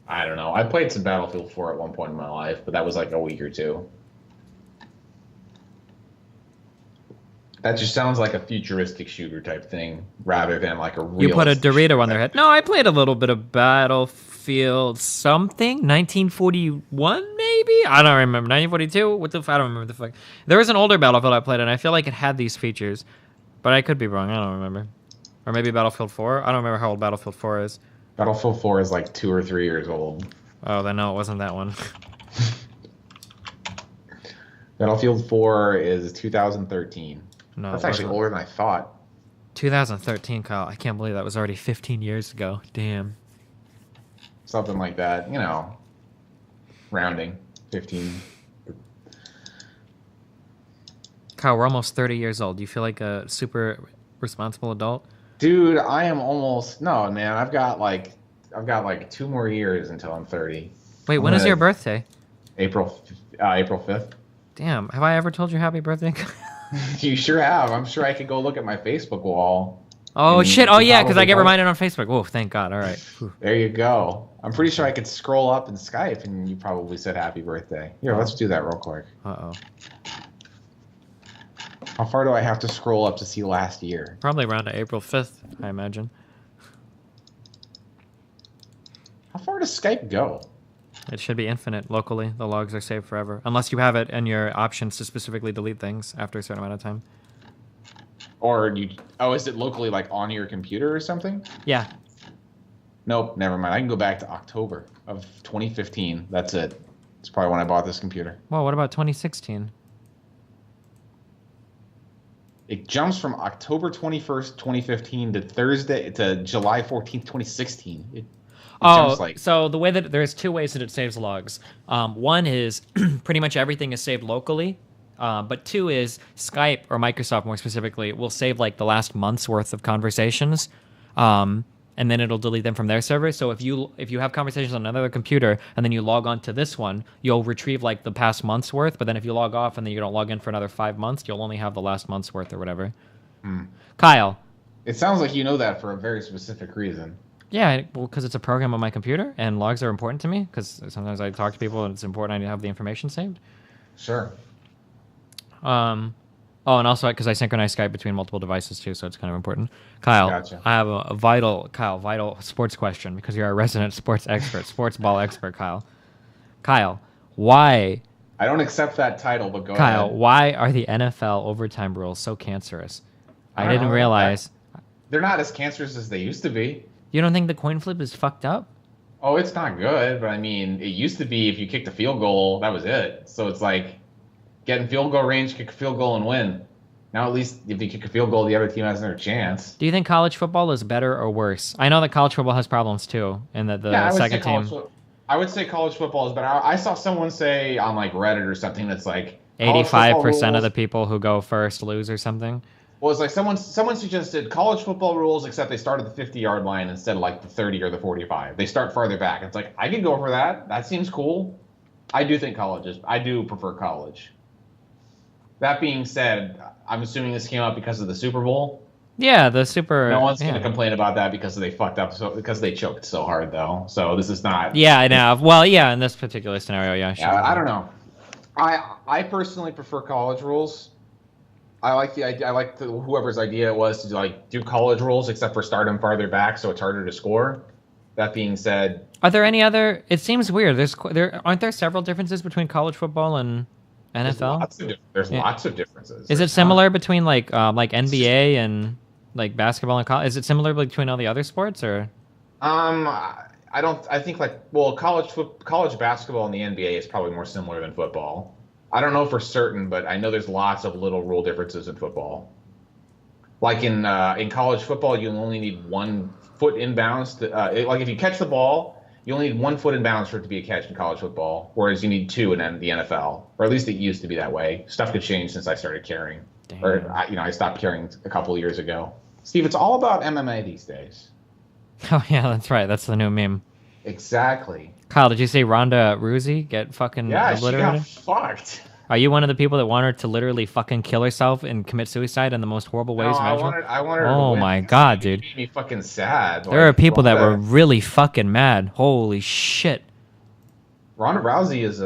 I don't know. I played some Battlefield 4 at one point in my life, but that was like a week or two. That just sounds like a futuristic shooter type thing rather than like a real. You put a Dorito on their head. No, I played a little bit of Battlefield something, 1941 maybe. I don't remember. 1942. I don't remember the fuck. There was an older Battlefield I played, and I feel like it had these features, but I could be wrong. I don't remember. Or maybe Battlefield 4. I don't remember how old Battlefield 4 is. Battlefield 4 is like 2 or 3 years old. Oh, then no, it wasn't that one. Battlefield 4 is 2013. No, that's actually older than I thought. 2013, Kyle. I can't believe that was already 15 years ago. Damn. Something like that, you know. Rounding. 15. Kyle, we're almost 30 years old. Do you feel like a super responsible adult? Dude, I am almost no man. I've got like 2 more years until I'm 30. Wait, when is your birthday? April 5th. Damn, have I ever told you happy birthday? You sure have. I'm sure I could go look at my Facebook wall. Oh shit! Oh yeah, because I get reminded on Facebook. Whoa, thank God. All right. There you go. I'm pretty sure I could scroll up in Skype and you probably said happy birthday. Here, let's do that real quick. Uh-oh. How far do I have to scroll up to see last year? Probably around April 5th, I imagine. How far does Skype go? It should be infinite locally. The logs are saved forever. Unless you have it in your options to specifically delete things after a certain amount of time. Or is it locally like on your computer or something? Yeah. Nope, never mind. I can go back to October of 2015. That's it. It's probably when I bought this computer. Well, what about 2016? It jumps from October 21st, 2015 to July 14th, 2016. So the way that there's 2 ways that it saves logs. One is pretty much everything is saved locally. But 2 is Skype, or Microsoft more specifically, will save like the last month's worth of conversations, and then it'll delete them from their server. So if you have conversations on another computer and then you log on to this one, you'll retrieve like the past month's worth. But then if you log off and then you don't log in for another 5 months, you'll only have the last month's worth or whatever. Kyle. It sounds like you know that for a very specific reason. Yeah, well, because it's a program on my computer and logs are important to me because sometimes I talk to people and it's important I need to have the information saved. Sure. And also because I synchronize Skype between multiple devices too, so it's kind of important. Kyle, gotcha. I have a vital sports question because you're a resident sports expert, sports ball expert, Kyle. Kyle, why? I don't accept that title, but go ahead. Kyle, why are the NFL overtime rules so cancerous? I didn't realize. They're not as cancerous as they used to be. You don't think the coin flip is fucked up? Oh, it's not good, but I mean, it used to be if you kicked a field goal, that was it. So it's like, get in field goal range, kick a field goal, and win. Now, at least if you kick a field goal, the other team has another chance. Do you think college football is better or worse? I know that college football has problems too, and that the second team. I would say college football is better. I saw someone say on like Reddit or something that's like 85% of the people who go first lose or something. Well, it's like someone suggested college football rules, except they start at the 50-yard line instead of like the 30 or the 45. They start farther back. It's like I could go for that. That seems cool. I do prefer college. That being said, I'm assuming this came up because of the Super Bowl. Yeah, the Super. No one's going to complain about that because they fucked up, because they choked so hard, though. So this is not. Yeah, I know. Well, yeah, in this particular scenario, yeah. Sure. Yeah, I don't know. I personally prefer college rules. I like the idea. I like whoever's idea it was to like do college rules, except for start them farther back, so it's harder to score. That being said, are there any other? It seems weird. Aren't there several differences between college football and NFL? There's lots of differences. Is it similar between like NBA and like basketball and college? Is it similar between all the other sports or? I don't. I think college basketball and the NBA is probably more similar than football. I don't know for certain, but I know there's lots of little rule differences in football. Like in college football, you only need 1 foot inbounds. Like if you catch the ball, you only need 1 foot inbounds for it to be a catch in college football, whereas you need 2 in the NFL, or at least it used to be that way. Stuff could change since I started carrying, I stopped carrying a couple of years ago. Steve, it's all about MMA these days. Oh yeah, that's right. That's the new meme. Exactly. Kyle, did you see Ronda Rousey get fucking obliterated? Yeah, she got fucked. Are you one of the people that want her to literally fucking kill herself and commit suicide in the most horrible ways imaginable? I want her oh to my god, dude. It made me fucking sad. There are people that were really fucking mad. Holy shit. Ronda Rousey is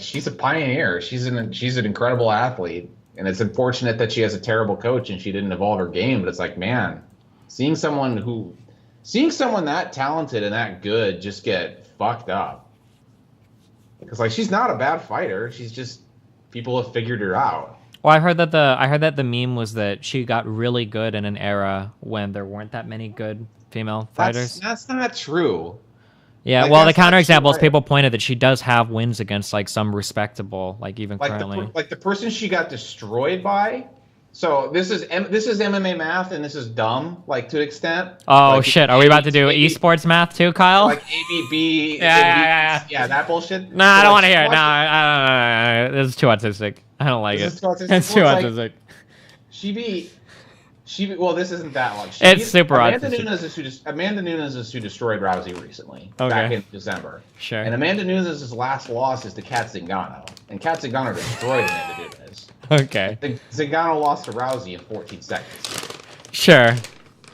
she's a pioneer. She's an incredible athlete, and it's unfortunate that she has a terrible coach and she didn't evolve her game. But it's like, man, seeing someone that talented and that good just get fucked up. Because she's not a bad fighter. She's just people have figured her out. Well, I heard that the meme was that she got really good in an era when there weren't that many good female fighters. That's not true. Yeah, well, the counterexample is people pointed that she does have wins against some respectable, even currently. The person she got destroyed by. So this is MMA math, and this is dumb, to an extent. Oh shit! Are we about to do esports math too, Kyle? ABB. Yeah, that bullshit. Nah, I don't want to hear it. Nah, this is too autistic. I don't like it. It's too autistic. Well, this isn't that long. It's super Amanda Nunes is who destroyed Rousey recently, back in December. Sure. And Amanda Nunes' last loss is to Kat Zingano, and Kat Zingano destroyed Amanda Nunes. Okay. Zingano lost to Rousey in 14 seconds. Sure.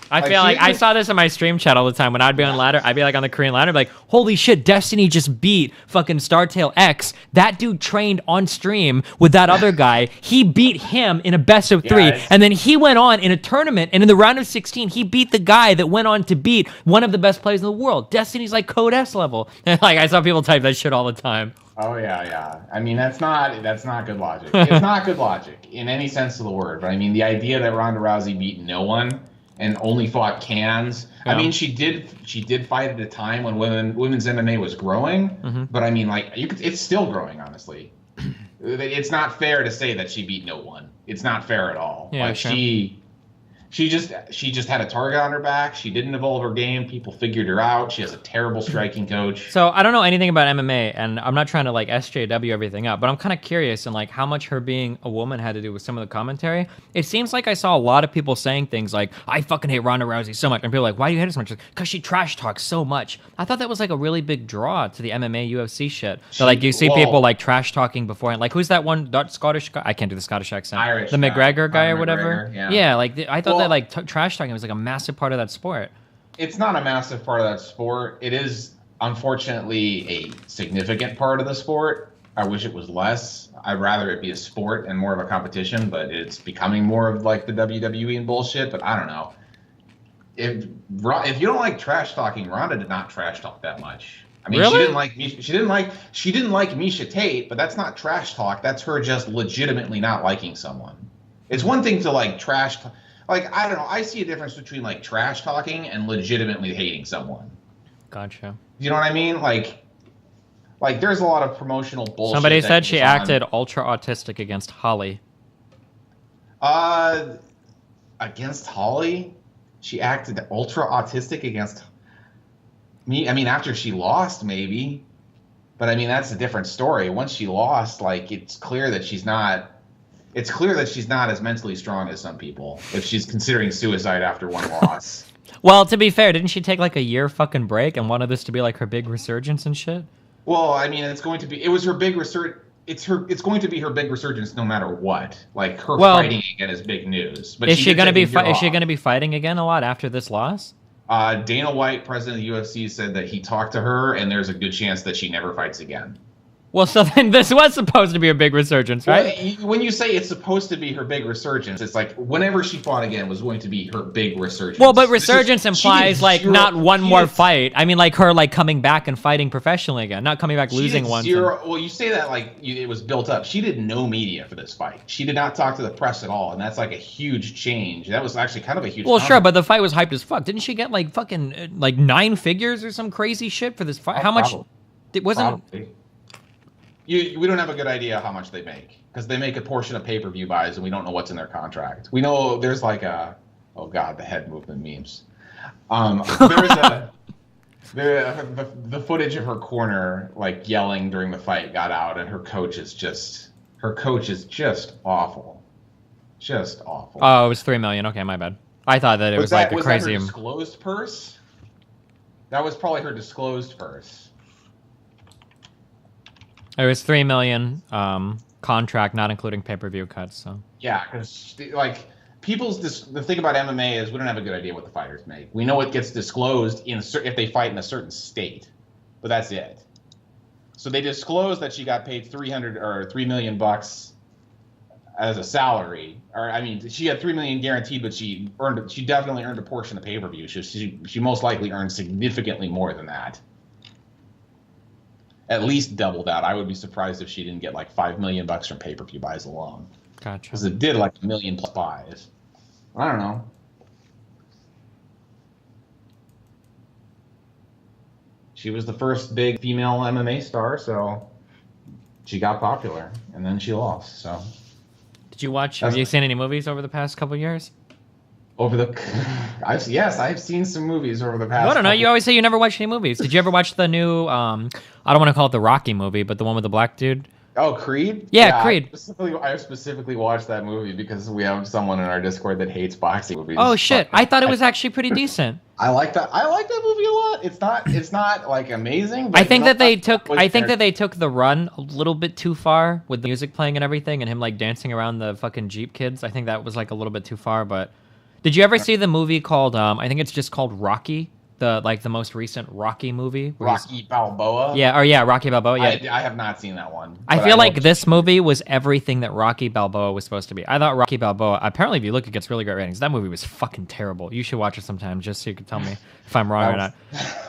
I feel like I saw this in my stream chat all the time. When I'd be on ladder, I'd be like on the Korean ladder, I'd be like, holy shit, Destiny just beat fucking Startail X. That dude trained on stream with that other guy. He beat him in a best of 3. And then he went on in a tournament, and in the round of 16, he beat the guy that went on to beat one of the best players in the world. Destiny's like Code S level. And like I saw people type that shit all the time. Oh yeah. I mean, that's not good logic. It's not good logic in any sense of the word. But I mean, the idea that Ronda Rousey beat no one and only fought cans. Yeah. I mean, she did fight at a time when women's MMA was growing, but I mean, like it's still growing. Honestly, it's not fair to say that she beat no one. It's not fair at all. Yeah, like sure. She just had a target on her back. She didn't evolve her game. People figured her out. She has a terrible striking coach. So I don't know anything about MMA, and I'm not trying to like SJW everything up, but I'm kind of curious in like how much her being a woman had to do with some of the commentary. It seems like I saw a lot of people saying things like, I fucking hate Ronda Rousey so much. And people are like, why do you hate her so much? Because she trash talks so much. I thought that was like a really big draw to the MMA UFC shit. So like you see people like trash talking beforehand. Like who's that one Scottish guy? I can't do the Scottish accent. Irish the McGregor guy or whatever. McGregor, yeah, like I thought that like trash talking was like a massive part of that sport. It's not a massive part of that sport. It is unfortunately a significant part of the sport. I wish it was less. I'd rather it be a sport and more of a competition, but it's becoming more of like the WWE and bullshit. But I don't know. If you don't like trash talking, Ronda did not trash talk that much. I mean, really? She didn't like Misha Tate, but that's not trash talk. That's her just legitimately not liking someone. It's one thing to like trash talk. Like, I don't know. I see a difference between, like, trash talking and legitimately hating someone. Gotcha. You know what I mean? Like there's a lot of promotional bullshit. Somebody said she acted ultra autistic against Holly. Against Holly? She acted ultra autistic against me? I mean, after she lost, maybe. But, I mean, that's a different story. Once she lost, like, it's clear that she's not as mentally strong as some people if she's considering suicide after one loss. Well, to be fair, didn't she take like a year fucking break and wanted this to be like her big resurgence and shit? Well, I mean, it was her big resurgence. It's going to be her big resurgence no matter what. Like her fighting again is big news. But is she going to be fighting again a lot after this loss? Dana White, president of the UFC, said that he talked to her and there's a good chance that she never fights again. Well, so then this was supposed to be a big resurgence, right? Well, when you say it's supposed to be her big resurgence, it's like whenever she fought again was going to be her big resurgence. Well, but resurgence implies like not one more fight. I mean, like her like coming back and fighting professionally again, not coming back losing one. Well, you say that like it was built up. She did no media for this fight. She did not talk to the press at all, and that's like a huge change. That was actually kind of a huge. Well, sure, but the fight was hyped as fuck. Didn't she get like fucking like 9 figures or some crazy shit for this fight? How much? It wasn't. Probably. We don't have a good idea how much they make because they make a portion of pay-per-view buys and we don't know what's in their contract. We know there's like the head movement memes. The footage of her corner like yelling during the fight got out and her coach is just awful. Just awful. Oh, it was $3 million. Okay, my bad. I thought that it was like a crazy. Was that her disclosed purse? That was probably her disclosed purse. It was $3 million contract, not including pay-per-view cuts. So yeah, because like the thing about MMA is we don't have a good idea what the fighters make. We know what gets disclosed if they fight in a certain state, but that's it. So they disclosed that she got paid $3 million as a salary, or I mean, she had $3 million guaranteed, but she definitely earned a portion of pay-per-view. She most likely earned significantly more than that. At least double that. I would be surprised if she didn't get like $5 million from pay-per-view buys alone. Gotcha. Because it did like 1 million plus buys. I don't know. She was the first big female MMA star, so she got popular, and then she lost. So. Did you watch? Have you seen any movies over the past couple of years? I've seen some movies over the past. I don't know. You always say you never watch any movies. Did you ever watch the new? I don't want to call it the Rocky movie, but the one with the black dude. Oh, Creed? Yeah, Creed. I specifically watched that movie because we have someone in our Discord that hates boxing movies. Oh shit! I thought it was actually pretty decent. I like that. I like that movie a lot. It's not like amazing. But I think that they took. I think that they took the run a little bit too far with the music playing and everything, and him like dancing around the fucking Jeep kids. I think that was like a little bit too far. But did you ever see the movie called? I think it's just called Rocky. The most recent Rocky movie. Rocky Balboa? Yeah, Rocky Balboa, yeah. I have not seen that one. I feel like this movie was everything that Rocky Balboa was supposed to be. I thought Rocky Balboa, apparently if you look, it gets really great ratings. That movie was fucking terrible. You should watch it sometime just so you can tell me if I'm wrong or not.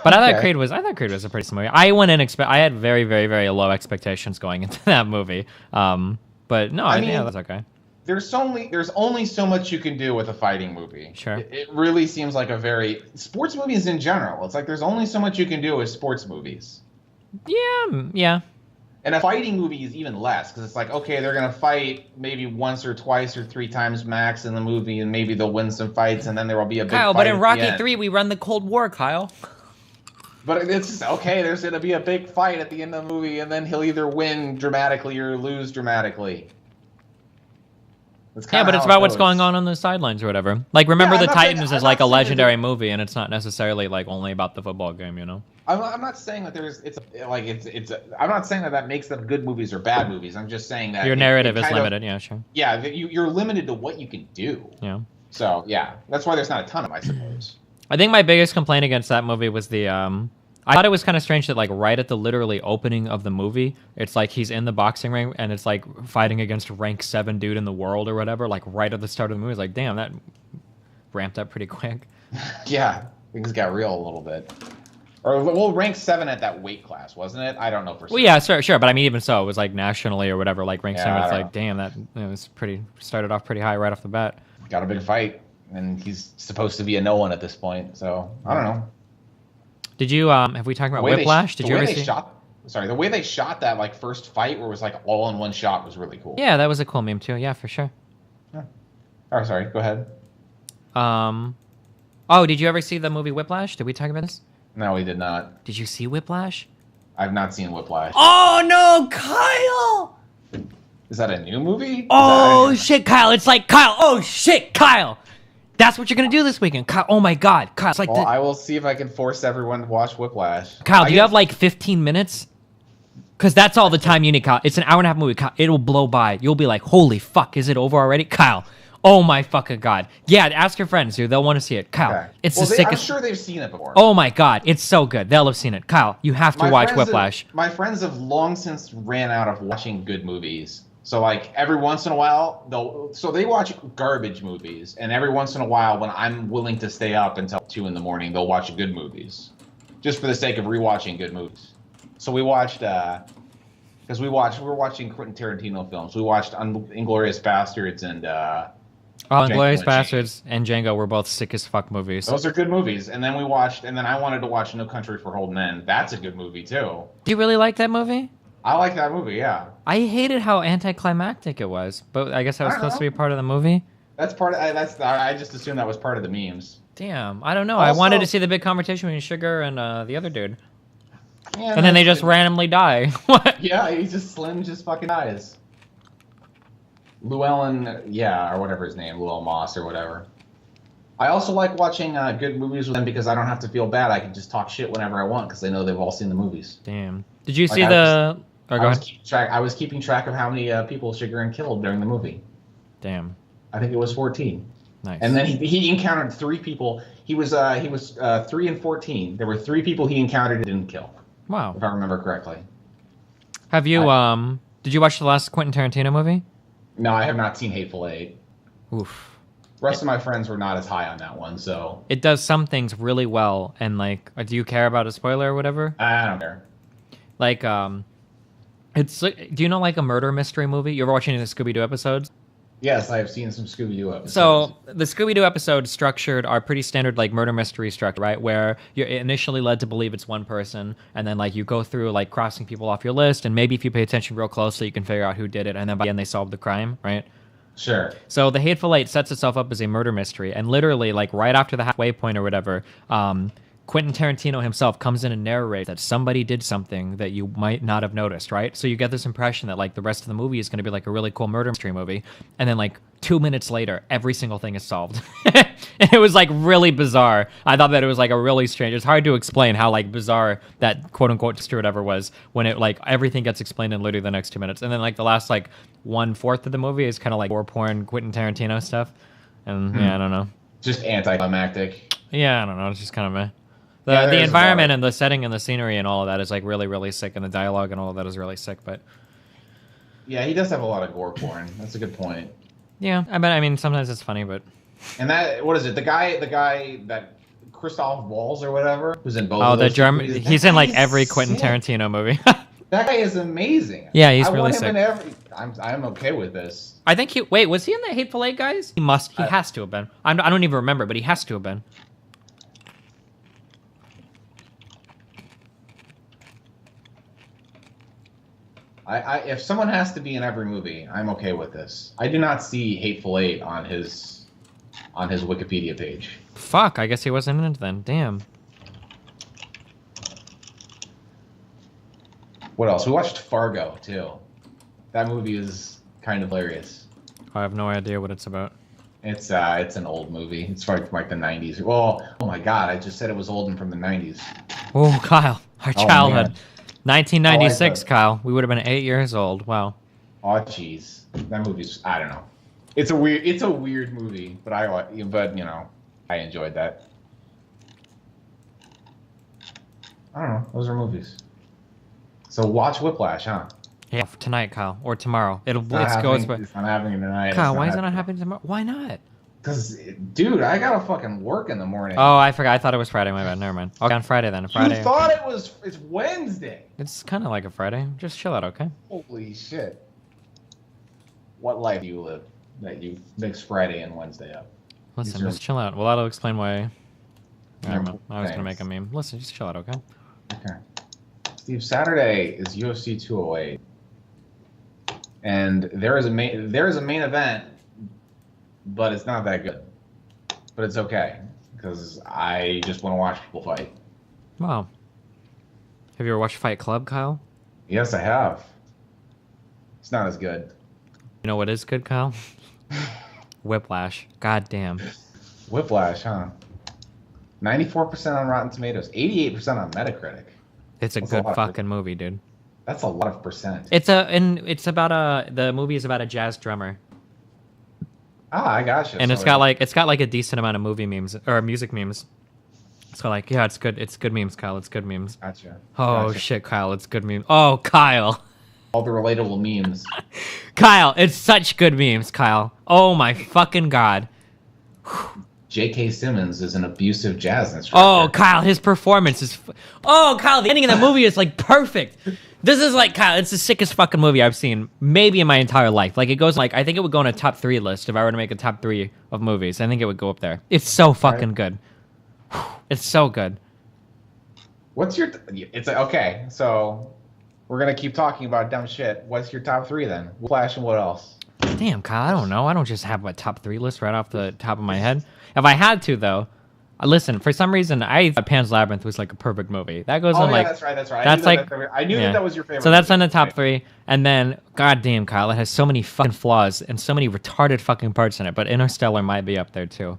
But I thought Creed was a pretty smart movie. I went in, I had very, very, very low expectations going into that movie. But no, I mean, yeah, that's okay. There's only so much you can do with a fighting movie. Sure. It really seems like sports movies in general. It's like there's only so much you can do with sports movies. Yeah. And a fighting movie is even less because it's like, okay, they're gonna fight maybe once or twice or 3 times max in the movie, and maybe they'll win some fights, and then there will be a big Kyle, fight but in Rocky at the 3, we run the Cold War, Kyle. But it's just, okay, there's gonna be a big fight at the end of the movie, and then he'll either win dramatically or lose dramatically. Yeah, but it's about what's going on the sidelines or whatever. Like, remember the Titans is like a legendary movie, and it's not necessarily like only about the football game, you know? I'm not saying that I'm not saying that makes them good movies or bad movies. I'm just saying that your narrative is limited. Yeah, sure. Yeah, you're limited to what you can do. Yeah. So yeah, that's why there's not a ton of them, I suppose. I think my biggest complaint against that movie was the I thought it was kind of strange that like right at the literally opening of the movie, it's like he's in the boxing ring and it's like fighting against rank 7 dude in the world or whatever. Like right at the start of the movie, it's like, damn, that ramped up pretty quick. Yeah, things got real a little bit. Or well, rank 7 at that weight class, wasn't it? I don't know for sure. Well, yeah, sure, but I mean, even so, it was like nationally or whatever. Like rank 7, it's like, know. Damn, that was started off pretty high right off the bat. Got a big fight, and he's supposed to be a no one at this point. So I don't know. Did you have we talked about Whiplash? Did you ever see? The way they shot that like first fight, where it was like all in one shot, was really cool. Yeah, that was a cool meme too. Yeah, for sure. Yeah. Oh, sorry. Go ahead. Oh, did you ever see the movie Whiplash? Did we talk about this? No, we did not. Did you see Whiplash? I've not seen Whiplash. Oh no, Kyle! Is that a new movie? Oh shit, Kyle! It's like Kyle. Oh shit, Kyle! That's what you're gonna do this weekend, Kyle. Oh my God, Kyle! It's like I will see if I can force everyone to watch Whiplash. Kyle, do you have like 15 minutes? Because that's all the time you need, Kyle. It's an hour and a half movie, Kyle. It'll blow by. You'll be like, holy fuck, is it over already, Kyle? Oh my fucking God! Yeah, ask your friends, dude. They'll want to see it, Kyle. Okay. It's the sickest. I'm sure they've seen it before. Oh my God, it's so good. They'll have seen it, Kyle. You have to watch Whiplash. My friends have long since ran out of watching good movies. So like every once in a while, they watch garbage movies, and every once in a while, when I'm willing to stay up until 2 in the morning, they'll watch good movies, just for the sake of rewatching good movies. So we watched because we were watching Quentin Tarantino films. We watched Inglourious Bastards and Inglourious Bastards and Django were both sick as fuck movies. Those are good movies. And then I wanted to watch No Country for Old Men. That's a good movie too. Do you really like that movie? I like that movie, yeah. I hated how anticlimactic it was, but I guess that was supposed to be part of the movie. That's part of I just assumed that was part of the memes. Damn, I don't know. Also, I wanted to see the big conversation between Sugar and the other dude. Yeah, and then they just randomly die. What? Yeah, Slim just fucking dies. Llewellyn, or whatever his name, Llewellyn Moss or whatever. I also like watching good movies with them because I don't have to feel bad. I can just talk shit whenever I want because they know they've all seen the movies. Damn. Did you see the... I was keeping track of how many people Shigerin killed during the movie. Damn. I think it was 14. Nice. And then he encountered 3 people. He was 3 and 14. There were 3 people he encountered and didn't kill. Wow. If I remember correctly. Have you did you watch the last Quentin Tarantino movie? No, I have not seen Hateful Eight. Oof. The rest of my friends were not as high on that one, so it does some things really well. And like, do you care about a spoiler or whatever? I don't care. Like, it's do you know like a murder mystery movie? You ever watch any of the Scooby-Doo episodes? Yes, I have seen some Scooby-Doo episodes. So the Scooby-Doo episodes structured are pretty standard like murder mystery structure, right? Where you're initially led to believe it's one person, and then like you go through like crossing people off your list, and maybe if you pay attention real closely, you can figure out who did it, and then by the end they solve the crime, right? Sure. So the Hateful Eight sets itself up as a murder mystery, and literally like right after the halfway point or whatever, Quentin Tarantino himself comes in and narrates that somebody did something that you might not have noticed, right? So you get this impression that like the rest of the movie is going to be like a really cool murder mystery movie, and then like 2 minutes later, every single thing is solved. And it was like really bizarre. I thought that it was like a really strange. It's hard to explain how like bizarre that quote unquote twist or whatever was when it like everything gets explained in literally the next 2 minutes, and then like the last like 1/4 of the movie is kind of like war porn Quentin Tarantino stuff, and yeah, I don't know. Just anticlimactic. Yeah, I don't know. It's just kind of meh. The environment and the setting and the scenery and all of that is like really, really sick, and the dialogue and all of that is really sick. But yeah, he does have a lot of gore porn. That's a good point. Yeah, I mean sometimes it's funny, but and that what is it? The guy that Christoph Waltz or whatever who's in both. Oh, of those the German. He's in like every Quentin Tarantino movie. That guy is amazing. Yeah, he's really sick. I'm okay with this. I think was he in the Hateful Eight, guys? He has to have been. I don't even remember, but he has to have been. If someone has to be in every movie, I'm okay with this. I do not see Hateful Eight on his Wikipedia page. Fuck, I guess he wasn't in it then. Damn. What else? We watched Fargo too. That movie is kind of hilarious. I have no idea what it's about. It's an old movie. It's from like the 90s. Well, oh my god, I just said it was old and from the 90s. Oh, Kyle, our childhood. 1996, Kyle. We would have been 8 years old. Wow. Oh, jeez. That movie's, I don't know. It's a weird movie, but you know, I enjoyed that. I don't know. Those are movies. So watch Whiplash, huh? Yeah, tonight, Kyle, or tomorrow. It's not happening tonight. Kyle, why is it not happening tomorrow? Why not? Because, dude, I gotta fucking work in the morning. Oh, I forgot. I thought it was Friday. My bad. Never mind. Okay, on Friday then. Friday. You thought it's Wednesday. It's kind of like a Friday. Just chill out, okay? Holy shit. What life do you live that you mix Friday and Wednesday up? Listen, just chill out. Well, that'll explain why. I was gonna make a meme. Listen, just chill out, okay? Okay. Steve, Saturday is UFC 208, and there is a main event, but it's not that good. But it's okay because I just want to watch people fight. Wow. Have you ever watched Fight Club, Kyle? Yes, I have. It's not as good. You know what is good, Kyle? Whiplash. God damn. Whiplash, huh? 94% on Rotten Tomatoes, 88% on Metacritic. It's a good fucking movie, dude. That's a lot of percent. The movie is about a jazz drummer. Ah, I gotcha. And it's got like a decent amount of movie memes or music memes. So like, yeah, it's good memes, Kyle. It's good memes. Gotcha. Oh shit, Kyle, it's good memes. Oh, Kyle. All the relatable memes. Kyle, it's such good memes, Kyle. Oh my fucking god. J.K. Simmons is an abusive jazz instructor. Oh, Kyle, his performance is... Oh, Kyle, the ending of that movie is, like, perfect. This is, like, Kyle, it's the sickest fucking movie I've seen maybe in my entire life. Like, it goes, like, I think it would go on a top 3 list if I were to make a top 3 of movies. I think it would go up there. It's so fucking good. It's so good. What's your... okay, so we're going to keep talking about dumb shit. What's your top 3, then? Flash and what else? Damn, Kyle, I don't know. I don't just have a top 3 list right off the top of my head. If I had to, though, listen, for some reason, I thought Pan's Labyrinth was like a perfect movie. That goes on like... that's right. That's I knew that was your favorite. So that's on the top 3. And then, goddamn, Kyle, it has so many fucking flaws and so many retarded fucking parts in it. But Interstellar might be up there, too.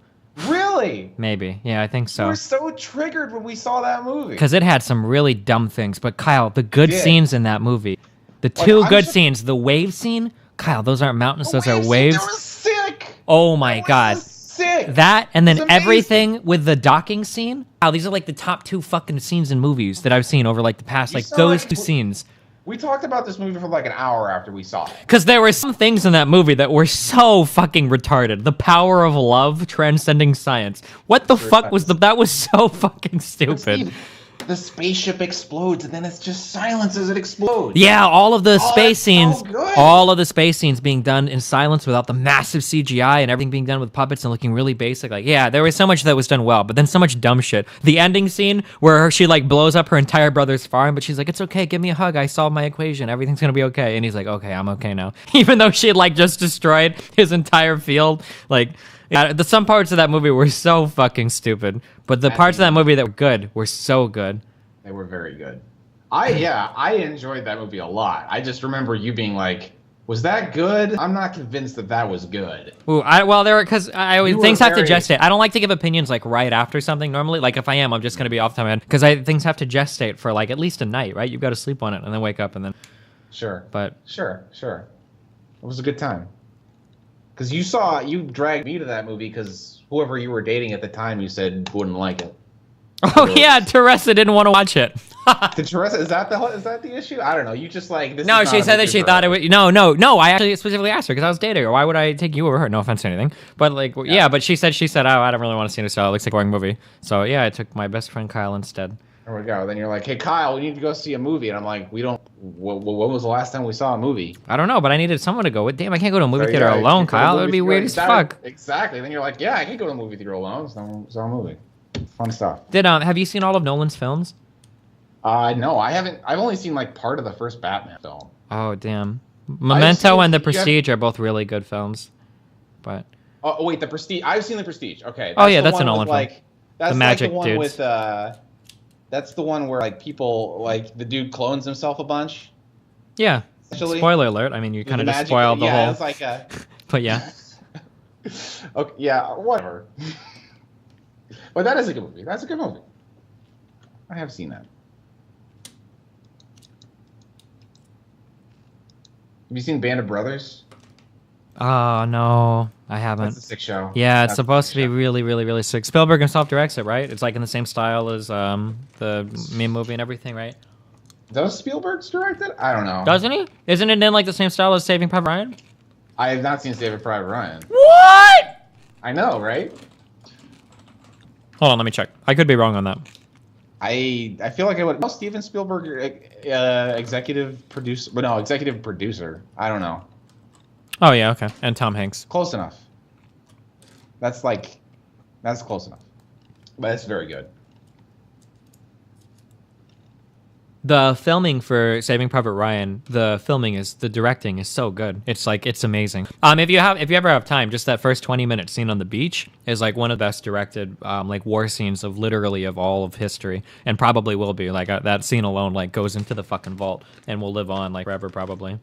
Really? Maybe. Yeah, I think so. We were so triggered when we saw that movie. Because it had some really dumb things. But, Kyle, the good scenes in that movie, the two good scenes, the wave scene... Kyle, those aren't mountains, those are waves. They were sick. Oh my god. Sick. That and then everything with the docking scene. Wow, these are like the top 2 fucking scenes in movies that I've seen over like the past, like those 2 scenes. We talked about this movie for like an hour after we saw it. Because there were some things in that movie that were so fucking retarded. The power of love transcending science. What the fuck was that was so fucking stupid. The spaceship explodes and then it's just silence as it explodes. Yeah, all of the space scenes, all of the space scenes being done in silence without the massive CGI and everything being done with puppets and looking really basic. Like, yeah, there was so much that was done well, but then so much dumb shit. The ending scene where she like blows up her entire brother's farm, but she's like, "It's okay, give me a hug. I solved my equation. Everything's gonna be okay." And he's like, "Okay, I'm okay now," even though she had like just destroyed his entire field. Like, Yeah, some parts of that movie were so fucking stupid, but the parts of that movie that were good were so good. They were very good. I enjoyed that movie a lot. I just remember you being like, "Was that good?" I'm not convinced that was good. Ooh, because I always things have to gestate. I don't like to give opinions like right after something. Normally, like if I am, I'm just gonna be off the top of my head because things have to gestate for like at least a night, right? You've got to sleep on it and then wake up and then. Sure. But sure. It was a good time. Because you dragged me to that movie because whoever you were dating at the time, you said wouldn't like it. Oh yeah, Teresa didn't want to watch it. Did Teresa? Is that the issue? I don't know. You just like this. No, she said that she thought it was. No. I actually specifically asked her because I was dating her. Why would I take you over her? No offense to anything, but like, yeah. But she said, oh, I don't really want to see it. So it looks like a boring movie. So yeah, I took my best friend Kyle instead. There we go. Then you're like, hey Kyle, we need to go see a movie, and I'm like, we don't. When was the last time we saw a movie? I don't know, but I needed someone to go with. Damn, I can't go to a movie theater alone, Kyle. It would be weird as fuck. Exactly. Then you're like, yeah, I can't go to a movie theater alone. So saw a movie. Fun stuff. Have you seen all of Nolan's films? No, I haven't. I've only seen like part of the first Batman film. Oh damn! Memento and The Prestige are both really good films, but. Oh wait, The Prestige. I've seen The Prestige. Okay. That's a Nolan film. That's the magic the one dudes. with. That's the one where like people like the dude clones himself a bunch. Yeah. Actually, spoiler alert. I mean, you kind of just spoiled the whole. Yeah, it's like a. But yeah. Okay. Yeah. Whatever. But that is a good movie. That's a good movie. I have seen that. Have you seen Band of Brothers? Oh no, I haven't. That's a sick show. Yeah, it's supposed to be really, really, really sick. Spielberg himself directs it, right? It's like in the same style as the meme movie and everything, right? Does Spielberg direct it? I don't know. Doesn't he? Isn't it in like the same style as Saving Private Ryan? I have not seen Saving Private Ryan. What? I know, right? Hold on, let me check. I could be wrong on that. I feel like I would. Well, Steven Spielberg, executive producer. But no, executive producer. I don't know. Oh yeah, okay. And Tom Hanks. Close enough. That's close enough. But it's very good. The filming for Saving Private Ryan, the directing is so good. It's amazing. If you ever have time, just that first 20-minute scene on the beach is like one of the best directed like war scenes of literally of all of history, and probably will be. Like that scene alone like goes into the fucking vault and will live on like forever probably.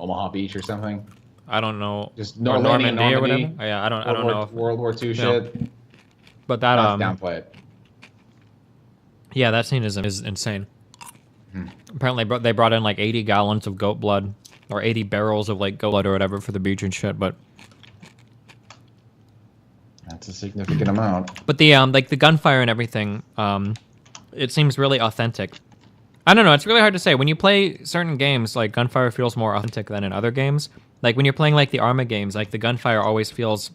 Omaha Beach or something. I don't know. Just Normandy or whatever. Oh, yeah, I don't know. World War II shit. But that downplay it. Yeah, that scene is insane. Apparently they brought in like 80 gallons of goat blood or 80 barrels of like goat blood or whatever for the beach and shit, but that's a significant amount. But the like the gunfire and everything, it seems really authentic. I don't know, it's really hard to say. When you play certain games, like gunfire feels more authentic than in other games. Like when you're playing like the Arma games, like the gunfire always feels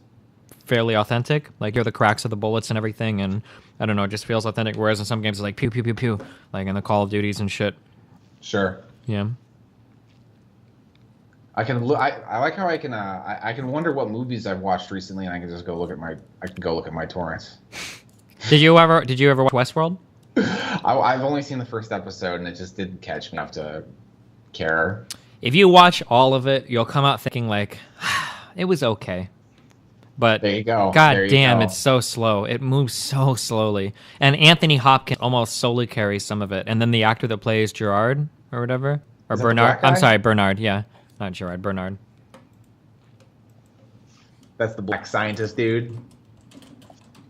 fairly authentic. Like you hear the cracks of the bullets and everything, and I don't know, it just feels authentic. Whereas in some games it's like pew pew pew pew, like in the Call of Duties and shit. Sure. Yeah. I can look. I like how I can wonder what movies I've watched recently, and I can just go look at my torrents. Did you ever watch Westworld? I've only seen the first episode, and it just didn't catch me enough to care. If you watch all of it, you'll come out thinking like, it was okay. But there you go. God damn, it's so slow. It moves so slowly. And Anthony Hopkins almost solely carries some of it. And then the actor that plays Gerard or whatever, or Bernard. I'm sorry, Bernard. Yeah, not Gerard. Bernard. That's the black scientist dude.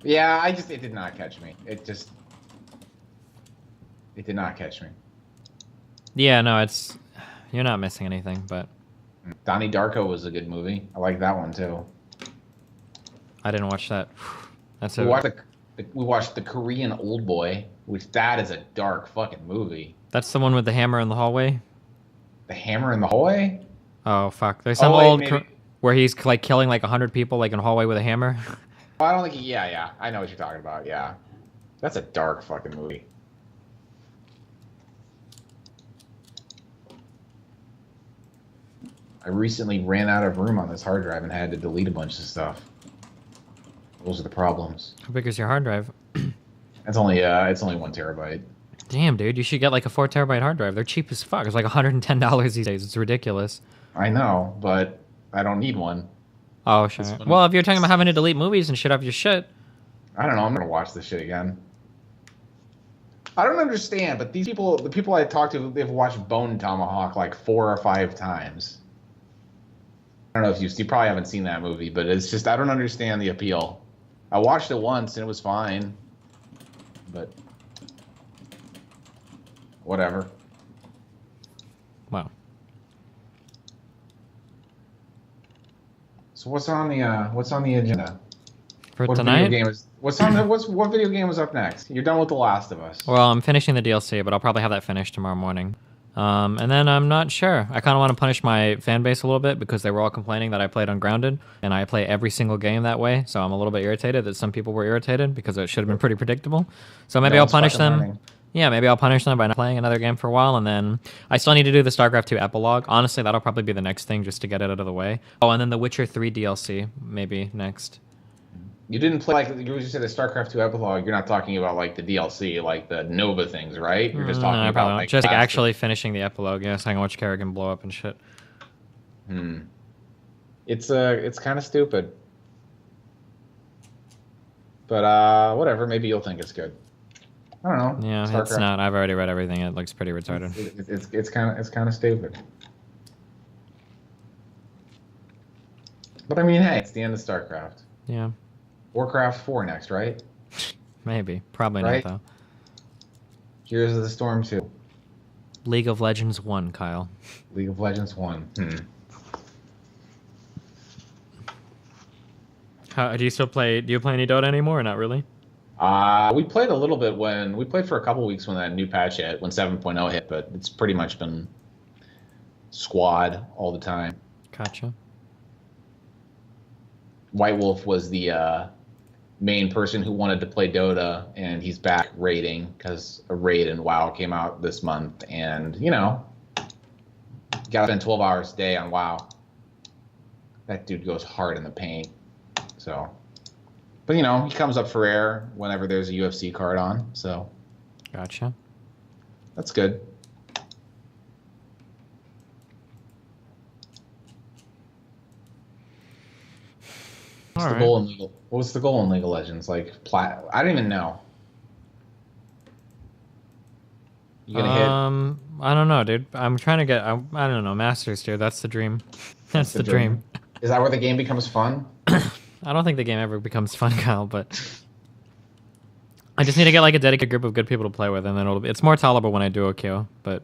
Yeah, it did not catch me. It did not catch me. Yeah, no, you're not missing anything, but Donnie Darko was a good movie. I like that one too. I didn't watch that. We watched the Korean Old Boy, which that is a dark fucking movie. That's the one with the hammer in the hallway? The hammer in the hallway? Oh fuck. There's some where he's like killing like 100 people like in a hallway with a hammer. I don't think yeah. I know what you're talking about, yeah. That's a dark fucking movie. I recently ran out of room on this hard drive and had to delete a bunch of stuff. Those are the problems. How big is your hard drive? It's only 1 terabyte. Damn, dude, you should get like a 4 terabyte hard drive. They're cheap as fuck. It's like $110 these days. It's ridiculous. I know, but I don't need one. Oh, sure. Well, if you're talking about having to delete movies and shit off your shit. I don't know. I'm gonna watch this shit again. I don't understand, but these people, the people I talk to, they've watched Bone Tomahawk like 4 or 5 times. I don't know if you probably haven't seen that movie, but it's just, I don't understand the appeal. I watched it once and it was fine, but whatever. Wow. So what's on the agenda for tonight? What video game is up next? You're done with The Last of Us. Well, I'm finishing the DLC, but I'll probably have that finished tomorrow morning. And then I'm not sure. I kind of want to punish my fan base a little bit because they were all complaining that I played Ungrounded, and I play every single game that way. So I'm a little bit irritated that some people were irritated because it should have been pretty predictable. So maybe I'll punish them. Learning. Yeah, maybe I'll punish them by not playing another game for a while, and then I still need to do the StarCraft 2 epilogue. Honestly, that'll probably be the next thing just to get it out of the way. Oh, and then the Witcher 3 DLC maybe next. You didn't play, like you said, the StarCraft 2 epilogue. You're not talking about like the DLC, like the Nova things, right? You're just talking about like just actually finishing the epilogue. Yeah, so I can watch Kerrigan blow up and shit. It's kind of stupid, but whatever. Maybe you'll think it's good. I don't know. Yeah, StarCraft. It's not. I've already read everything. It looks pretty retarded. It's kind of stupid. But I mean, hey, it's the end of StarCraft. Yeah. Warcraft 4 next, right? Maybe. Probably right? not, though. Heroes of the Storm 2. League of Legends 1, Kyle. League of Legends 1. How, do you still play? Do you play any Dota anymore, or not really? We played a little bit we played for a couple weeks when that new patch hit, when 7.0 hit, but it's pretty much been squad all the time. Gotcha. White Wolf was the main person who wanted to play Dota, and he's back raiding because a raid in WoW came out this month, and you know, gotta spend 12 hours a day on WoW. That dude goes hard in the paint. So, but you know, he comes up for air whenever there's a UFC card on. So, gotcha. That's good. What's the goal in League? What was the goal in League of Legends? Like I don't even know. You gonna hit? I don't know, dude. I'm trying to get. I don't know, Masters, dude. That's the dream. That's the dream. Is that where the game becomes fun? I don't think the game ever becomes fun, Kyle. But I just need to get like a dedicated group of good people to play with, and then it's more tolerable when I do OQ. But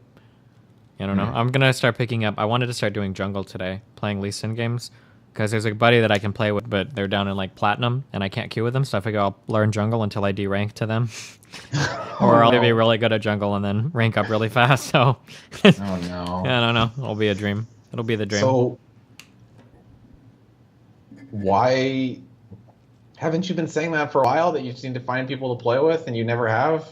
I don't know. I'm gonna start picking up. I wanted to start doing jungle today, playing Lee Sin games. Because there's a buddy that I can play with, but they're down in like platinum, and I can't queue with them. So I figure I'll learn jungle until I D-rank to them, or I'll be really good at jungle and then rank up really fast. So, oh no, I don't know. It'll be a dream. It'll be the dream. So, why haven't you been saying that for a while? That you just need to find people to play with, and you never have.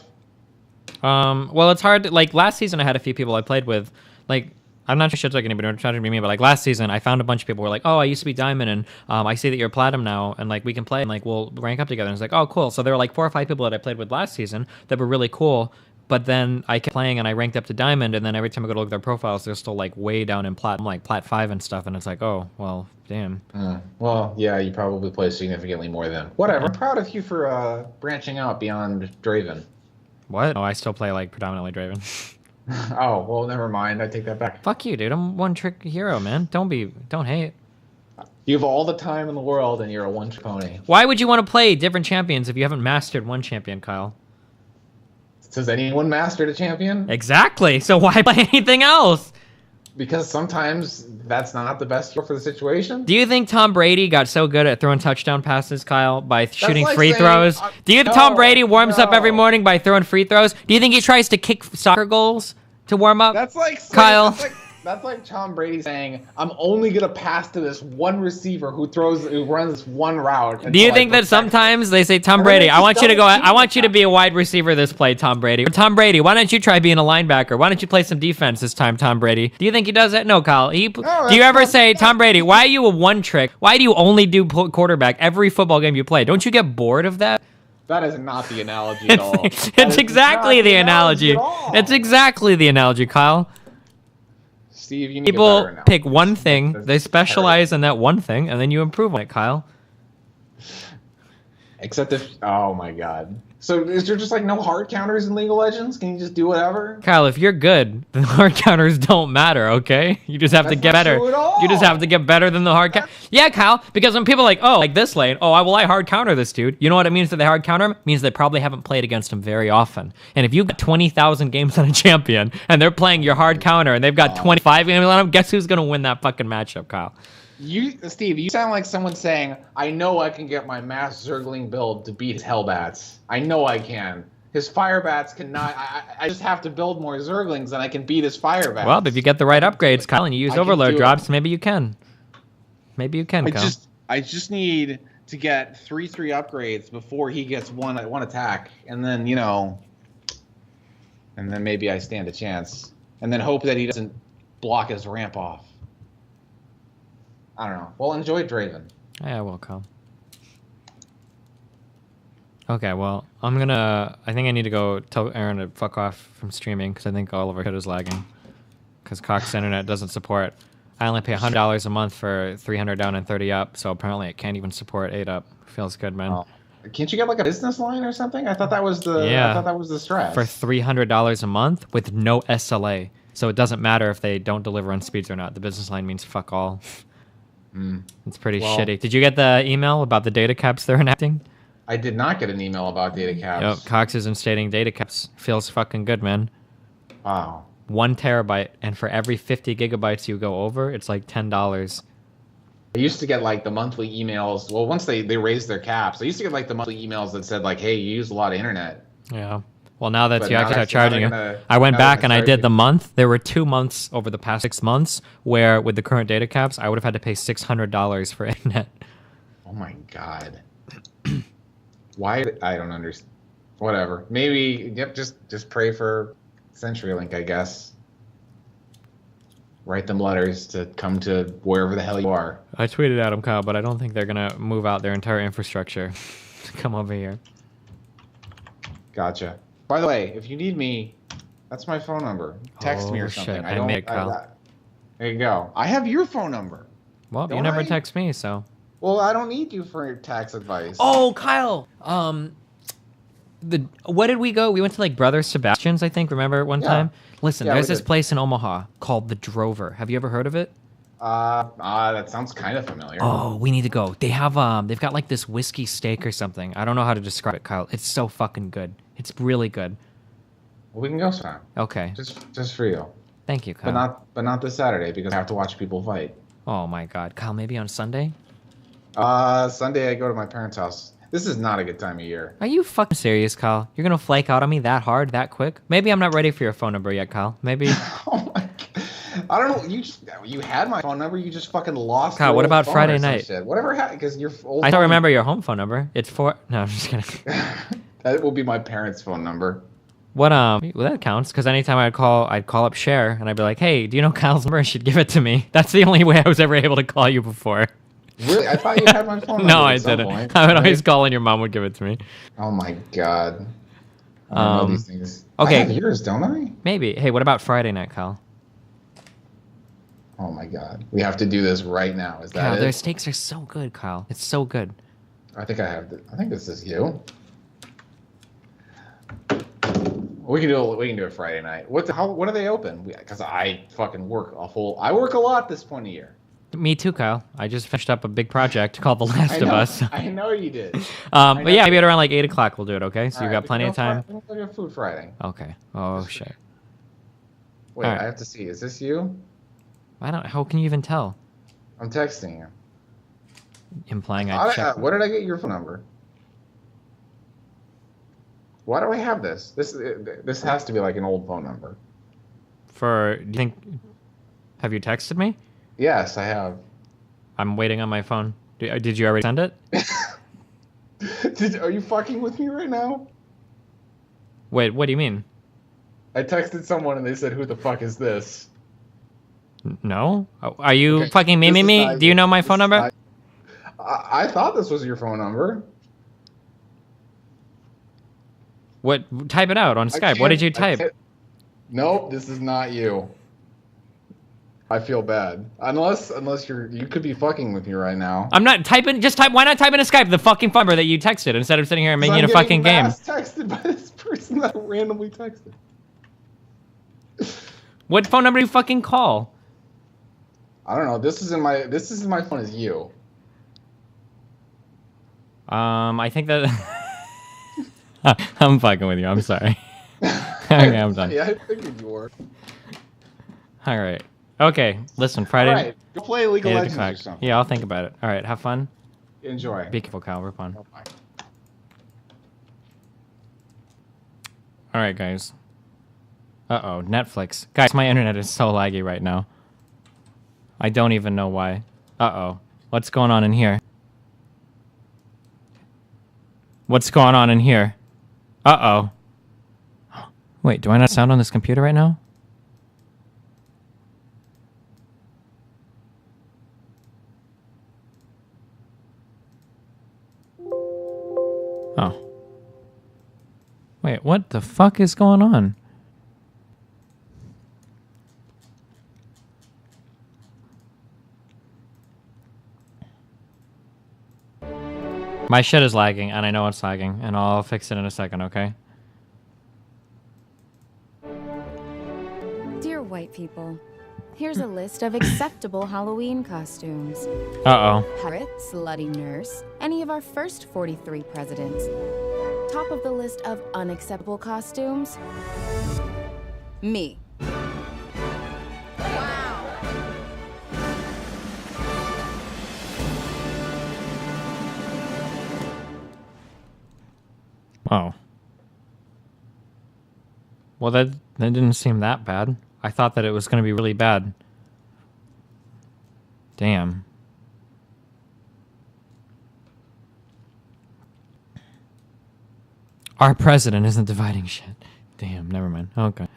Well, it's hard. Like last season, I had a few people I played with, like. I'm not sure shit's like anybody trying to be me, but like last season, I found a bunch of people who were like, "Oh, I used to be diamond, and I see that you're platinum now, and like we can play, and like we'll rank up together." And it's like, "Oh, cool." So there were like 4 or 5 people that I played with last season that were really cool. But then I kept playing, and I ranked up to diamond, and then every time I go to look at their profiles, they're still like way down in platinum, like plat 5 and stuff. And it's like, oh, well, damn. Well, yeah, you probably play significantly more than whatever. I'm proud of you for branching out beyond Draven. What? Oh, I still play like predominantly Draven. Oh, well, never mind. I take that back. Fuck you, dude. I'm one-trick hero, man. Don't hate. You have all the time in the world, and you're a one-trick pony. Why would you want to play different champions if you haven't mastered one champion, Kyle? Has anyone mastered a champion? Exactly. So why play anything else? Because sometimes that's not the best for the situation. Do you think Tom Brady got so good at throwing touchdown passes, Kyle, by shooting like free throws? Do you think Tom Brady warms up every morning by throwing free throws? Do you think he tries to kick soccer goals to warm up? That's like Kyle. That's like Tom Brady saying, "I'm only gonna pass to this one receiver who runs this one route." Do you think that sometimes they say, "Tom Brady, I want you to go. I want you to be a wide receiver this play, Tom Brady. Or, Tom Brady, why don't you try being a linebacker? Why don't you play some defense this time, Tom Brady?" Do you think he does that? No, Kyle. Do you ever say, "Tom Brady, why are you a one trick? Why do you only do quarterback every football game you play? Don't you get bored of that?" That is not the analogy at all. It's exactly the analogy. It's exactly the analogy, Kyle. Steve, you need People to get better pick now. one thing, they specialize in that one thing, and then you improve on it, Kyle. Except if, oh my god. So is there just like no hard counters in League of Legends? Can you just do whatever? Kyle, if you're good, the hard counters don't matter, okay? You just have to get better. You just have to get better than the hard counter. Yeah, Kyle, because when people are like, oh, like this lane, oh, I hard counter this dude. You know what it means that they hard counter him? It means they probably haven't played against him very often. And if you've got 20,000 games on a champion, and they're playing your hard counter, and they've got 25 games on them, guess who's going to win that fucking matchup, Kyle? Steve, you sound like someone saying, I know I can get my mass Zergling build to beat his Hellbats. I know I can. His Firebats cannot. I just have to build more Zerglings and I can beat his Firebats. Well, if you get the right upgrades, Kyle, and you use overload drops, maybe you can. Maybe you can, Kyle. I just need to get 3/3 upgrades before he gets one attack, and then, you know, and then maybe I stand a chance. And then hope that he doesn't block his ramp off. I don't know. Well, enjoy Draven. Yeah, well, Kyle. Okay, well, I think I need to go tell Aaron to fuck off from streaming because I think all of our shit is lagging. Because Cox's internet doesn't support. I only pay $100 a month for 300 down and 30 up, so apparently it can't even support 8 up. Feels good, man. Oh. Can't you get like a business line or something? I thought that was the strat. For $300 a month with no SLA. So it doesn't matter if they don't deliver on speeds or not. The business line means fuck all. It's pretty shitty. Did you get the email about the data caps they're enacting? I did not get an email about data caps. Yep, Cox is instating data caps. Feels fucking good, man. Wow. 1 terabyte, and for every 50 gigabytes you go over, it's like $10. I used to get like the monthly emails. Well, once they raised their caps, I used to get like the monthly emails that said like, hey, you use a lot of internet. Yeah. Well, now that you actually start charging it, I went back and I did the month. There were 2 months over the past 6 months where, with the current data caps, I would have had to pay $600 for internet. Oh my god! Why? I don't understand. Whatever. Maybe. Yep. Just pray for CenturyLink, I guess. Write them letters to come to wherever the hell you are. I tweeted at them, Kyle, but I don't think they're gonna move out their entire infrastructure to come over here. Gotcha. By the way, if you need me, that's my phone number. Text me or something. Shit. I made it, Kyle. There you go. I have your phone number. Well, you never text me, so. Well, I don't need you for your tax advice. Oh, Kyle. What did we go? We went to like Brother Sebastian's, I think. Remember one time? Listen, there's this place in Omaha called the Drover. Have you ever heard of it? That sounds kind of familiar. Oh, we need to go. They have they've got like this whiskey steak or something. I don't know how to describe it, Kyle. It's so fucking good. It's really good. Well, we can go sometime. Okay. Just for you. Thank you, Kyle. But not this Saturday because I have to watch people fight. Oh my God, Kyle. Maybe on Sunday. Sunday I go to my parents' house. This is not a good time of year. Are you fucking serious, Kyle? You're gonna flake out on me that hard, that quick? Maybe I'm not ready for your phone number yet, Kyle. Maybe. Oh my God. I don't know. You had my phone number. You just fucking lost. Kyle, what about Friday night? Shit. Whatever happened? Because your old. I don't remember your home phone number. It's 4. No, I'm just kidding. That will be my parents' phone number. What well, that counts because anytime I'd call up Cher and I'd be like, hey, do you know Kyle's number? She'd give it to me. That's the only way I was ever able to call you before. Really? I thought you had my phone number. No, I didn't. Point. I would always call and your mom would give it to me. Oh my God. I don't know these things. Okay. I have yours, don't I? Maybe. Hey, what about Friday night, Kyle? Oh my God. We have to do this right now. Is that Kyle, it? their steaks are so good, Kyle. It's so good. I think I think this is you. We can do it Friday night. When are they open? Because I fucking work I work a lot this point of year. Me too, Kyle. I just finished up a big project called The Last of Us. I know you did. But yeah, maybe at around like 8 o'clock we'll do it, okay? So you've got plenty of time. We'll do Food Friday. Okay. Oh, shit. Wait, right. I have to see. Is this you? How can you even tell? I'm texting you. Implying I checked. Where did I get your phone number? Why do I have this? This has to be like an old phone number. Do you think... Have you texted me? Yes, I have. I'm waiting on my phone. Did you already send it? Are you fucking with me right now? Wait, what do you mean? I texted someone and they said, who the fuck is this? No? Are you fucking memeing me? Do you know my phone number? I thought this was your phone number. What? Type it out on Skype. What did you type? Nope, this is not you. I feel bad. Unless you could be fucking with me right now. I'm not typing. Just type. Why not type in a Skype the fucking phone number that you texted instead of sitting here and making it a fucking game? I'm texted by this person that I randomly texted. What phone number do you fucking call? I don't know. This is in my phone as you. I think that I'm fucking with you. I'm sorry. Okay, I'm done. Yeah, I figured you were. All right. Okay. Listen, Friday. All right. Go play League of Legends or something. Yeah, I'll think about it. All right. Have fun. Enjoy. Be careful, Kyle. We're fun. Oh, bye. All right, guys. Uh-oh. Netflix. Guys, my internet is so laggy right now. I don't even know why. Uh-oh. What's going on in here? What's going on in here? Uh-oh. Wait, do I not sound on this computer right now? Oh. Wait, what the fuck is going on? My shit is lagging, and I know it's lagging, and I'll fix it in a second, okay? Dear white people, here's a list of acceptable Halloween costumes. Uh-oh. Pirate, slutty nurse, any of our first 43 presidents. Top of the list of unacceptable costumes, me. Oh. Well, that didn't seem that bad. I thought that it was going to be really bad. Damn. Our president isn't dividing shit. Damn, never mind. Okay.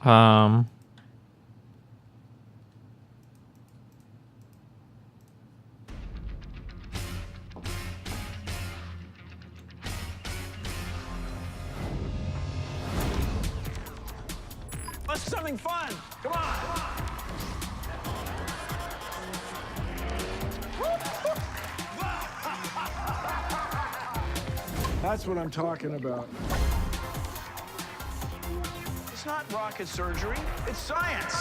Um... Let's do something fun. Come on. That's what I'm talking about. It's not rocket surgery. It's science.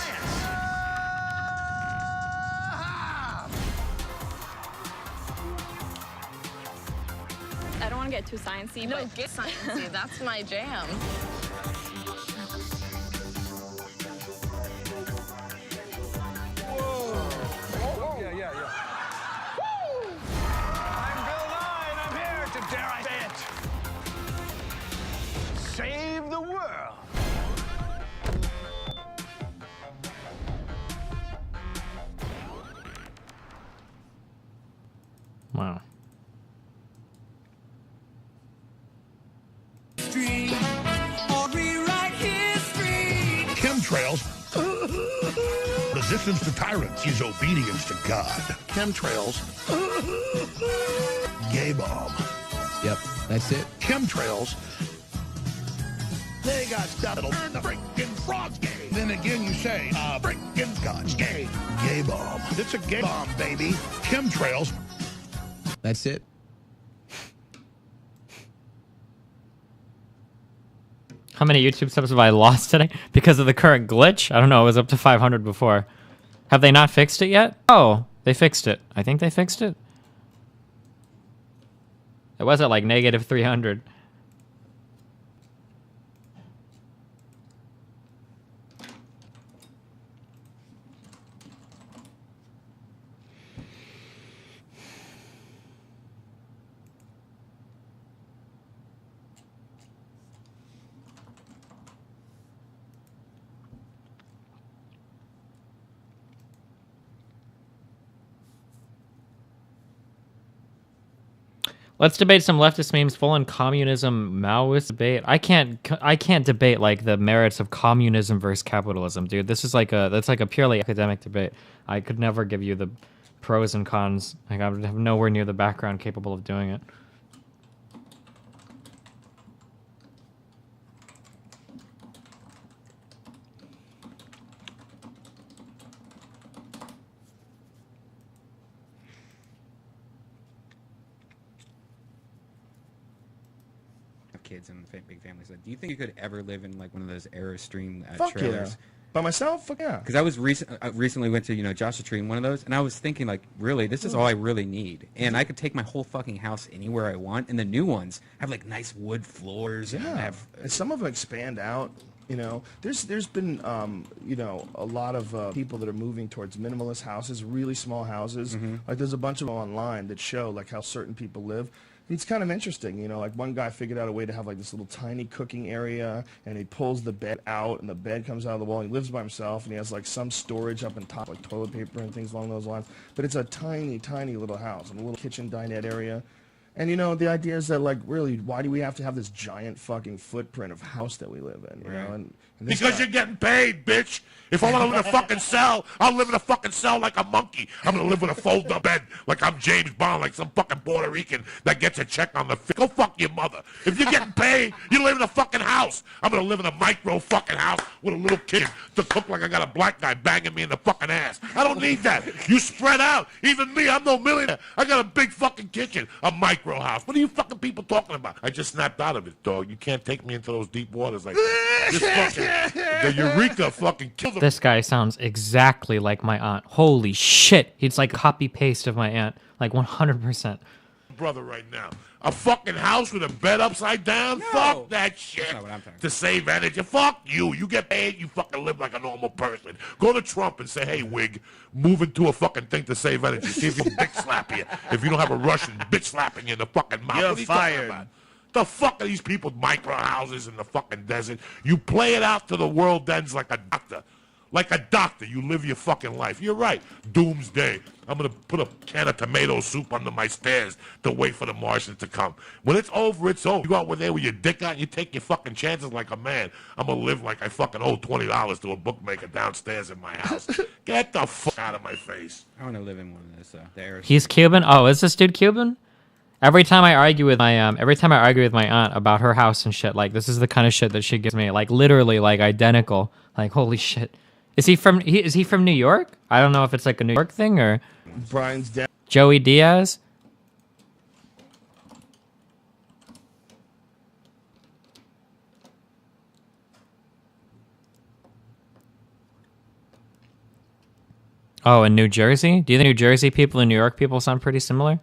I don't want to get too sciencey. No, get sciencey. That's my jam. Whoa. Yeah. Woo! I'm Bill Nye, and I'm here to, dare I say it, save the world. Wow. Chemtrails. The resistance to tyrants is obedience to God. Chemtrails. Gay bomb. Yep, that's it. Chemtrails. They got stuff that'll turn the freaking frogs gay. Then again, you say, freaking God's gay. Gay bomb. It's a gay bomb, baby. Chemtrails. That's it. How many YouTube subs have I lost today? Because of the current glitch? I don't know, it was up to 500 before. Have they not fixed it yet? Oh, they fixed it. I think they fixed it. It was at like negative 300. Let's debate some leftist memes full on communism, Maoist debate. I can't debate like the merits of communism versus capitalism, dude. This is like that's like a purely academic debate. I could never give you the pros and cons. Like I would have nowhere near the background capable of doing it. Kids and big families. Do you think you could ever live in like one of those Airstream Fuck trailers? Yeah. By myself? Fuck yeah. Because I recently went to Joshua Tree in one of those, and I was thinking like, really, this is all I really need, and I could take my whole fucking house anywhere I want. And the new ones have like nice wood floors. Yeah. And some of them expand out. You know, there's been you know, a lot of people that are moving towards minimalist houses, really small houses. Mm-hmm. Like there's a bunch of them online that show like how certain people live. It's kind of interesting, you know, like one guy figured out a way to have like this little tiny cooking area, and he pulls the bed out, and the bed comes out of the wall. He lives by himself, and he has like some storage up on top, like toilet paper and things along those lines. But it's a tiny, tiny little house, and a little kitchen dinette area. And, you know, the idea is that, like, really, why do we have to have this giant fucking footprint of house that we live in, you know? And because you're getting paid, bitch. If I want to live in a fucking cell, I'll live in a fucking cell like a monkey. I'm going to live with a fold-up bed like I'm James Bond, like some fucking Puerto Rican that gets a check on the... Go fuck your mother. If you're getting paid, you live in a fucking house. I'm going to live in a micro fucking house with a little kid to cook like I got a black guy banging me in the fucking ass. I don't need that. You spread out. Even me, I'm no millionaire. I got a big fucking kitchen, a micro house. What are you fucking people talking about? I just snapped out of it, dog. You can't take me into those deep waters like that. Just fucking... The Eureka fucking killed them. This guy sounds exactly like my aunt. Holy shit. He's like copy-paste of my aunt. Like 100%. Brother right now. A fucking house with a bed upside down? No. Fuck that shit. That's not what I'm talking about. To save energy. Fuck you. You get paid, you fucking live like a normal person. Go to Trump and say, hey, wig, move into a fucking thing to save energy. See if you can bitch slap you. If you don't have a Russian bitch slapping you in the fucking mouth. You're what are you fired. talking about? The fuck are these people with micro houses in the fucking desert? You play it out to the world ends like a doctor. Like a doctor, you live your fucking life. You're right. Doomsday. I'm going to put a can of tomato soup under my stairs to wait for the Martians to come. When it's over, it's over. You go out there with your dick out and you take your fucking chances like a man. I'm going to live like I fucking owe $20 to a bookmaker downstairs in my house. Get the fuck out of my face. I want to live in one of those. He's Cuban? Oh, is this dude Cuban? Every time I argue with my aunt about her house and shit, like this is the kind of shit that she gives me, like literally like identical. Like holy shit. Is he from New York? I don't know if it's like a New York thing or Brian's dad. Joey Diaz. Oh, in New Jersey? Do you think New Jersey people and New York people sound pretty similar?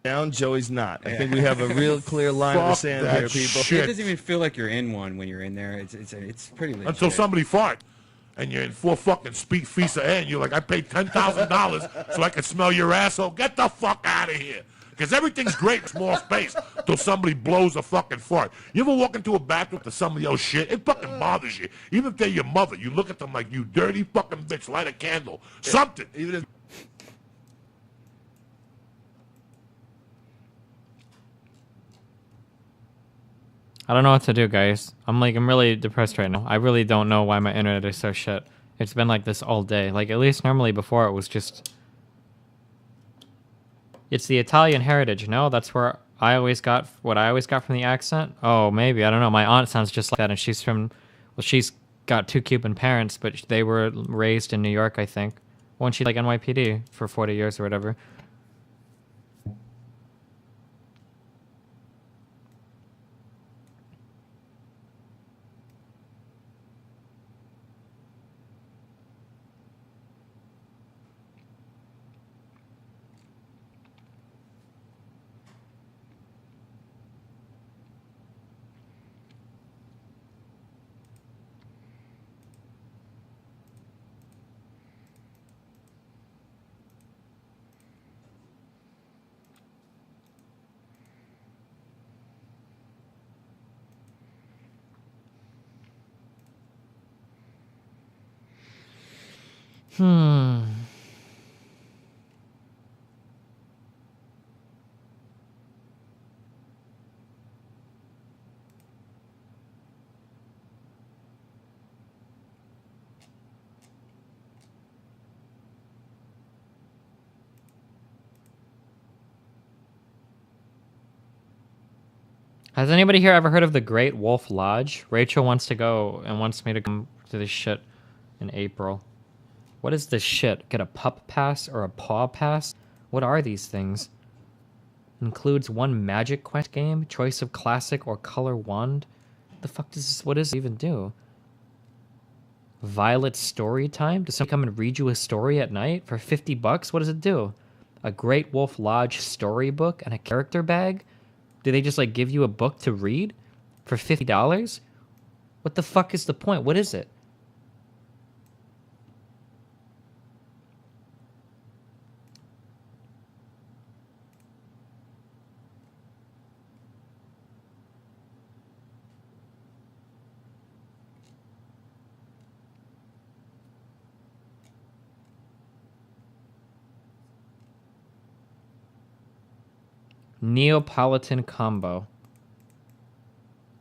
Down, Joey's not. I think we have a real clear line in the sand here, people. Shit. It doesn't even feel like you're in one when you're in there. It's pretty legit. Until somebody fart. And you're in 4 fucking feast of air, and you're like, I paid $10,000 so I can smell your asshole. Get the fuck out of here. Because everything's great in small space till somebody blows a fucking fart. You ever walk into a bathroom to somebody else shit? It fucking bothers you. Even if they're your mother, you look at them like, you dirty fucking bitch, light a candle. Something. I don't know what to do, guys. I'm really depressed right now. I really don't know why my internet is so shit. It's been like this all day. Like, at least normally before it was just... It's the Italian heritage, no? That's where I always got... What I always got from the accent? Oh, maybe. I don't know. My aunt sounds just like that, and she's from... Well, she's got 2 Cuban parents, but they were raised in New York, I think. Wasn't she, like, NYPD for 40 years or whatever? Has anybody here ever heard of the Great Wolf Lodge? Rachel wants to go and wants me to come to this shit in April. What is this shit? Get a pup pass or a paw pass? What are these things? Includes 1 Magic Quest game, choice of classic or color wand. The fuck does this? What does it even do? Violet story time? Does someone come and read you a story at night for 50 bucks? What does it do? A Great Wolf Lodge storybook and a character bag? Do they just like give you a book to read for $50? What the fuck is the point? What is it? Neapolitan combo.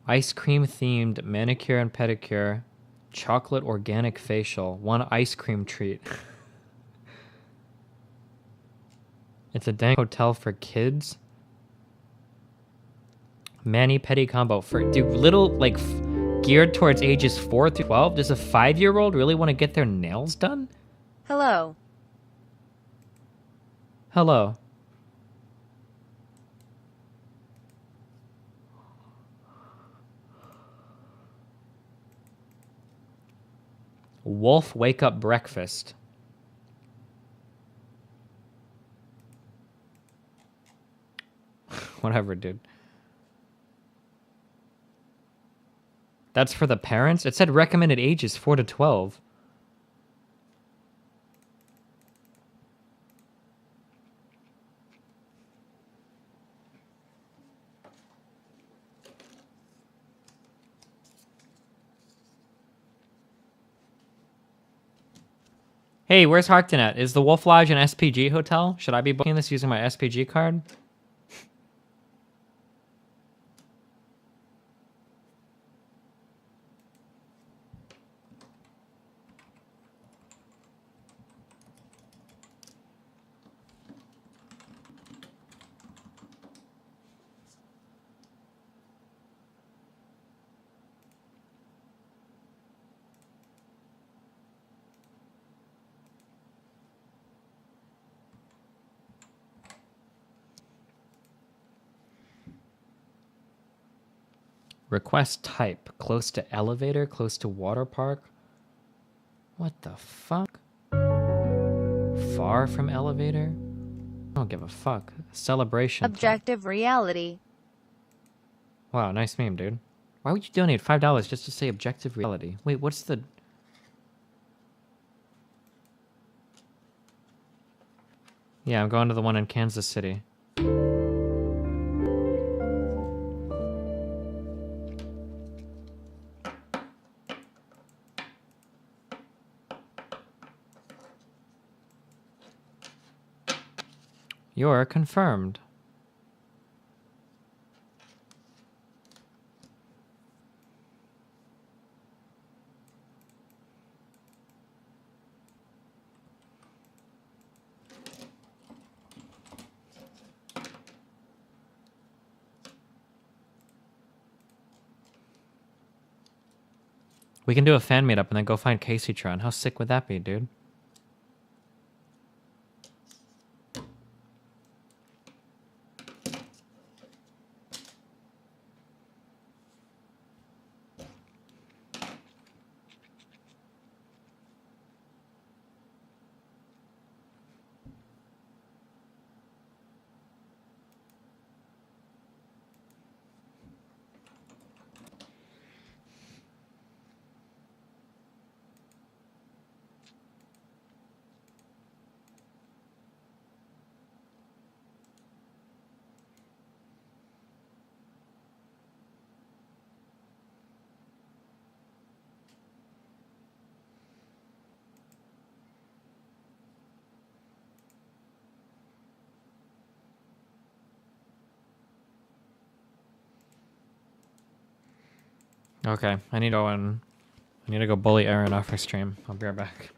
Ice cream themed manicure and pedicure. Chocolate organic facial. 1 ice cream treat. It's a dang hotel for kids. Mani-pedi combo for little like geared towards ages 4 through 12. Does a 5-year-old really want to get their nails done? Hello. Hello. Wolf wake up breakfast. Whatever, dude. That's for the parents? It said recommended ages 4 to 12. Hey, where's Harkton at? Is the Wolf Lodge an SPG hotel? Should I be booking this using my SPG card? Request type. Close to elevator, close to water park. What the fuck? Far from elevator? I don't give a fuck. Celebration. Objective type. Reality. Wow, nice meme, dude. Why would you donate $5 just to say objective reality? Wait, what's the... Yeah, I'm going to the one in Kansas City. You're confirmed. We can do a fan meetup and then go find Casey Tron. How sick would that be, dude? Okay, I need to go bully Aaron off her stream. I'll be right back.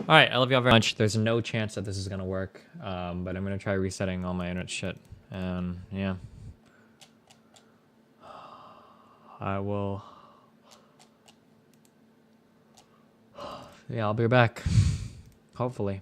All right, I love y'all very much. There's no chance that this is gonna work, but I'm gonna try resetting all my internet shit, and yeah, I will. Yeah, I'll be back, hopefully.